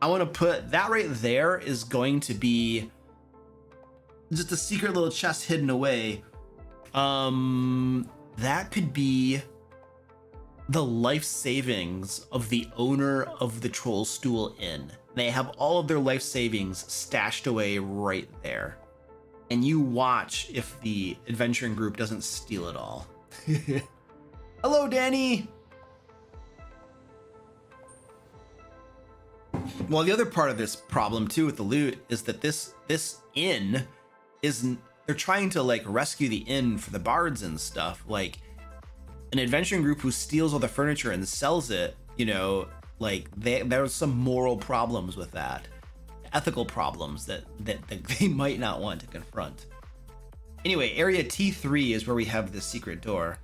I want to put that right there is going to be just a secret little chest hidden away. That could be the life savings of the owner of the Troll Stool Inn. They have all of their life savings stashed away right there. And you watch if the adventuring group doesn't steal it all. Hello, Danny. Well, the other part of this problem too with the loot is that this inn isn't. They're trying to like rescue the inn for the bards and stuff. Like an adventuring group who steals all the furniture and sells it, you know, like there's some moral problems with that, ethical problems that they might not want to confront. Anyway, area T3 is where we have the secret door.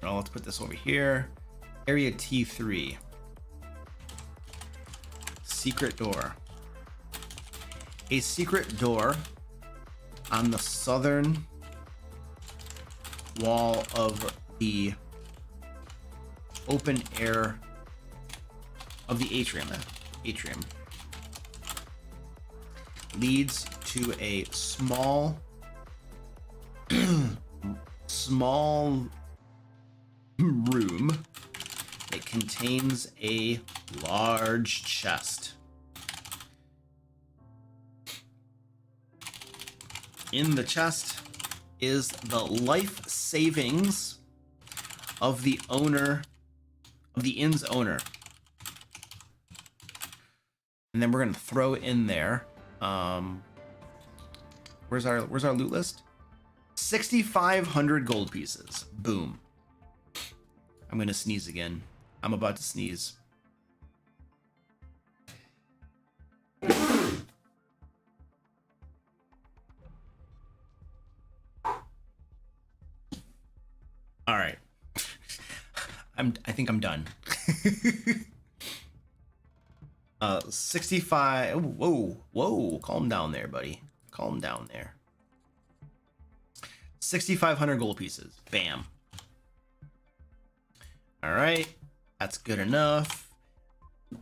Well, let's put this over here. Area T3. Secret door. A secret door on the southern wall of the open air of the atrium. Leads to a small room that contains a large chest. In the chest is the life savings of the owner, of the inn's owner. And then we're gonna throw in there. Where's our loot list? 6,500 gold pieces. Boom. I'm gonna sneeze again. I'm about to sneeze. All right. I think I'm done. 65. Whoa. Calm down there, buddy. Calm down there. 6,500 gold pieces. Bam. All right. That's good enough.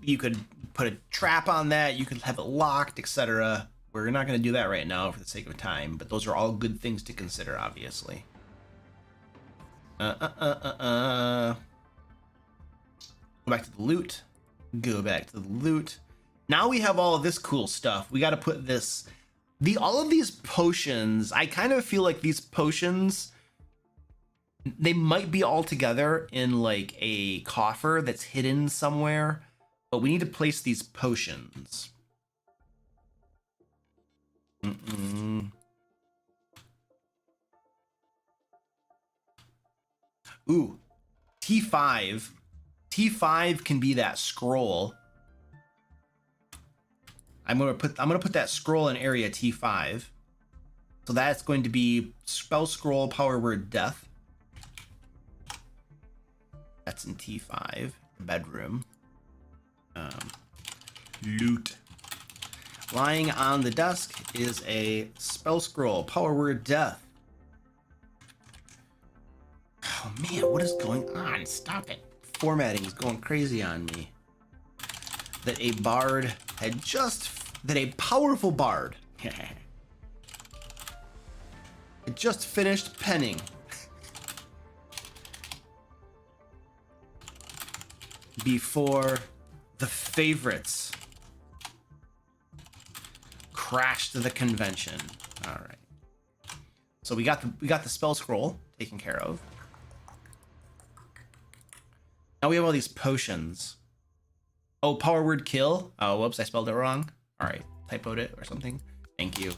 You could put a trap on that. You could have it locked, etc. We're not going to do that right now for the sake of time, but those are all good things to consider, obviously. Go back to the loot. Go back to the loot. Now we have all of this cool stuff. We got to put this... all of these potions, I kind of feel like these potions, they might be all together in like a coffer that's hidden somewhere, but we need to place these potions. Ooh, T5. T5 can be that scroll. I'm gonna put that scroll in area T5. So that's going to be spell scroll, power word, death. That's in T5, bedroom. Loot. Lying on the desk is a spell scroll, power word, death. Oh man, what is going on? Stop it. Formatting is going crazy on me. That a bard had that a powerful bard had just finished penning. Before the favorites crashed the convention. All right. So we got the spell scroll taken care of. Now we have all these potions. Oh, power word kill. Oh, whoops, I spelled it wrong. All right, typoed it or something. Thank you.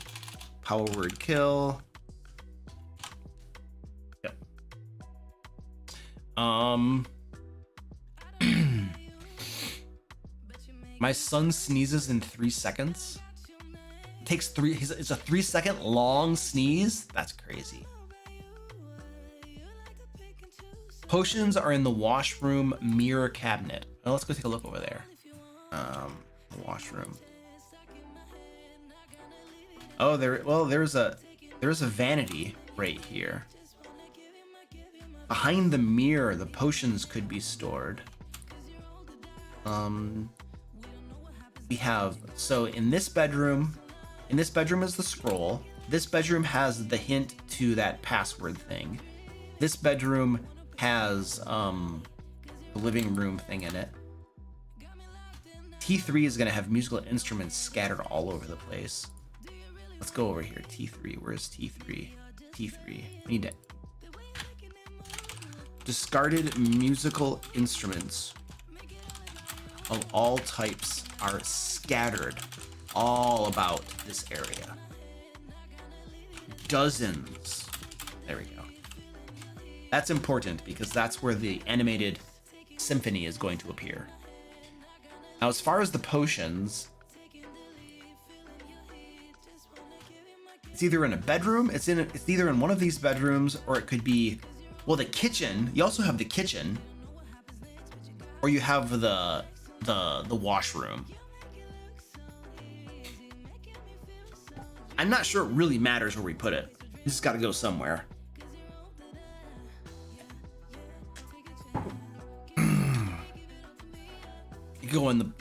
Power word kill. Yep. My son sneezes in 3 seconds. It takes it's a 3-second long sneeze. That's crazy. Potions are in the washroom mirror cabinet. Well, let's go take a look over there. The washroom. Oh, there's a vanity right here. Behind the mirror, the potions could be stored. We have, so in this bedroom is the scroll. This bedroom has the hint to that password thing. This bedroom has the living room thing in it. T3 is going to have musical instruments scattered all over the place. Let's go over here. T3. Where's T3? T3. We need to... Discarded musical instruments. of all types are scattered all about this area. Dozens. There we go. That's important because that's where the animated symphony is going to appear. Now, as far as the potions, it's either in a bedroom, it's either in one of these bedrooms, or it could be, well, the kitchen. You also have the kitchen, or you have the washroom. I'm not sure it really matters where we put it. It's just got to go somewhere. You go in the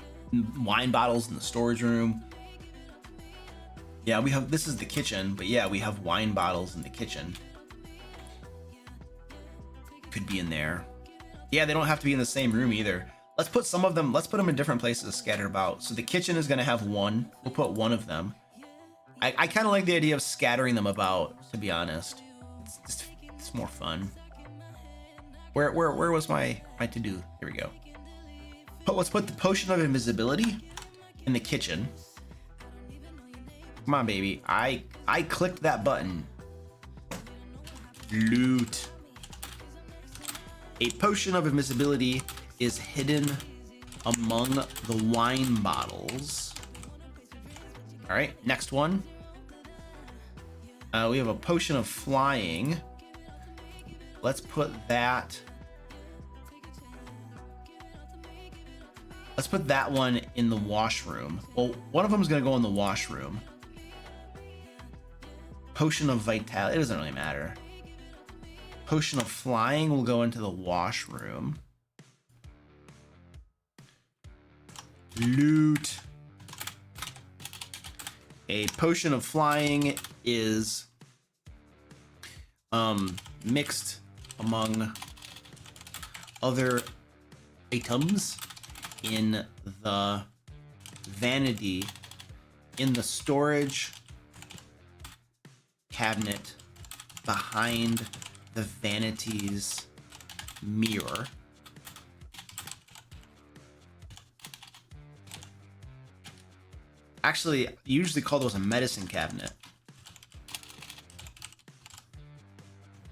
wine bottles in the storage room. Yeah, we have, this is the kitchen, but yeah, we have wine bottles in the kitchen. Could be in there. Yeah, they don't have to be in the same room either. Let's put some of them, let's put them in different places scattered about. So the kitchen is gonna have one. We'll put one of them. I kind of like the idea of scattering them about, to be honest. It's more fun. Where was my to-do? Here we go. Let's put the potion of invisibility in the kitchen. Come on, baby. I clicked that button. Loot. A potion of invisibility is hidden among the wine bottles. All right, next one. We have a potion of flying. Let's put that. Let's put that one in the washroom. Well, one of them is going to go in the washroom. Potion of vitality. It doesn't really matter. Potion of flying will go into the washroom. Loot. A potion of flying is mixed among other items in the vanity, in the storage cabinet behind the vanity's mirror. Actually, you usually call those a medicine cabinet.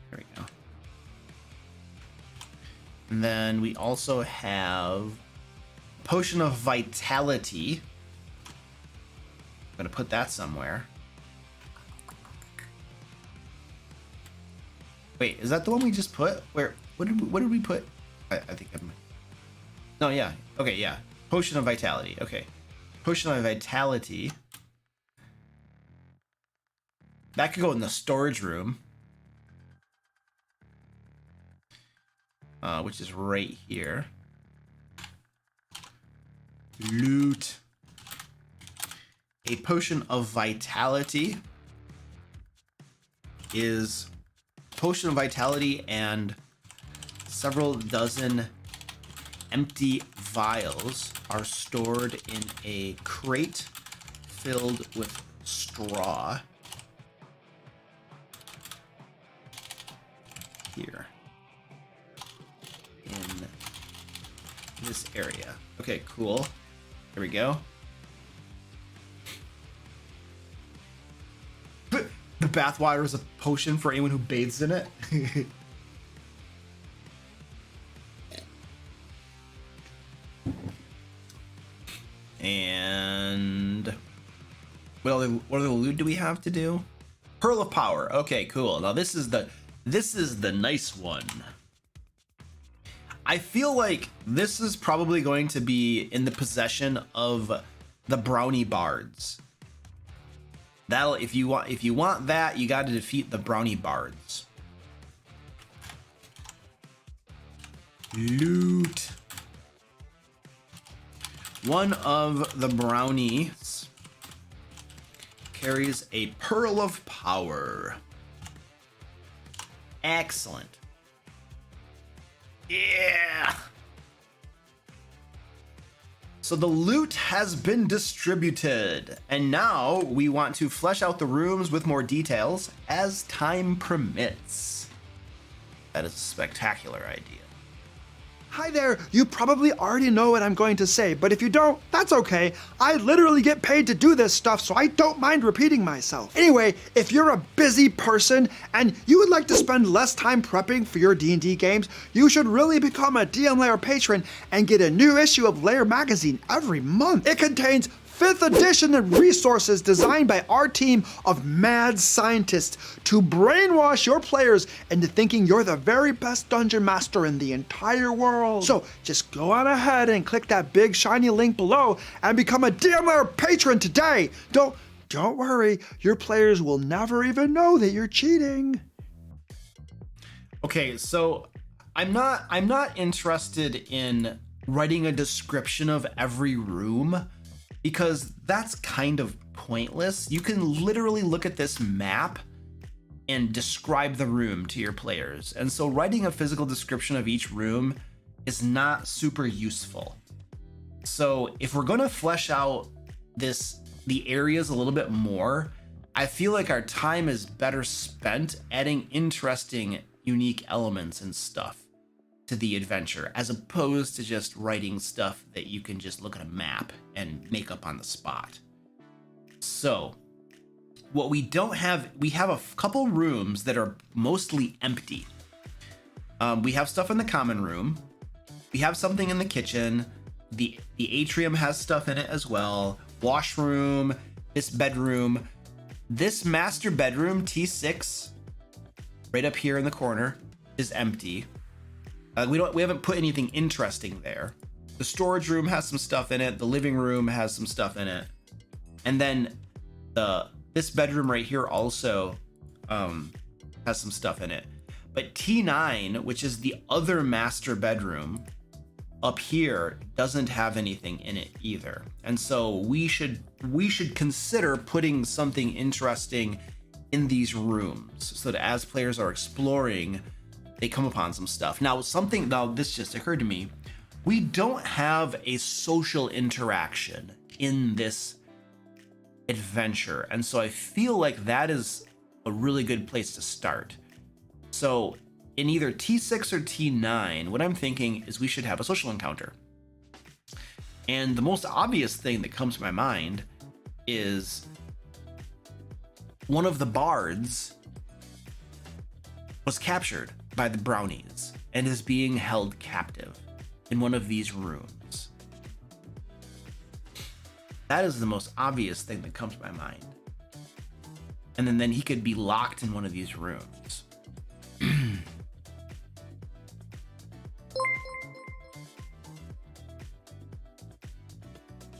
There we go. And then we also have potion of vitality. I'm gonna put that somewhere. Wait, is that the one we just put? Where? What did we put? I think I'm. No, yeah. Okay, yeah. Potion of vitality. Okay. Potion of vitality. That could go in the storage room, which is right here. Loot. A potion of vitality is potion of vitality and several dozen empty vials are stored in a crate filled with straw. Here. In this area. Okay, cool. Here we go. The bathwater is a potion for anyone who bathes in it. And what other loot do we have to do? Pearl of Power. Okay, cool. Now this is the nice one. I feel like this is probably going to be in the possession of the brownie bards. That'll if you want that, you got to defeat the brownie bards. Loot. One of the brownies carries a Pearl of Power. Excellent. Yeah. So the loot has been distributed, and now we want to flesh out the rooms with more details as time permits. That is a spectacular idea. Hi there, you probably already know what I'm going to say, but if you don't, that's okay. I literally get paid to do this stuff, so I don't mind repeating myself. Anyway, if you're a busy person and you would like to spend less time prepping for your D&D games, you should really become a DM Lair patron and get a new issue of Lair magazine every month. It contains 5th edition and resources designed by our team of mad scientists to brainwash your players into thinking you're the very best dungeon master in the entire world. So just go on ahead and click that big shiny link below and become a DM Lair patron today. Don't worry, your players will never even know that you're cheating. Okay, so I'm not interested in writing a description of every room, because that's kind of pointless. You can literally look at this map and describe the room to your players. And so writing a physical description of each room is not super useful. So if we're going to flesh out the areas a little bit more, I feel like our time is better spent adding interesting, unique elements and stuff to the adventure, as opposed to just writing stuff that you can just look at a map and make up on the spot. So what we don't have, we have a couple rooms that are mostly empty. We have stuff in the common room. We have something in the kitchen. The atrium has stuff in it as well. Washroom, this bedroom, this master bedroom, T6, right up here in the corner, is empty. We haven't put anything interesting there. The storage room has some stuff in it. The living room has some stuff in it. And then this bedroom right here also has some stuff in it. But T9, which is the other master bedroom up here, doesn't have anything in it either. And so we should consider putting something interesting in these rooms so that as players are exploring, they come upon some stuff. Now this just occurred to me. We don't have a social interaction in this adventure. And so I feel like that is a really good place to start. So in either T6 or T9, what I'm thinking is we should have a social encounter. And the most obvious thing that comes to my mind is one of the bards was captured by the brownies and is being held captive in one of these rooms. That is the most obvious thing that comes to my mind. And then he could be locked in one of these rooms. So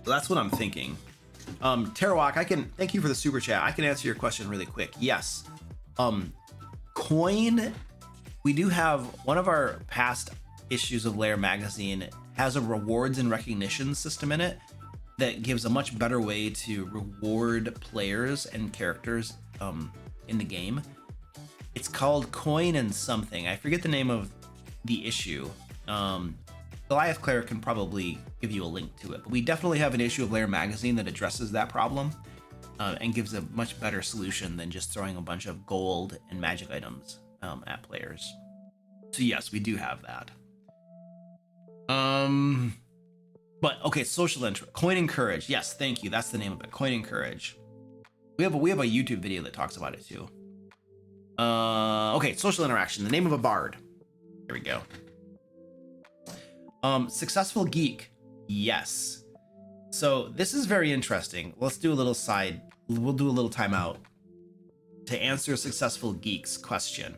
that's what I'm thinking. Tarawak, thank you for the super chat. I can answer your question really quick. Yes. Coin, we do have one of our past issues of Lair magazine has a rewards and recognition system in it that gives a much better way to reward players and characters in the game. It's called Coin and something. I forget the name of the issue. Goliath Claire can probably give you a link to it, but we definitely have an issue of Lair magazine that addresses that problem and gives a much better solution than just throwing a bunch of gold and magic items at players. So yes, we do have that. But okay, social interest, Coin and Courage. Yes, thank you. That's the name of it. Coin and Courage. We have a YouTube video that talks about it too. Okay, social interaction. The name of a bard. There we go. Successful geek. Yes. So this is very interesting. Let's do a little we'll do a little timeout to answer Successful Geek's question.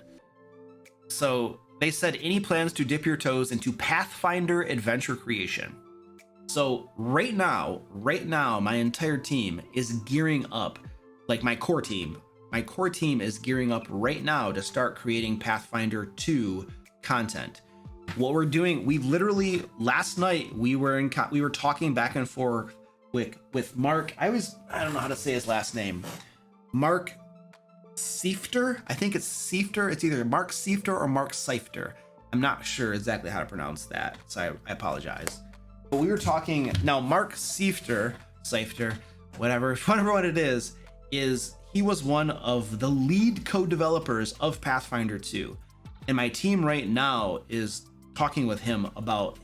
So they said, any plans to dip your toes into Pathfinder adventure creation? So right now, my entire team is gearing up, like my core team is gearing up right now to start creating Pathfinder 2 content. What we're doing, we literally, last night we were talking back and forth with Mark. I don't know how to say his last name. Mark Seifter. I think it's Seifter. It's either Mark Seifter or Mark Seifter. I'm not sure exactly how to pronounce that, so I apologize. But we were talking, now Mark Seifter, whatever what it is he was one of the lead co-developers of Pathfinder 2. And my team right now is talking with him about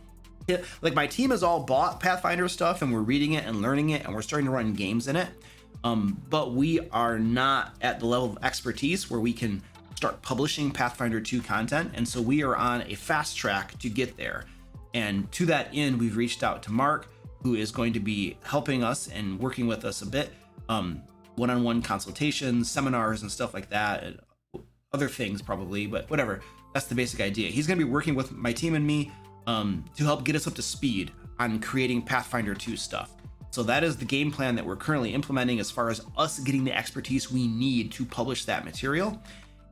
it. Like, my team has all bought Pathfinder stuff and we're reading it and learning it and we're starting to run games in it. But we are not at the level of expertise where we can start publishing Pathfinder 2 content. And so we are on a fast track to get there. And to that end, we've reached out to Mark, who is going to be helping us and working with us a bit. One-on-one consultations, seminars and stuff like that, and other things probably, but whatever. That's the basic idea. He's going to be working with my team and me to help get us up to speed on creating Pathfinder 2 stuff. So that is the game plan that we're currently implementing as far as us getting the expertise we need to publish that material.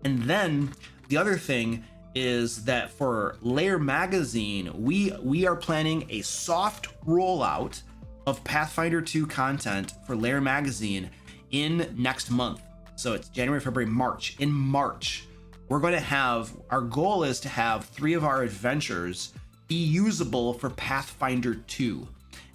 And then the other thing is that for Lair magazine, we are planning a soft rollout of Pathfinder 2 content for Lair magazine in next month. So it's January, February, March. In March, we're going to have, our goal is to have 3 of our adventures be usable for Pathfinder 2.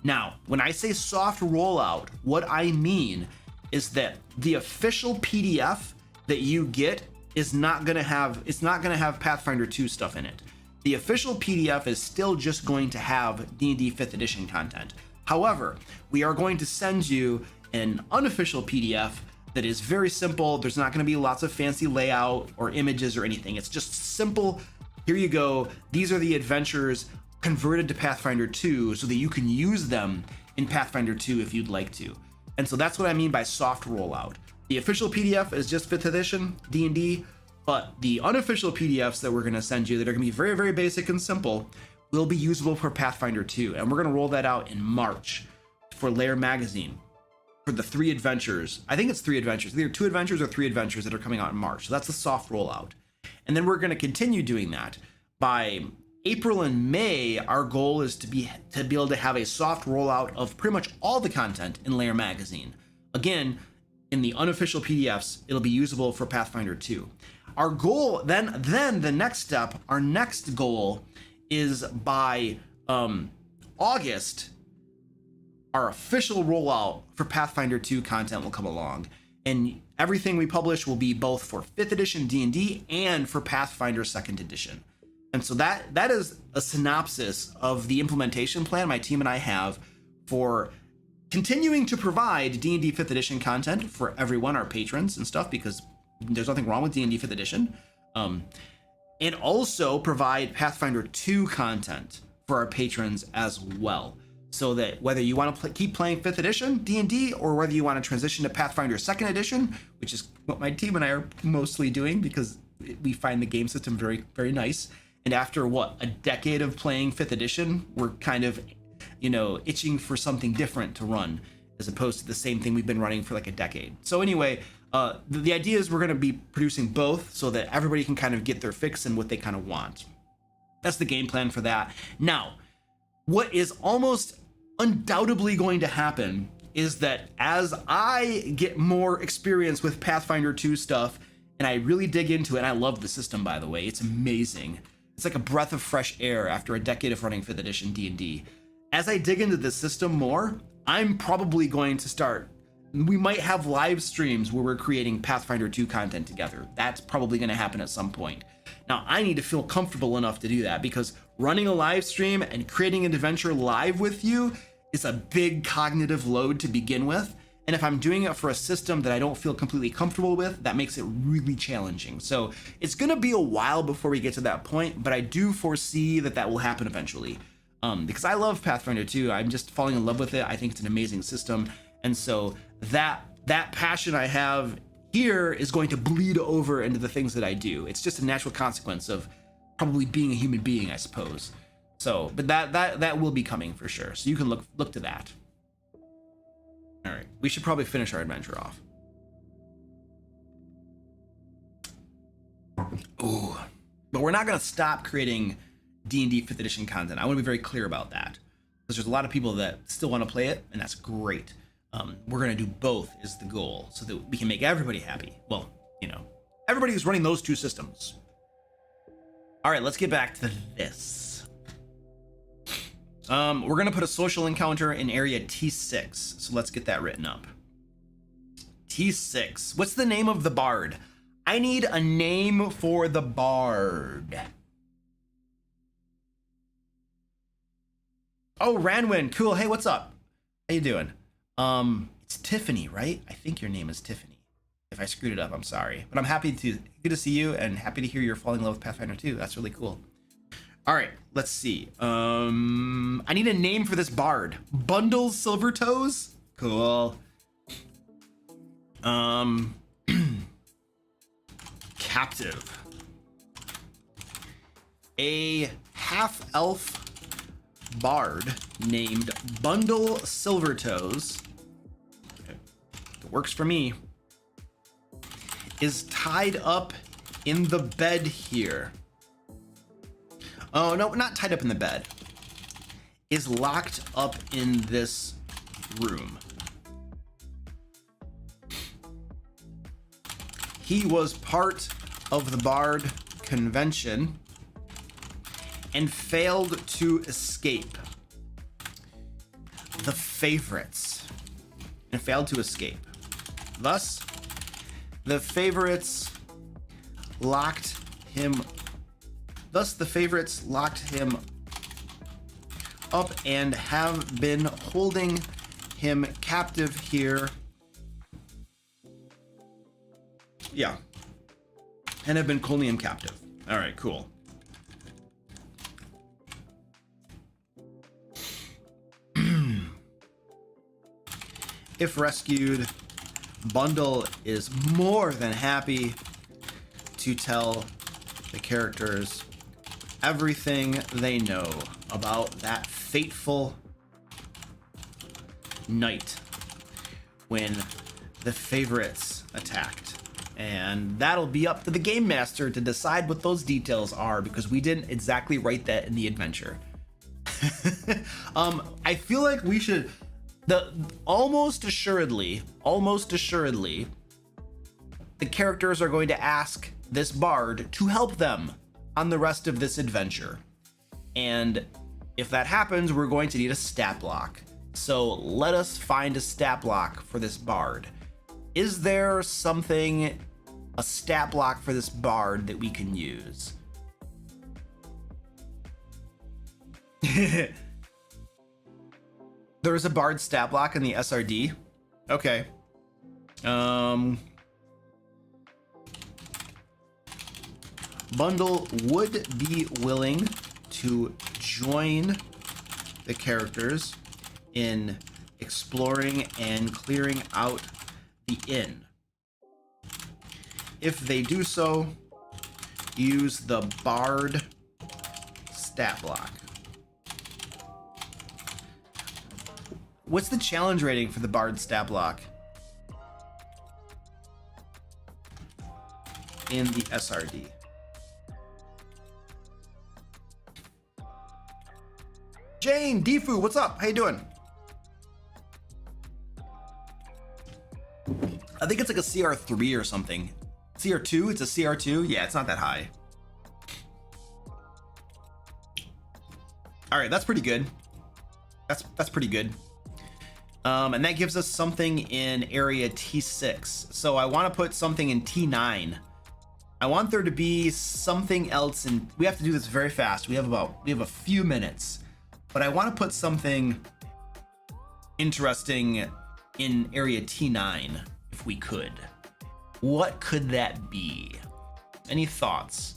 Now, when I say soft rollout, what I mean is that the official PDF that you get is not going to have, it's not going to have Pathfinder 2 stuff in it. The official PDF is still just going to have D&D 5th edition content. However, we are going to send you an unofficial PDF that is very simple. There's not going to be lots of fancy layout or images or anything. It's just simple. Here you go. These are the adventures converted to Pathfinder 2 so that you can use them in Pathfinder 2 if you'd like to. And so that's what I mean by soft rollout. The official PDF is just 5th edition D&D, but the unofficial PDFs that we're going to send you that are going to be very, very basic and simple will be usable for Pathfinder 2. And we're going to roll that out in March for Lair magazine for the 3 adventures. I think it's 3 adventures, either 2 adventures or 3 adventures that are coming out in March. So that's the soft rollout. And then we're going to continue doing that. By April and May, our goal is to be able to have a soft rollout of pretty much all the content in Lair magazine. Again, in the unofficial PDFs, it'll be usable for Pathfinder 2. Our goal, then the next step, our next goal is by August, our official rollout for Pathfinder 2 content will come along. And everything we publish will be both for 5th edition D&D and for Pathfinder 2nd edition. And so that is a synopsis of the implementation plan my team and I have for continuing to provide D&D 5th edition content for everyone, our patrons and stuff, because there's nothing wrong with D&D 5th edition. And also provide Pathfinder 2 content for our patrons as well. So that whether you want to keep playing 5th edition D&D or whether you want to transition to Pathfinder 2nd edition, which is what my team and I are mostly doing because we find the game system very, very nice. And after a decade of playing 5th edition, we're kind of, itching for something different to run as opposed to the same thing we've been running for like a decade. So anyway, the idea is we're going to be producing both so that everybody can kind of get their fix and what they kind of want. That's the game plan for that. Now, what is almost undoubtedly going to happen is that as I get more experience with Pathfinder 2 stuff and I really dig into it, and I love the system, by the way, it's amazing. It's like a breath of fresh air after a decade of running 5th edition D&D. As I dig into the system more, I'm probably going to start, we might have live streams where we're creating Pathfinder 2 content together. That's probably going to happen at some point. Now, I need to feel comfortable enough to do that because running a live stream and creating an adventure live with you is a big cognitive load to begin with. And if I'm doing it for a system that I don't feel completely comfortable with, that makes it really challenging. So it's going to be a while before we get to that point, but I do foresee that will happen eventually. Because I love Pathfinder 2. I'm just falling in love with it. I think it's an amazing system. And so that passion I have here is going to bleed over into the things that I do. It's just a natural consequence of probably being a human being, I suppose. So, but that will be coming for sure. So you can look to that. All right, we should probably finish our adventure off. Ooh, but we're not going to stop creating D&D 5th edition content. I want to be very clear about that because there's a lot of people that still want to play it, and that's great. We're going to do both is the goal so that we can make everybody happy. Well, everybody who's running those 2 systems. All right, let's get back to this. We're going to put a social encounter in area T6. So let's get that written up. T6. What's the name of the bard? I need a name for the bard. Oh, Ranwin, cool. Hey, what's up? How you doing? It's Tiffany, right? I think your name is Tiffany. If I screwed it up, I'm sorry. But I'm good to see you and happy to hear you're falling in love with Pathfinder 2. That's really cool. All right, let's see. I need a name for this bard. Bundles Silvertoes? Cool. Captive. A half-elf bard named Bundle Silvertoes. Okay. It works for me. Is tied up in the bed here. Oh, no, not tied up in the bed. Is locked up in this room. He was part of the Bard convention and failed to escape. The favorites. And failed to escape. Thus, the favorites locked him up and have been holding him captive here. Yeah. And have been holding him captive. All right, cool. If rescued, Bundle is more than happy to tell the characters everything they know about that fateful night when the favorites attacked. And that'll be up to the game master to decide what those details are, because we didn't exactly write that in the adventure. I feel like we should almost assuredly the characters are going to ask this bard to help them on the rest of this adventure. And if that happens, we're going to need a stat block. So let us find a stat block for this bard. Is there something, a stat block for this bard that we can use? There is a bard stat block in the SRD. Okay. Bundle would be willing to join the characters in exploring and clearing out the inn. If they do so, use the bard stat block. What's the challenge rating for the bard stat block in the SRD? Jane, Defu, what's up? How you doing? I think it's like a CR3 or something. CR2? It's a CR2? Yeah, it's not that high. All right, that's pretty good. That's pretty good. And that gives us something in area T6. So I want to put something in T9. I want there to be something else, and we have to do this very fast. We have a few minutes, but I want to put something interesting in area T9 if we could. What could that be? Any thoughts?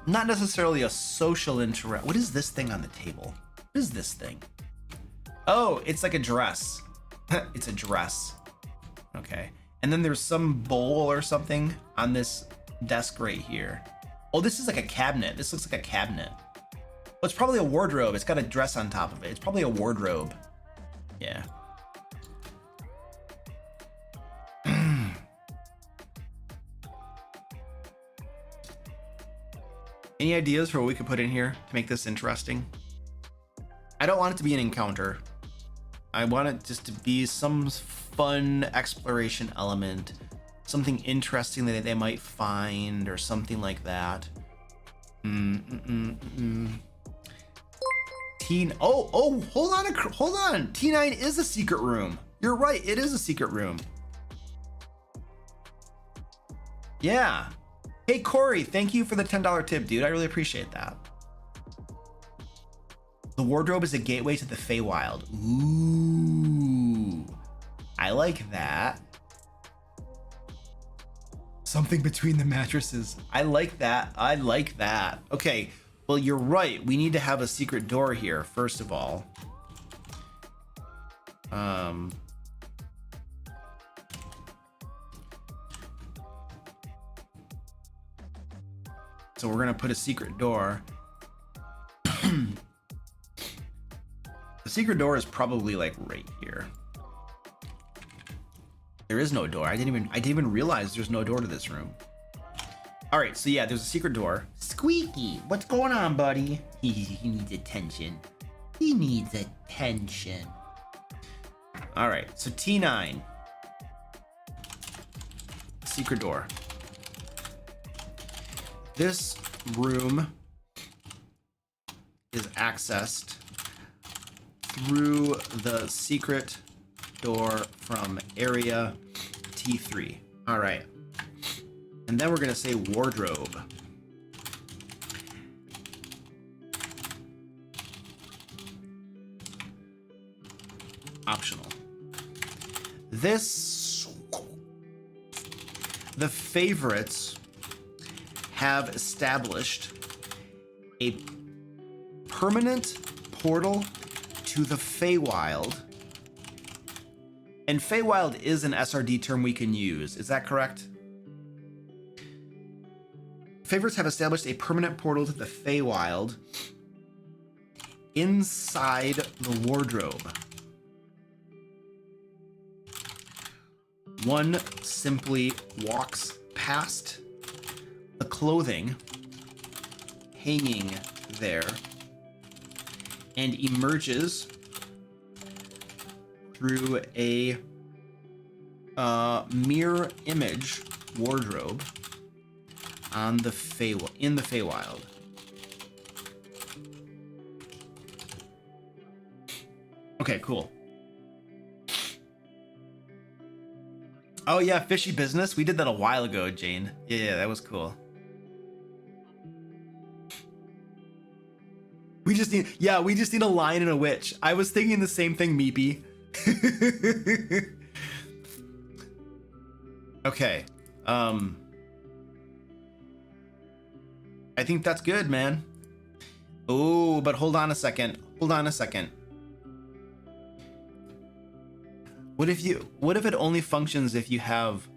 Not necessarily a social interact. What is this thing on the table? What is this thing? Oh, it's like a dress. It's a dress. Okay. And then there's some bowl or something on this desk right here. Oh, this is like a cabinet. This looks like a cabinet. Well, it's probably a wardrobe. It's got a dress on top of it. It's probably a wardrobe. Yeah. Any ideas for what we could put in here to make this interesting? I don't want it to be an encounter. I want it just to be some fun exploration element, something interesting that they might find or something like that. Oh, hold on. T9 is a secret room. You're right, it is a secret room. Yeah. Hey, Corey, thank you for the $10 tip, dude. I really appreciate that. The wardrobe is a gateway to the Feywild. Ooh, I like that. Something between the mattresses. I like that. I like that. Okay, well, you're right. We need to have a secret door here, first of all. So we're gonna put a secret door. The secret door is probably like right here. There is no door. I didn't even realize there's no door to this room. All right, so yeah, there's a secret door. Squeaky, what's going on, buddy? He needs attention. He needs attention. All right, so T9. Secret door. This room is accessed through the secret door from area T3. All right. And then we're going to say wardrobe. Optional. The favorites have established a permanent portal to the Feywild. And Feywild is an SRD term we can use. Is that correct? Favorites have established a permanent portal to the Feywild inside the wardrobe. One simply walks past the clothing hanging there and emerges through a mirror image wardrobe on the in the Feywild. Okay, cool. Oh yeah, fishy business. We did that a while ago, Jane. Yeah, that was cool. We just need a lion and a witch. I was thinking the same thing, Meepy. Okay. I think that's good, man. Oh, but hold on a second. Hold on a second. What if it only functions if you have...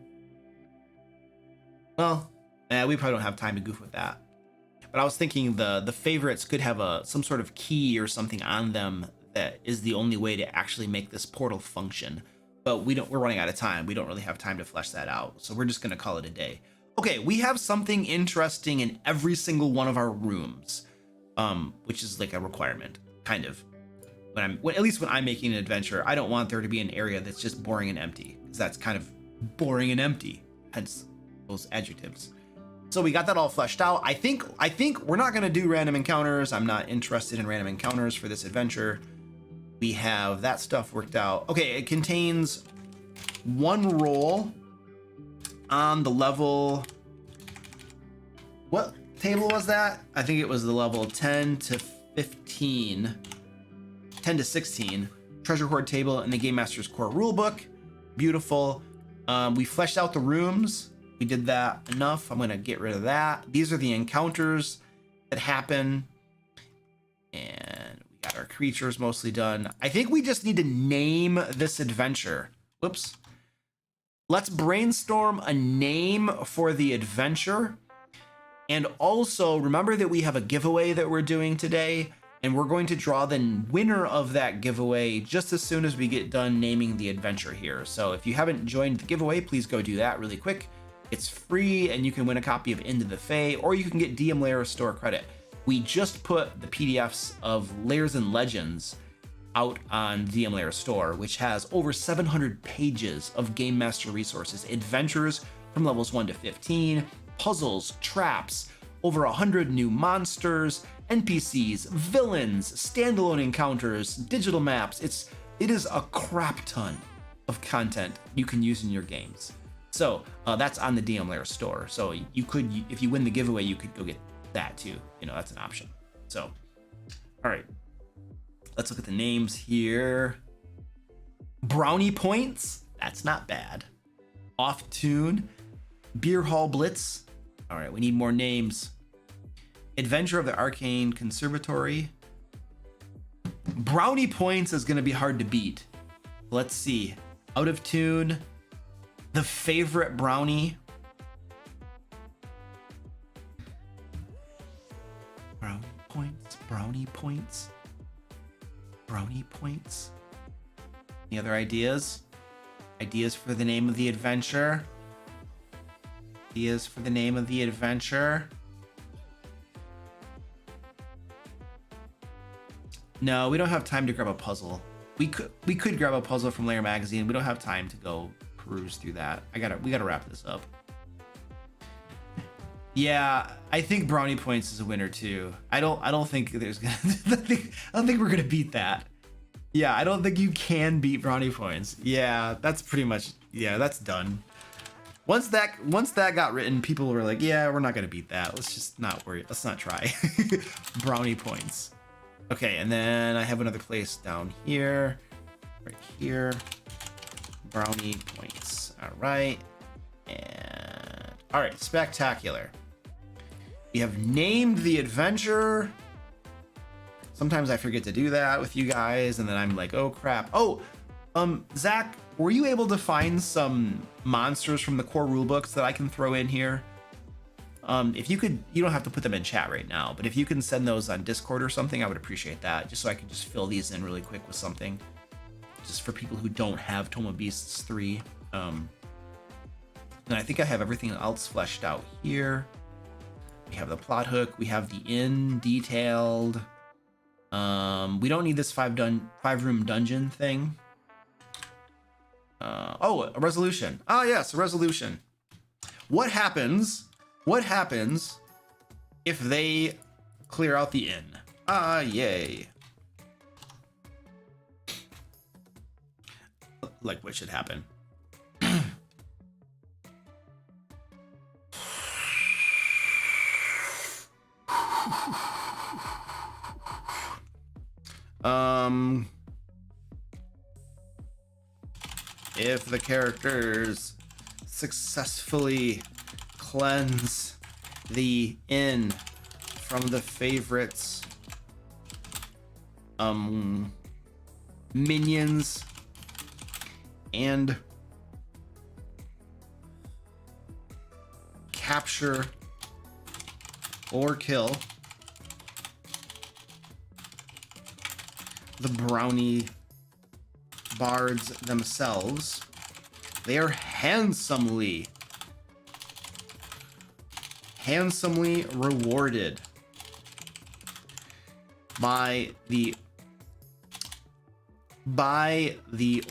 Well, we probably don't have time to goof with that. But I was thinking the favorites could have some sort of key or something on them that is the only way to actually make this portal function. But we're running out of time. We don't really have time to flesh that out. So we're just gonna call it a day. Okay, we have something interesting in every single one of our rooms, which is like a requirement, kind of. At least when I'm making an adventure, I don't want there to be an area that's just boring and empty, because that's kind of boring and empty, hence those adjectives. So we got that all fleshed out. I think we're not gonna do random encounters. I'm not interested in random encounters for this adventure. We have that stuff worked out. Okay, it contains one roll on the level... What table was that? I think it was the level 10 to 15. 10 to 16 treasure hoard table in the Game Master's core rulebook. Beautiful. We fleshed out the rooms. We did that enough. I'm gonna get rid of that. These are the encounters that happen, and we got our creatures mostly done. I think we just need to name this adventure. Whoops. Let's brainstorm a name for the adventure, and also remember that we have a giveaway that we're doing today. And we're going to draw the winner of that giveaway just as soon as we get done naming the adventure here. So if you haven't joined the giveaway, please go do that really quick. It's free and you can win a copy of Into the Fae, or you can get DM Lair store credit. We just put the PDFs of Lairs and Legends out on DM Lair store, which has over 700 pages of Game Master resources, adventures from levels 1 to 15, puzzles, traps, over 100 new monsters, NPCs, villains, standalone encounters, digital maps. It is a crap ton of content you can use in your games. So that's on the DM Lair store. So you could, if you win the giveaway, you could go get that too. You know, that's an option. So, all right. Let's look at the names here. Brownie Points. That's not bad. Off Tune. Beer Hall Blitz. All right, we need more names. Adventure of the Arcane Conservatory. Brownie Points is going to be hard to beat. Let's see. Out of Tune. The Favorite Brownie. Brownie Points. Brownie Points. Brownie Points. Any other ideas? Ideas for the name of the adventure? Ideas for the name of the adventure? No, we don't have time to grab a puzzle. We could grab a puzzle from Lair magazine. We don't have time to go peruse through that. We gotta wrap this up. Yeah, I think Brownie Points is a winner too. I don't think there's gonna I don't think we're gonna beat that. Yeah, I don't think you can beat Brownie Points. Yeah, that's pretty much, yeah, that's done. Once that got written, people were like, yeah, we're not gonna beat that. Let's just not worry. Let's not try. Brownie Points. Okay, and then I have another place down here, right here. Brownie Points. All right, and all right, spectacular. We have named the adventure. Sometimes I forget to do that with you guys, and then I'm like, oh crap. Oh, Zach, were you able to find some monsters from the core rulebooks that I can throw in here? If you could, you don't have to put them in chat right now, but if you can send those on Discord or something, I would appreciate that, just so I can just fill these in really quick with something, just for people who don't have Tome of Beasts 3. And I think I have everything else fleshed out here. We have the plot hook, we have the inn detailed. We don't need this 5-room dungeon thing. Oh, a resolution. Ah, yes, a resolution. What happens if they clear out the inn? Ah, yay. Like, what should happen? If the characters successfully cleanse the inn from the favorites, minions, and capture or kill the brownie bards themselves, they are handsomely rewarded by the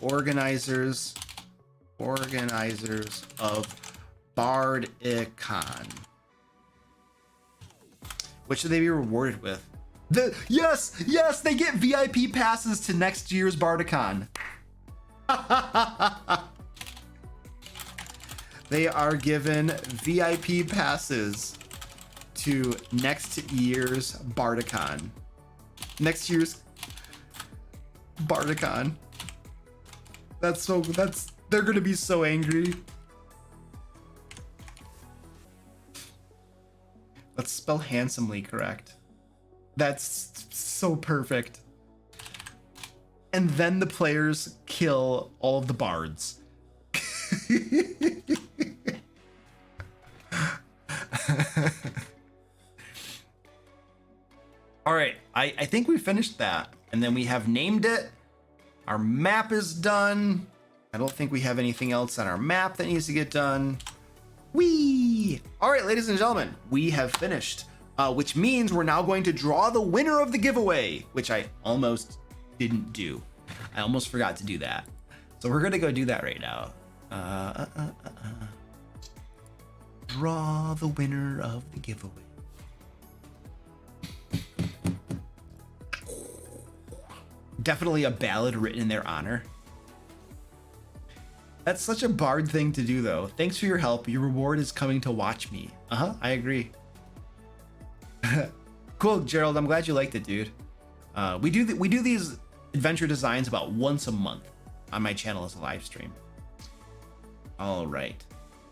organizers of BardCon. What should they be rewarded with? Yes, they get VIP passes to next year's BardCon. They are given VIP passes to next year's BardCon. Next year's BardCon. They're gonna be so angry. Let's spell handsomely correct. That's so perfect. And then the players kill all of the bards. All right, I think we finished that. And then we have named it. Our map is done. I don't think we have anything else on our map that needs to get done. Whee! All right, ladies and gentlemen, we have finished. Which means we're now going to draw the winner of the giveaway, which I almost didn't do. I almost forgot to do that. So we're gonna go do that right now. Draw the winner of the giveaway. Definitely a ballad written in their honor. That's such a bard thing to do though. Thanks for your help. Your reward is coming to watch me. I agree. Cool, Gerald. I'm glad you liked it, dude. We do these adventure designs about once a month on my channel as a live stream. All right,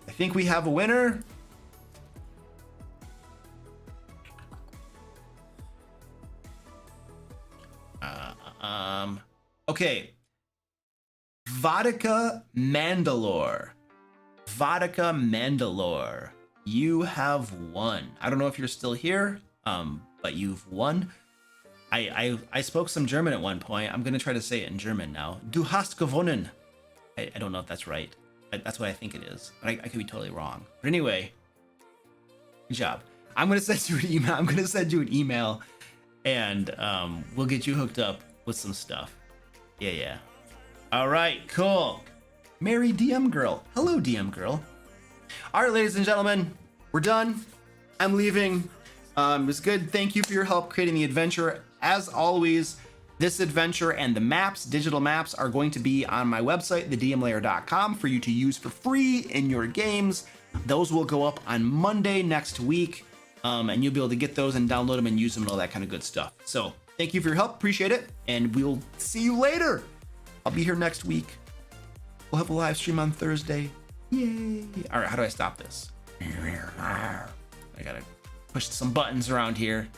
I think we have a winner. Okay, Vodka Mandalore. Vodka Mandalore, you have won. I don't know if you're still here, but you've won. I spoke some German at one point. I'm gonna try to say it in German now. Du hast gewonnen. I don't know if that's right, but that's what I think it is. But I could be totally wrong. But anyway, good job. I'm gonna send you an email. I'm gonna send you an email, and we'll get you hooked up with some stuff. Yeah. All right, cool. Mary DM Girl. Hello, DM Girl. All right, ladies and gentlemen, we're done. I'm leaving. It was good. Thank you for your help creating the adventure. As always, this adventure and the maps, digital maps, are going to be on my website, thedmlayer.com, for you to use for free in your games. Those will go up on Monday next week, and you'll be able to get those and download them and use them and all that kind of good stuff. So thank you for your help. Appreciate it. And we'll see you later. I'll be here next week. We'll have a live stream on Thursday. Yay. All right, how do I stop this? I gotta push some buttons around here.